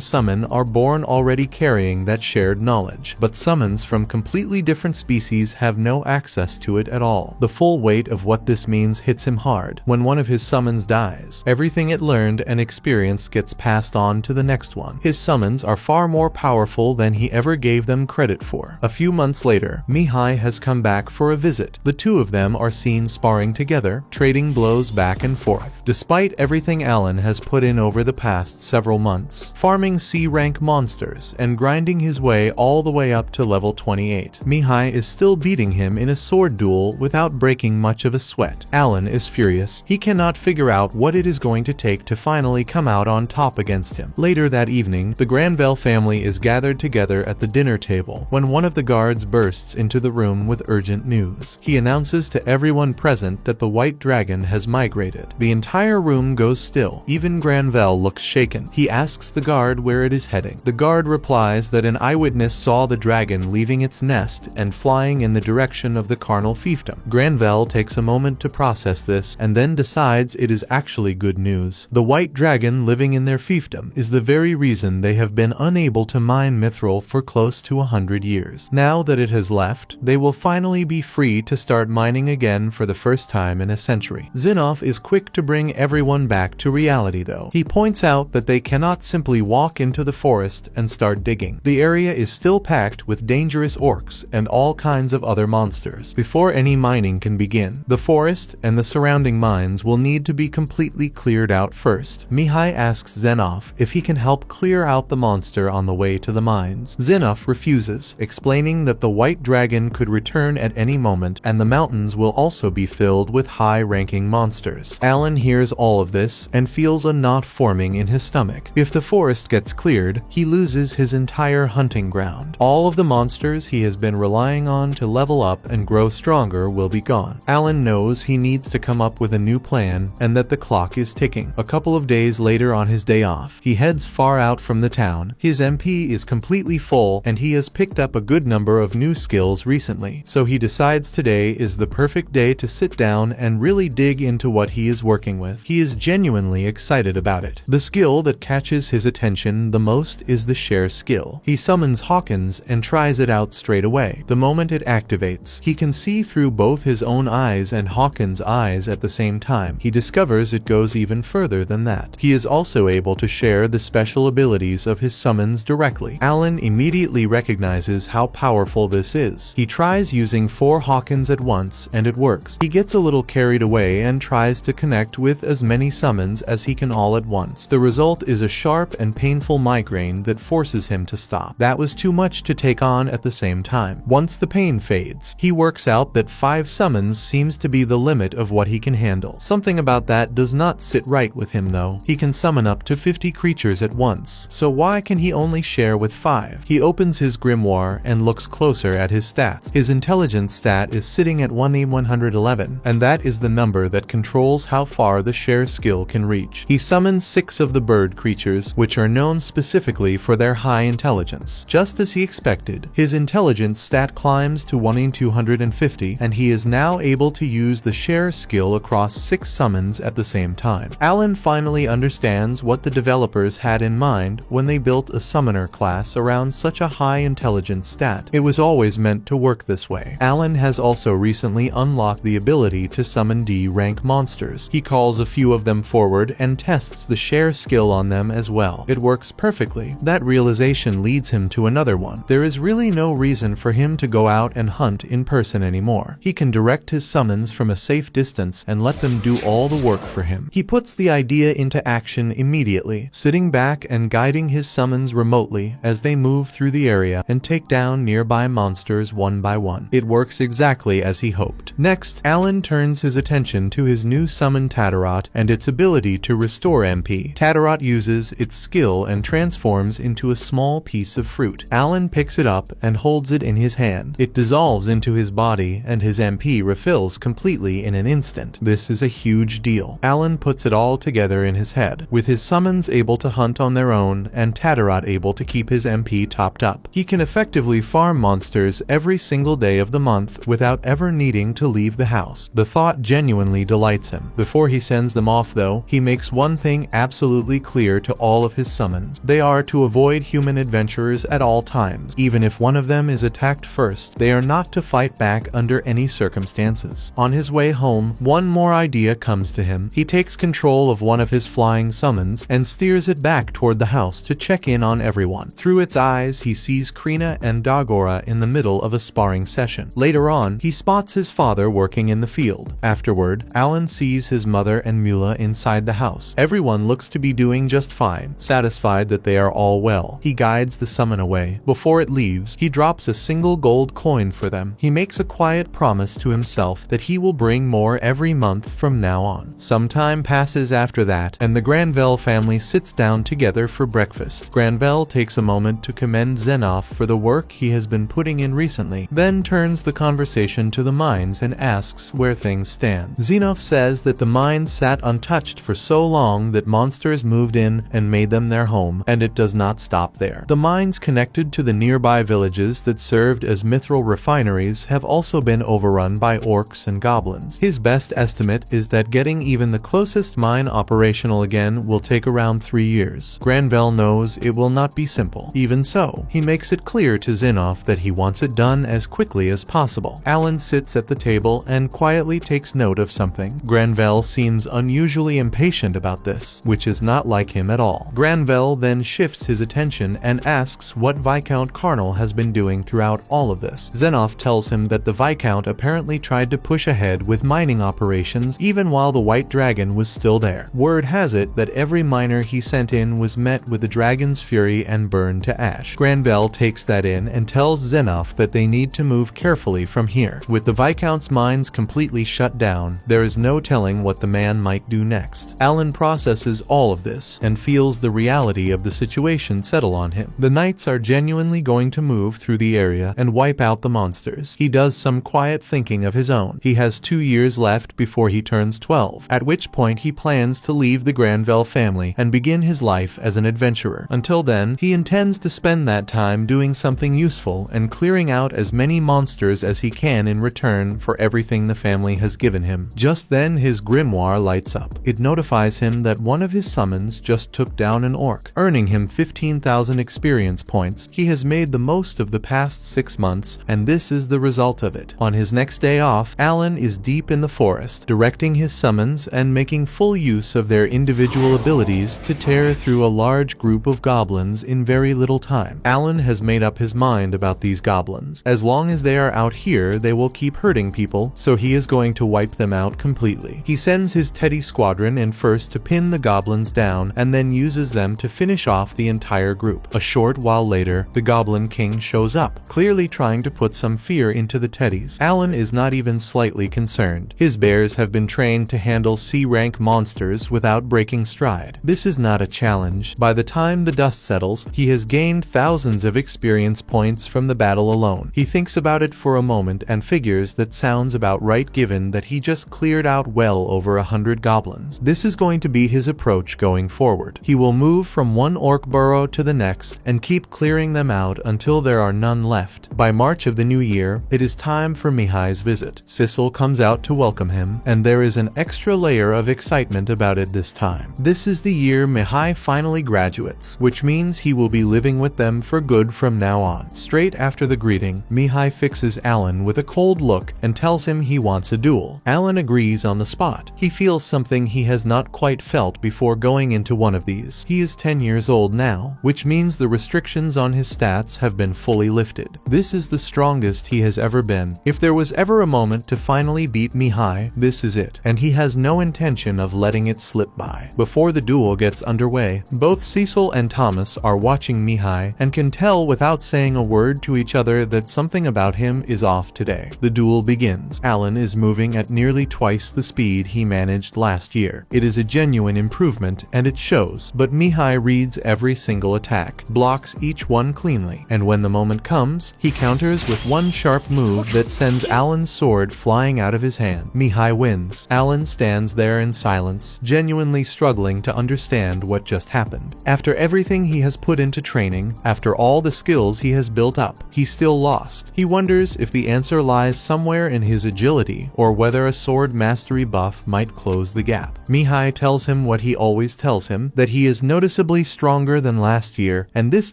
summon are born already carrying that shared knowledge, but summons from completely different species have no access to it at all. The full weight of what this means hits him hard. When one of his summons dies, everything it learned and experienced gets passed on to the next one. His summons are far more powerful than he ever gave them credit for. A few months later, Mihai has come back for a visit. The 2 of them are seen sparring together, trading blows back and forth. Despite everything Alan has put in over the past several months, farming C-rank monsters and grinding his way all the way up to level 28, Mihai is still beating him in a sword duel without breaking much of a sweat. Alan is furious. He cannot figure out what it is going to take to finally come out on top against him. Later that evening, the Granville family is gathered together at the dinner table when one of the guards bursts into the room with urgent news. He announces to everyone present that the white dragon has migrated. The entire room goes still. Even Granville looks shaken. He asks the guard where it is heading. The guard replies that an eyewitness saw the dragon leaving its nest and flying in the direction of the carnal fiefdom. Granville takes a moment to process this and then decides it is actually good news. The white dragon living in their fiefdom is the very reason they have been unable to mine mithril for close to 100 years. Now that it has left, they will finally be free to start mining again for the first time in a century. Zinov is quick to bring everyone back to reality though. He points out that they cannot simply walk into the forest and start digging. The area is still packed with dangerous orcs and all kinds of other monsters. Before any mining can begin, the forest and the surrounding mines will need to be completely cleared out first. Mihai asks Zenov if he can help clear out the monster on the way to the mines. Zenov refuses, explaining that the white dragon could return at any moment and the mountains will also be filled with high-ranking monsters. Alan hears all of this and feels a knot forming in his stomach. If the forest gets cleared, he loses his entire hunting ground. All of the monsters he has been relying on to level up and grow stronger will be gone. Alan knows he needs to come up with a new plan and that the clock is ticking. A couple of days later on his day off, he heads far out from the town. His MP is completely full and he has picked up a good number of new skills recently, so he decides today is the perfect day to sit down and really dig into what he is working with. He is genuinely excited about it. The skill that catches his attention the most is the share skill. He summons Hawkins and tries it out straight away. The moment it activates, he can see through both his own eyes and Hawkins' eyes at the same time. He discovers it goes even further than that. He is also able to share the special abilities of his summons directly. Alan immediately recognizes how powerful this is. He tries using 4 Hawkins at once and it works. He gets a little carried away and tries to connect with as many summons as he can all at once. The result is a sharp and painful migraine that forces him to stop. That was too much to take on at the same time. Once the pain fades, he works out that 5 summons seems to be the limit of what he can handle. Something about that does not sit right with him though. He can summon up to 50 creatures at once, so why can he only share with 5? He opens his grimoire and looks closer at his stats. His intelligence stat is sitting at 111, and that is the number that controls how far the share skill can reach. He summons 6 of the bird creatures, which are known specifically for their high intelligence. Just as he expected, his intelligence stat climbs to 1/250, and he is now able to use the share skill across 6 summons at the same time. Alan finally understands what the developers had in mind when they built a summoner class around such a high intelligence stat. It was always meant to work this way. Alan has also recently unlocked the ability to summon D rank monsters. He calls a few of them forward and tests the share skill on them as well. It works perfectly. That realization leads him to another one. There is really no reason for him to go out and hunt in person anymore. He can direct his summons from a safe distance and let them do all the work for him. He puts the idea into action immediately, sitting back and guiding his summons remotely as they move through the area and take down nearby monsters one by one. It works exactly as he hoped. Next, Alan turns his attention to his new summon Tatarot and its ability to restore MP. Tatarot uses its skill and transforms into a small piece of fruit. Alan picks it up and holds it in his hand. It dissolves into his body and his MP refills completely in an instant. This is a huge deal. Alan puts it all together in his head, with his summons able to hunt on their own and Tatarot able to keep his MP topped up. He can effectively farm monsters every single day of the month without ever needing to leave the house. The thought genuinely delights him. Before he sends them off though, he makes one thing absolutely clear to all of his summons. They are to avoid human adventurers at all times. Even if one of them is attacked first, they are not to fight back under any circumstances. On his way home, one more idea comes to him. He takes control of one of his flying summons and steers it back toward the house to check in on everyone. Through its eyes, he sees Krina and Dagora in the middle of a sparring session. Later on, he spots his father working in the field. Afterward, Alan sees his mother and Mula inside the house. Everyone looks to be doing just fine, satisfied that they are all well. He guides the summon away. Before it leaves, he drops a single gold coin for them. He makes a quiet promise to himself that he will bring more every month from now on. Some time passes after that, and the Granville family sits down together for breakfast. Granville takes a moment to commend Xenoff for the work he has been putting in recently, then turns the conversation to the mines and asks where things stand. Xenoff says that the mines sat untouched for so long that monsters moved in and made them their home, and it does not stop there. The mines connected to the nearby villages that served as mithril refineries have also been overrun by orcs and goblins. His best estimate is that getting even the closest mine operational again will take around 3 years. Granville knows it will not be simple. Even so, he makes it clear to Xenoff that he wants it done as quickly as possible. Alan sits at the table and quietly takes note of something. Granville seems unusually impatient about this, which is not like him at all. Granville then shifts his attention and asks what Viscount Carnal has been doing throughout all of this. Xenoff tells him that the Viscount apparently tried to push ahead with mining operations even while the White Dragon was still there. Word has it that every miner he sent in was met with the dragon's fury and burned to ash. Granville takes that in and tells Xenoff that they need to move carefully from here. With the Viscount's mines completely shut down, there is no telling what the man might do next. Alan processes all of this and feels the reality of the situation settle on him. The knights are genuinely going to move through the area and wipe out the monsters. He does some quiet thinking of his own. He has 2 years left before he turns 12, at which point he plans to leave the Granville family and begin his life as an adventurer. Until then, he intends to spend that time doing something useful and clearing out as many monsters as he can in return for everything the family has given him. Just then, his grimoire lights up. It notifies him that one of his summons just took down an orc, earning him 15,000 experience points. He has made the most of the past 6 months, and this is the result of it. On his next day off, Alan is deep in the forest, directing his summons and making full use of their individual abilities to tear through a large group of goblins in very little time. Alan has made up his mind about these goblins. As long as they are out here, they will keep hurting people, so he is going to wipe them out completely. He sends his Teddy squadron in first to pin the goblins down and then uses them to finish off the entire group. A short while later, the Goblin King shows up, clearly trying to put some fear into the Teddies. Alan is not even slightly concerned. His bears have been trained to handle C-rank monsters without breaking stride. This is not a challenge. By the time the dust settles, he has gained thousands of experience points from the battle alone. He thinks about it for a moment and figures that sounds about right given that he just cleared out well over 100 goblins. This is going to be his approach going forward. He will move from from one orc burrow to the next and keep clearing them out until there are none left. By March of the new year, it is time for Mihai's visit. Sissel comes out to welcome him, and there is an extra layer of excitement about it this time. This is the year Mihai finally graduates, which means he will be living with them for good from now on. Straight after the greeting, Mihai fixes Alan with a cold look and tells him he wants a duel. Alan agrees on the spot. He feels something he has not quite felt before going into one of these. He is 10 years old now, which means the restrictions on his stats have been fully lifted. This is the strongest he has ever been. If there was ever a moment to finally beat Mihai, this is it, and he has no intention of letting it slip by. Before the duel gets underway, both Cecil and Thomas are watching Mihai and can tell without saying a word to each other that something about him is off today. The duel begins. Alan is moving at nearly twice the speed he managed last year. It is a genuine improvement and it shows, but Mihai reads every single attack, blocks each one cleanly, and when the moment comes, he counters with one sharp move that sends Alan's sword flying out of his hand. Mihai wins. Alan stands there in silence, genuinely struggling to understand what just happened. After everything he has put into training, after all the skills he has built up, he still lost. He wonders if the answer lies somewhere in his agility, or whether a sword mastery buff might close the gap. Mihai tells him what he always tells him, that he is noticeably stronger than last year, and this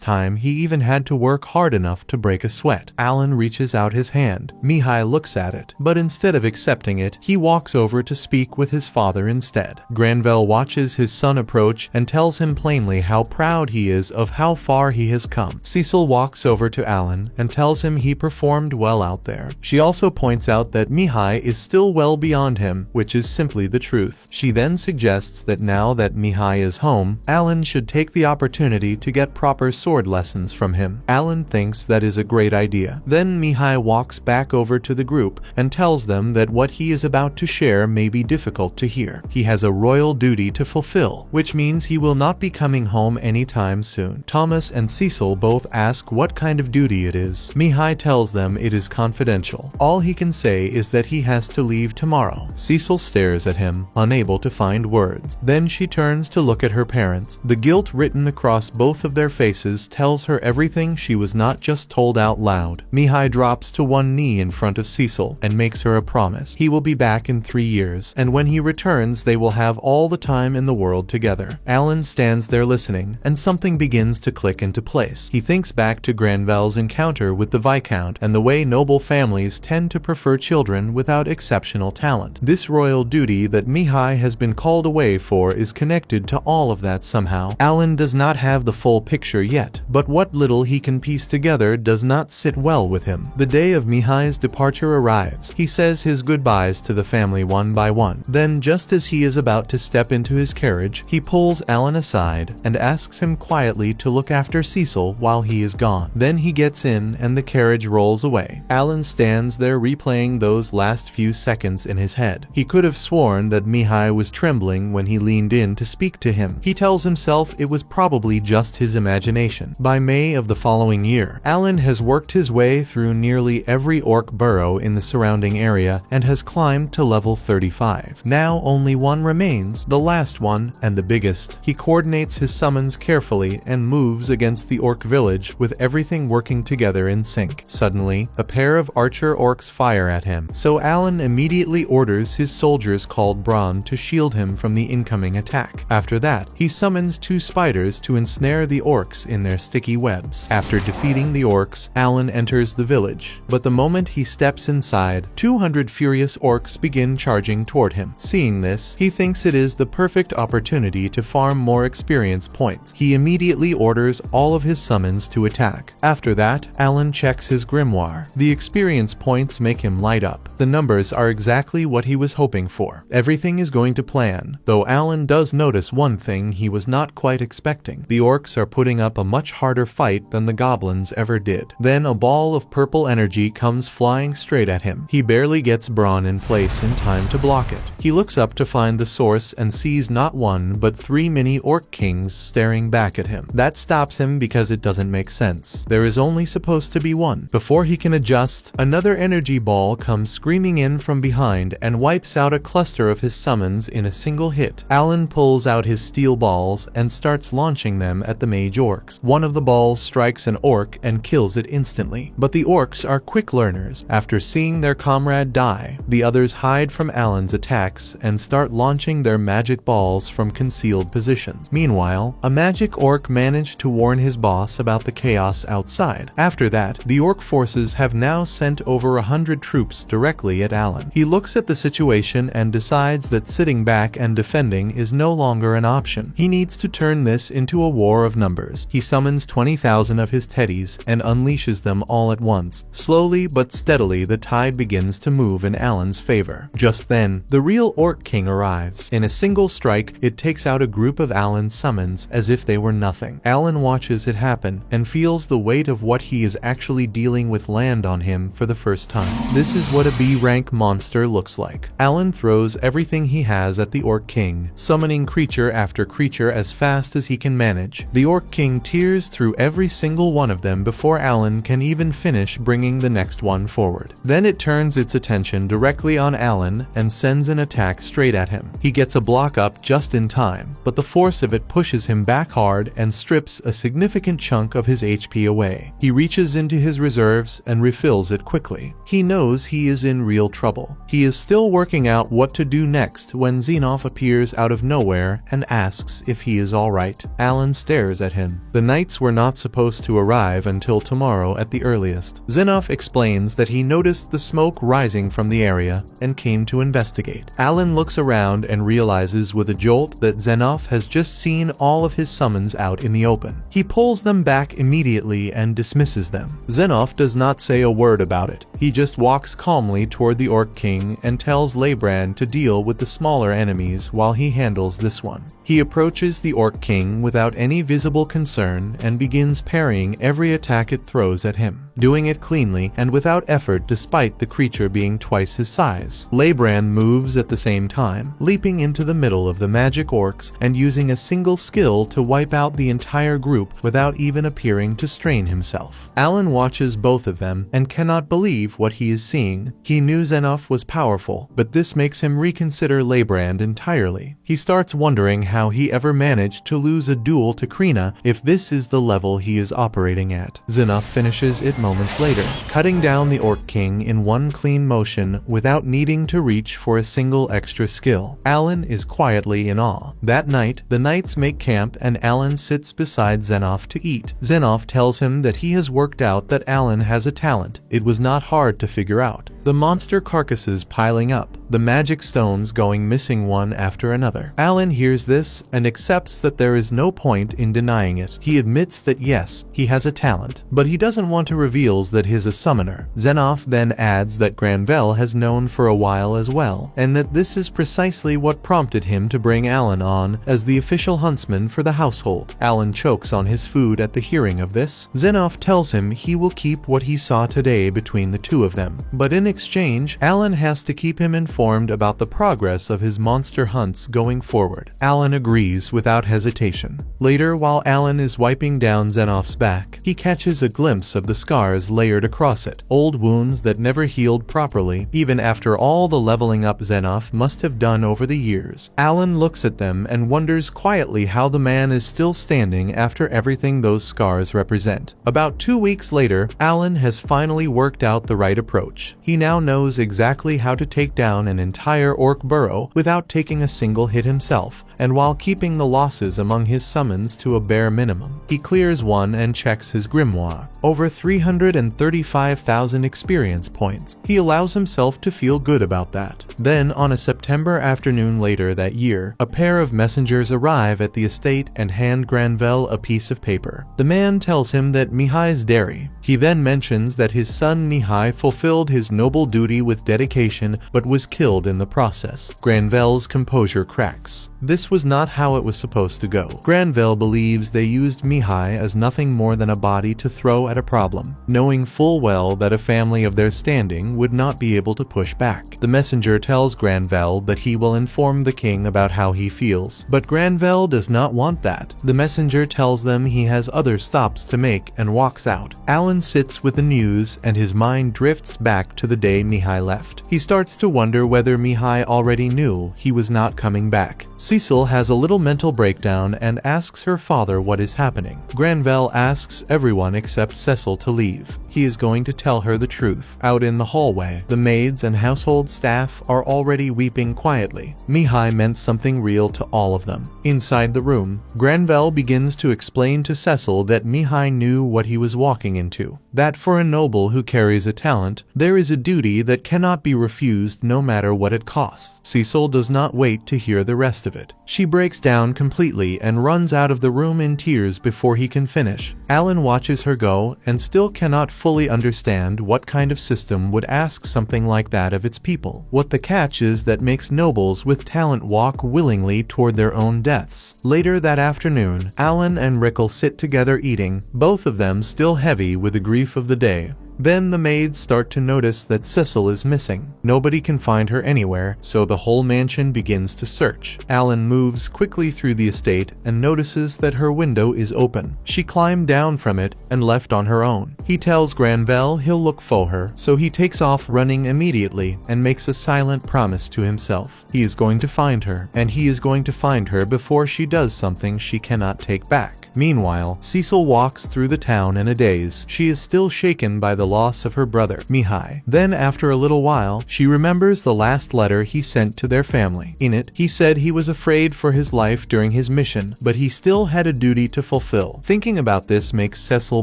time he even had to work hard enough to break a sweat. Alan reaches out his hand. Mihai looks at it, but instead of accepting it, he walks over to speak with his father instead. Granvelle watches his son approach and tells him plainly how proud he is of how far he has come. Cecil walks over to Alan and tells him he performed well out there. She also points out that Mihai is still well beyond him, which is simply the truth. She then suggests that now that Mihai is home, Alan should take the opportunity to get proper sword lessons from him. Alan thinks that is a great idea. Then Mihai walks back over to the group and tells them that what he is about to share may be difficult to hear. He has a royal duty to fulfill, which means he will not be coming home anytime soon. Thomas and Cecil both ask what kind of duty it is. Mihai tells them it is confidential. All he can say is that he has to leave tomorrow. Cecil stares at him, unable to find words. Then she turns to look at her parents. The guilt written across both of their faces tells her everything she was not just told out loud. Mihai drops to one knee in front of Cecil and makes her a promise. He will be back in 3 years, and when he returns they will have all the time in the world together. Alan stands there listening, and something begins to click into place. He thinks back to Granvelle's encounter with the Viscount and the way noble families tend to prefer children without exceptional talent. This royal duty that Mihai has been called away for is connected to all of that somehow. Alan does not have the full picture yet, but what little he can piece together does not sit well with him. The day of Mihai's departure arrives. He says his goodbyes to the family one by one. Then, just as he is about to step into his carriage, he pulls Alan aside and asks him quietly to look after Cecil while he is gone. Then he gets in and the carriage rolls away. Alan stands there replaying those last few seconds in his head. He could have sworn that Mihai was trembling when he leaned in to speak to him. He tells himself it was probably just his imagination. By May of the following year, Alan has worked his way through nearly every orc burrow in the surrounding area and has climbed to level 35. Now only one remains, the last one and the biggest. He coordinates his summons carefully and moves against the orc village with everything working together in sync. Suddenly, a pair of archer orcs fire at him, so Alan immediately orders his soldiers called Braun to shield him from the incoming attack. After that, he summons 2 spiders to ensnare the orcs in their sticky webs. After defeating the orcs, Alan enters the village, but the moment he steps inside, 200 furious orcs begin charging toward him. Seeing this, he thinks it is the perfect opportunity to farm more experience points. He immediately orders all of his summons to attack. After that, Alan checks his grimoire. The experience points make him light up. The numbers are exactly what he was hoping for. Everything is going to plan, though Alan does notice one thing he was not quite expecting. The orcs are putting up a much harder fight than the goblins ever did. Then a ball of purple energy comes flying straight at him. He barely gets Braun in place in time to block it. He looks up to find the source and sees not one but 3 mini orc kings staring back at him. That stops him because it doesn't make sense. There is only supposed to be one. Before he can adjust, another energy ball comes screaming in from behind and wipes out a cluster of his summons in a single hit. Alan pulls out his steel balls and starts starts launching them at the mage orcs. One of the balls strikes an orc and kills it instantly, but the orcs are quick learners. After seeing their comrade die, the others hide from Alan's attacks and start launching their magic balls from concealed positions. Meanwhile, a magic orc managed to warn his boss about the chaos outside. After that, the orc forces have now sent over 100 troops directly at Alan. He looks at the situation and decides that sitting back and defending is no longer an option. He needs to turn this into a war of numbers. He summons 20,000 of his teddies and unleashes them all at once. Slowly but steadily, the tide begins to move in Alan's favor. Just then, the real Orc King arrives. In a single strike, it takes out a group of Alan's summons as if they were nothing. Alan watches it happen and feels the weight of what he is actually dealing with land on him for the first time. This is what a B-rank monster looks like. Alan throws everything he has at the Orc King, summoning creature after creature as fast as he can manage. The Orc King tears through every single one of them before Alan can even finish bringing the next one forward. Then it turns its attention directly on Alan and sends an attack straight at him. He gets a block up just in time, but the force of it pushes him back hard and strips a significant chunk of his HP away. He reaches into his reserves and refills it quickly. He knows he is in real trouble. He is still working out what to do next when Xenoph appears out of nowhere and asks if he is alright. Alan stares at him. The knights were not supposed to arrive until tomorrow at the earliest. Xenoph explains that he noticed the smoke rising from the area and came to investigate. Alan looks around and realizes with a jolt that Xenoph has just seen all of his summons out in the open. He pulls them back immediately and dismisses them. Xenoph does not say a word about it. He just walks calmly toward the Orc King and tells Leibrand to deal with the smaller enemies while he handles this one. He approaches the Orc King without any visible concern and begins parrying every attack it throws at him, doing it cleanly and without effort despite the creature being twice his size. Leibrand moves at the same time, leaping into the middle of the magic orcs and using a single skill to wipe out the entire group without even appearing to strain himself. Alan watches both of them and cannot believe what he is seeing. He knew Xenoph was powerful, but this makes him reconsider Leibrand entirely. He starts wondering how he ever managed to lose a duel to Krina if this is the level he is operating at. Xenoph finishes it moments later, cutting down the Orc King in one clean motion without needing to reach for a single extra skill. Alan is quietly in awe. That night, the knights make camp and Alan sits beside Xenoph to eat. Xenoph tells him that he has worked out that Alan has a talent it was not hard to figure out. The monster carcasses piling up, the magic stones going missing one after another. Alan hears this and accepts that there is no point in denying it. He admits that yes, he has a talent, but he doesn't want to reveal that he's a summoner. Xenoph then adds that Granvelle has known for a while as well, and that this is precisely what prompted him to bring Alan on as the official huntsman for the household. Alan chokes on his food at the hearing of this. Xenoph tells him he will keep what he saw today between the two of them, but in exchange, Alan has to keep him informed about the progress of his monster hunts going forward. Alan agrees without hesitation. Later, while Alan is wiping down Xenoph's back, he catches a glimpse of the scars layered across it, old wounds that never healed properly, even after all the leveling up Xenoph must have done over the years. Alan looks at them and wonders quietly how the man is still standing after everything those scars represent. About 2 weeks later, Alan has finally worked out the right approach. He now knows exactly how to take down an entire orc burrow without taking a single hit himself, and while keeping the losses among his summons to a bare minimum. He clears one and checks his grimoire. Over 335,000 experience points. He allows himself to feel good about that. Then, on a September afternoon later that year, a pair of messengers arrive at the estate and hand Granvelle a piece of paper. The man tells him that Mihai's dairy. He then mentions that his son Mihai fulfilled his noble duty with dedication but was killed in the process. Granvelle's composure cracks. This was not how it was supposed to go. Granvelle believes they used Mihai as nothing more than a body to throw at a problem, knowing full well that a family of their standing would not be able to push back. The messenger tells Granvelle that he will inform the king about how he feels, but Granvelle does not want that. The messenger tells them he has other stops to make and walks out. Alan sits with the news and his mind drifts back to the day Mihai left. He starts to wonder whether Mihai already knew he was not coming back. Cecil Cecil has a little mental breakdown and asks her father what is happening. Granvelle asks everyone except Cecil to leave. He is going to tell her the truth. Out in the hallway, the maids and household staff are already weeping quietly. Mihai meant something real to all of them. Inside the room, Granvelle begins to explain to Cecil that Mihai knew what he was walking into. That for a noble who carries a talent, there is a duty that cannot be refused no matter what it costs. Cecil does not wait to hear the rest of it. She breaks down completely and runs out of the room in tears before he can finish. Alan watches her go and still cannot fully understand what kind of system would ask something like that of its people. What the catch is that makes nobles with talent walk willingly toward their own deaths. Later that afternoon, Alan and Rickle sit together eating, both of them still heavy with the grief of the day. Then the maids start to notice that Cecil is missing. Nobody can find her anywhere, so the whole mansion begins to search. Alan moves quickly through the estate and notices that her window is open. She climbed down from it and left on her own. He tells Granvelle he'll look for her, so he takes off running immediately and makes a silent promise to himself. He is going to find her, and he is going to find her before she does something she cannot take back. Meanwhile, Cecil walks through the town in a daze. She is still shaken by the loss of her brother, Mihai. Then, after a little while, she remembers the last letter he sent to their family. In it, he said he was afraid for his life during his mission, but he still had a duty to fulfill. Thinking about this makes Cecil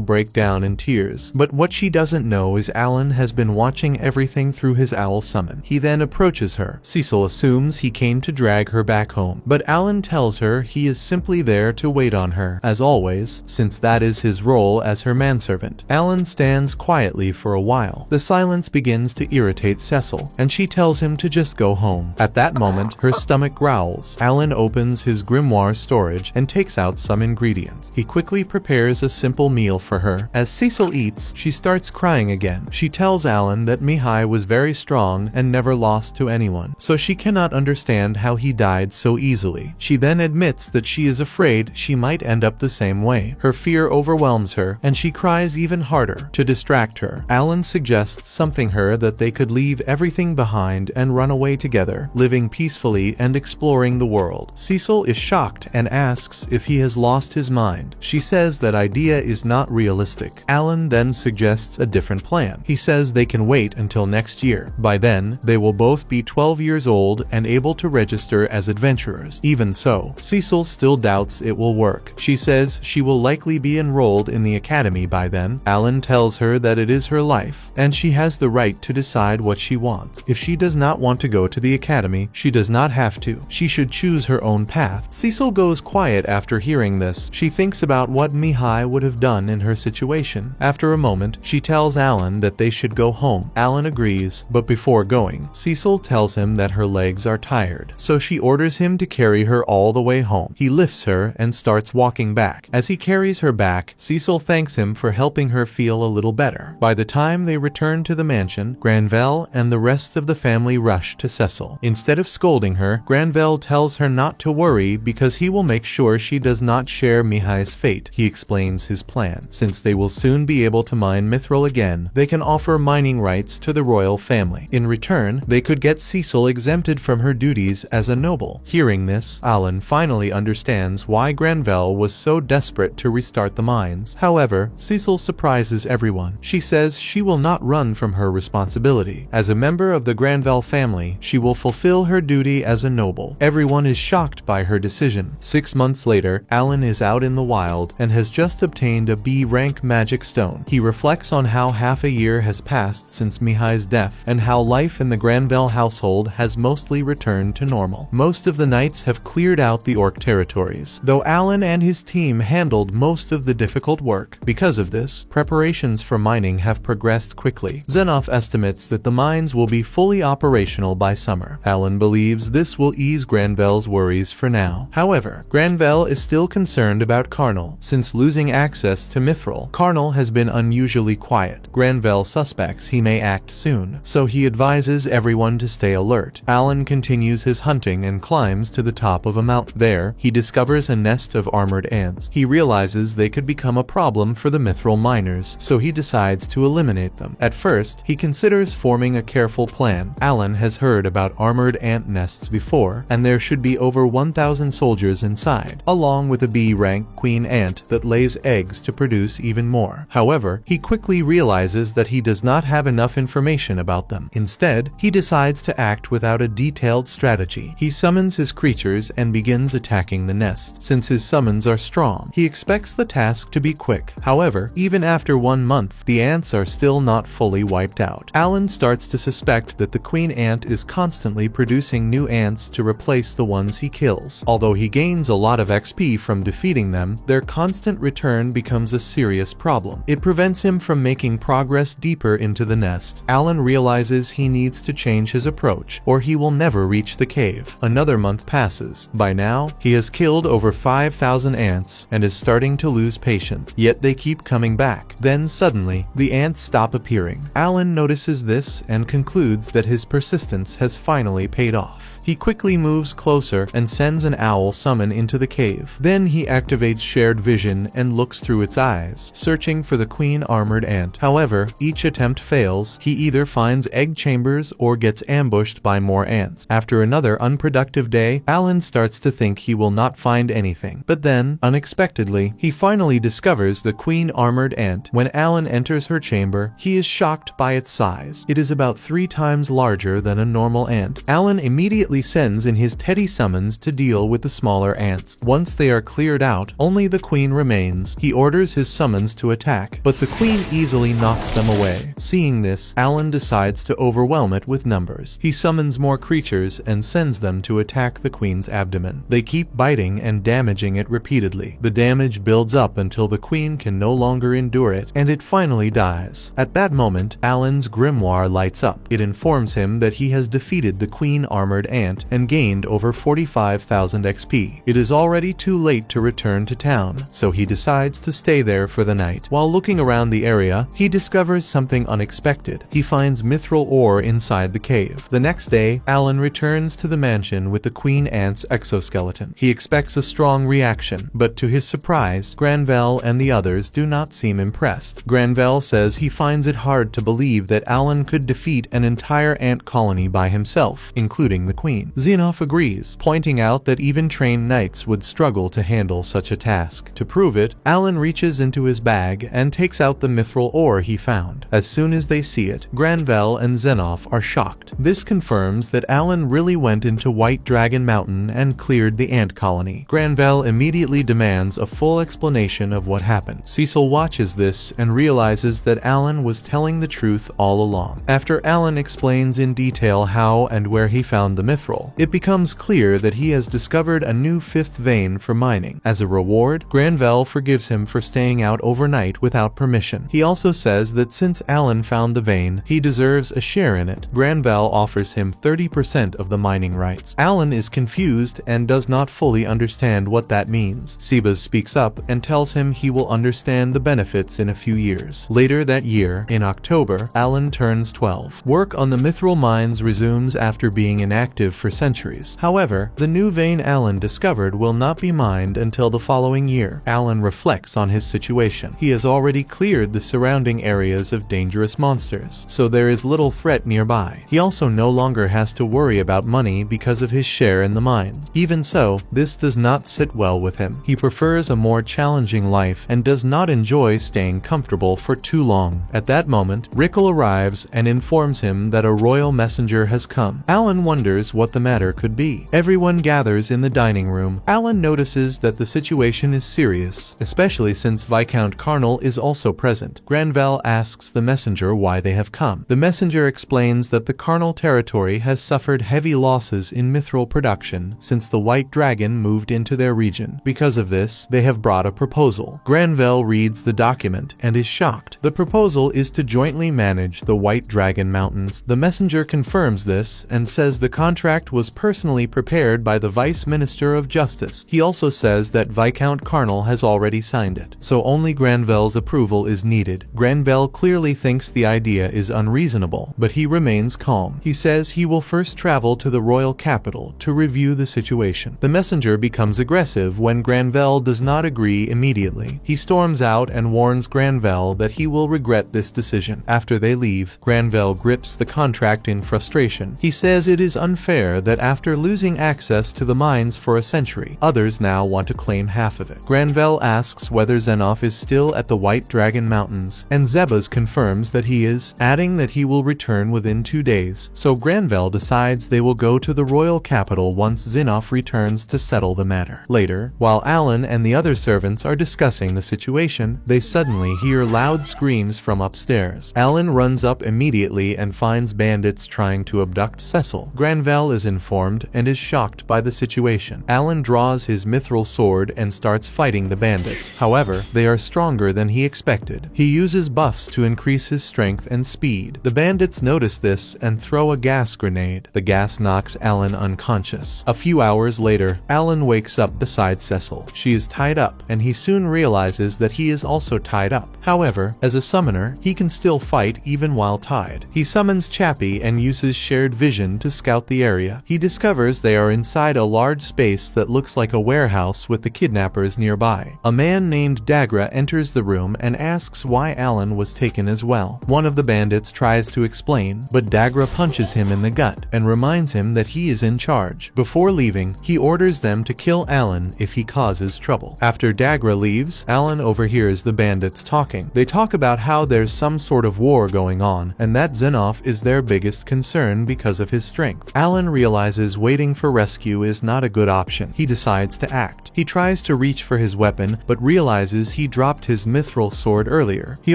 break down in tears. But what she doesn't know is Alan has been watching everything through his owl summon. He then approaches her. Cecil assumes he came to drag her back home, but Alan tells her he is simply there to wait on her, as always, since that is his role as her manservant. Alan stands quietly for a while. The silence begins to irritate Cecil, and she tells him to just go home. At that moment, her stomach growls. Alan opens his grimoire storage and takes out some ingredients. He quickly prepares a simple meal for her. As Cecil eats, she starts crying again. She tells Alan that Mihai was very strong and never lost to anyone, so she cannot understand how he died so easily. She then admits that she is afraid she might end up the same way. Her fear overwhelms her, and she cries even harder. To distract her, Alan suggests something her that they could leave everything behind and run away together, living peacefully and exploring the world. Cecil is shocked and asks if he has lost his mind. She says that idea is not realistic. Alan then suggests a different plan. He says they can wait until next year. By then, they will both be 12 years old and able to register as adventurers. Even so, Cecil still doubts it will work. She says she will likely be enrolled in the academy by then. Alan tells her that it is her life, and she has the right to decide what she wants. If she does not want to go to the academy, she does not have to. She should choose her own path. Cecil goes quiet after hearing this. She thinks about what Mihai would have done in her situation. After a moment, she tells Alan that they should go home. Alan agrees, but before going, Cecil tells him that her legs are tired, so she orders him to carry her all the way home. He lifts her and starts walking back. As he carries her back, Cecil thanks him for helping her feel a little better. By the time they return to the mansion, Granvelle and the rest of the family rush to Cecil. Instead of scolding her, Granvelle tells her not to worry because he will make sure she does not share Mihai's fate. He explains his plan. Since they will soon be able to mine mithril again, they can offer mining rights to the royal family. In return, they could get Cecil exempted from her duties as a noble. Hearing this, Alan finally understands why Granvelle was so desperate to restart the mines. However, Cecil surprises everyone. She says she will not run from her responsibility. As a member of the Granvelle family, she will fulfill her duty as a noble. Everyone is shocked by her decision. 6 months later, Alan is out in the wild and has just obtained a B-rank magic stone. He reflects on how half a year has passed since Mihai's death and how life in the Granvelle household has mostly returned to normal. Most of the knights have cleared out the orc territories, though Alan and his team handled most of the difficult work. Because of this, preparations for mining have progressed quickly. Zenoff estimates that the mines will be fully operational by summer. Alan believes this will ease Granvelle's worries for now. However, Granvelle is still concerned about Carnal. Since losing access to mithril, Carnal has been unusually quiet. Granvelle suspects he may act soon, so he advises everyone to stay alert. Alan continues his hunting and climbs to the top of a mountain. There, he discovers a nest of armored ants. drones. He realizes they could become a problem for the mithril miners, so he decides to eliminate them. At first, he considers forming a careful plan. Alan has heard about armored ant nests before, and there should be over 1,000 soldiers inside, along with a B-rank queen ant that lays eggs to produce even more. However, he quickly realizes that he does not have enough information about them. Instead, he decides to act without a detailed strategy. He summons his creatures and begins attacking the nest. Since his summons are strong, he expects the task to be quick. However, even after 1 month, the ants are still not fully wiped out. Alan starts to suspect that the queen ant is constantly producing new ants to replace the ones he kills. Although he gains a lot of XP from defeating them, their constant return becomes a serious problem. It prevents him from making progress deeper into the nest. Alan realizes he needs to change his approach, or he will never reach the cave. Another month passes. By now, he has killed over 5,000 ants and is starting to lose patience, yet they keep coming back. Then suddenly, the ants stop appearing. Alan notices this and concludes that his persistence has finally paid off. He quickly moves closer and sends an owl summon into the cave. Then he activates shared vision and looks through its eyes, searching for the queen armored ant. However, each attempt fails. He either finds egg chambers or gets ambushed by more ants. After another unproductive day, Alan starts to think he will not find anything. But then, unexpectedly, he finally discovers the queen armored ant. When Alan enters her chamber, he is shocked by its size. It is about 3 times larger than a normal ant. Alan immediately sends in his Teddy summons to deal with the smaller ants. Once they are cleared out, only the queen remains. He orders his summons to attack, but the queen easily knocks them away. Seeing this, Alan decides to overwhelm it with numbers. He summons more creatures and sends them to attack the queen's abdomen. They keep biting and damaging it repeatedly. The damage builds up until the queen can no longer endure it, and it finally dies. At that moment, Alan's grimoire lights up. It informs him that he has defeated the queen armored ant and gained over 45,000 XP. It is already too late to return to town, so he decides to stay there for the night. While looking around the area, he discovers something unexpected. He finds mithril ore inside the cave. The next day, Alan returns to the mansion with the queen ant's exoskeleton. He expects a strong reaction, but to his surprise, Granvelle and the others do not seem impressed. Granvelle says he finds it hard to believe that Alan could defeat an entire ant colony by himself, including the queen. Xenof agrees, pointing out that even trained knights would struggle to handle such a task. To prove it, Alan reaches into his bag and takes out the mithril ore he found. As soon as they see it, Granvelle and Xenof are shocked. This confirms that Alan really went into White Dragon Mountain and cleared the ant colony. Granvelle immediately demands a full explanation of what happened. Cecil watches this and realizes that Alan was telling the truth all along. After Alan explains in detail how and where he found the mithril, it becomes clear that he has discovered a new 5th vein for mining. As a reward, Granvelle forgives him for staying out overnight without permission. He also says that since Alan found the vein, he deserves a share in it. Granvelle offers him 30% of the mining rights. Alan is confused and does not fully understand what that means. Sebas speaks up and tells him he will understand the benefits in a few years. Later that year, in October, Alan turns 12. Work on the mithril mines resumes after being inactive for centuries. However, the new vein Alan discovered will not be mined until the following year. Alan reflects on his situation. He has already cleared the surrounding areas of dangerous monsters, so there is little threat nearby. He also no longer has to worry about money because of his share in the mines. Even so, this does not sit well with him. He prefers a more challenging life and does not enjoy staying comfortable for too long. At that moment, Rickle arrives and informs him that a royal messenger has come. Alan wonders what the matter could be. Everyone gathers in the dining room. Alan notices that the situation is serious, especially since Viscount Carnal is also present. Granvelle asks the messenger why they have come. The messenger explains that the Carnal territory has suffered heavy losses in mithril production since the White Dragon moved into their region. Because of this, they have brought a proposal. Granvelle reads the document and is shocked. The proposal is to jointly manage the White Dragon Mountains. The messenger confirms this and says the contract contract was personally prepared by the Vice Minister of Justice. He also says that Viscount Carnal has already signed it, so only Granvelle's approval is needed. Granvelle clearly thinks the idea is unreasonable, but he remains calm. He says he will first travel to the royal capital to review the situation. The messenger becomes aggressive when Granvelle does not agree immediately. He storms out and warns Granvelle that he will regret this decision. After they leave, Granvelle grips the contract in frustration. He says it is unfair that after losing access to the mines for a century, others now want to claim half of it. Granvelle asks whether Zenoff is still at the White Dragon Mountains, and Zebas confirms that he is, adding that he will return within 2 days. So Granvelle decides they will go to the royal capital once Zenoff returns to settle the matter. Later, while Alan and the other servants are discussing the situation, they suddenly hear loud screams from upstairs. Alan runs up immediately and finds bandits trying to abduct Cecil. Granvelle is informed and is shocked by the situation. Alan draws his mithril sword and starts fighting the bandits. However, they are stronger than he expected. He uses buffs to increase his strength and speed. The bandits notice this and throw a gas grenade. The gas knocks Alan unconscious. A few hours later, Alan wakes up beside Cecil. She is tied up, and he soon realizes that he is also tied up. However, as a summoner, he can still fight even while tied. He summons Chappie and uses shared vision to scout the area. He discovers they are inside a large space that looks like a warehouse with the kidnappers nearby. A man named Dagra enters the room and asks why Alan was taken as well. One of the bandits tries to explain, but Dagra punches him in the gut and reminds him that he is in charge. Before leaving, he orders them to kill Alan if he causes trouble. After Dagra leaves, Alan overhears the bandits talking. They talk about how there's some sort of war going on, and that Zenoff is their biggest concern because of his strength. Alan realizes waiting for rescue is not a good option. He decides to act. He tries to reach for his weapon, but realizes he dropped his mithril sword earlier. He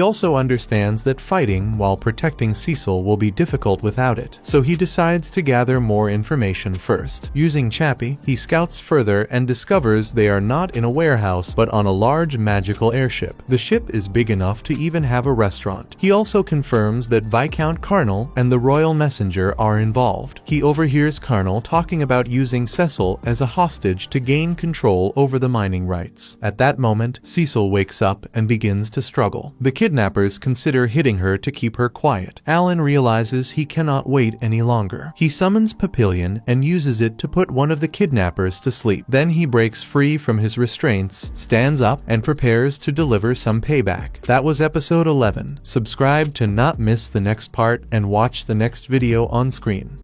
also understands that fighting while protecting Cecil will be difficult without it, so he decides to gather more information first. Using Chappie, he scouts further and discovers they are not in a warehouse, but on a large magical airship. The ship is big enough to even have a restaurant. He also confirms that Viscount Carnal and the royal messenger are involved. He overhears Carnal talking about using Cecil as a hostage to gain control over the mining rights. At that moment, Cecil wakes up and begins to struggle. The kidnappers consider hitting her to keep her quiet. Alan realizes he cannot wait any longer. He summons Papillion and uses it to put one of the kidnappers to sleep. Then he breaks free from his restraints, stands up, and prepares to deliver some payback. That was episode 11. Subscribe to not miss the next part and watch the next video on screen.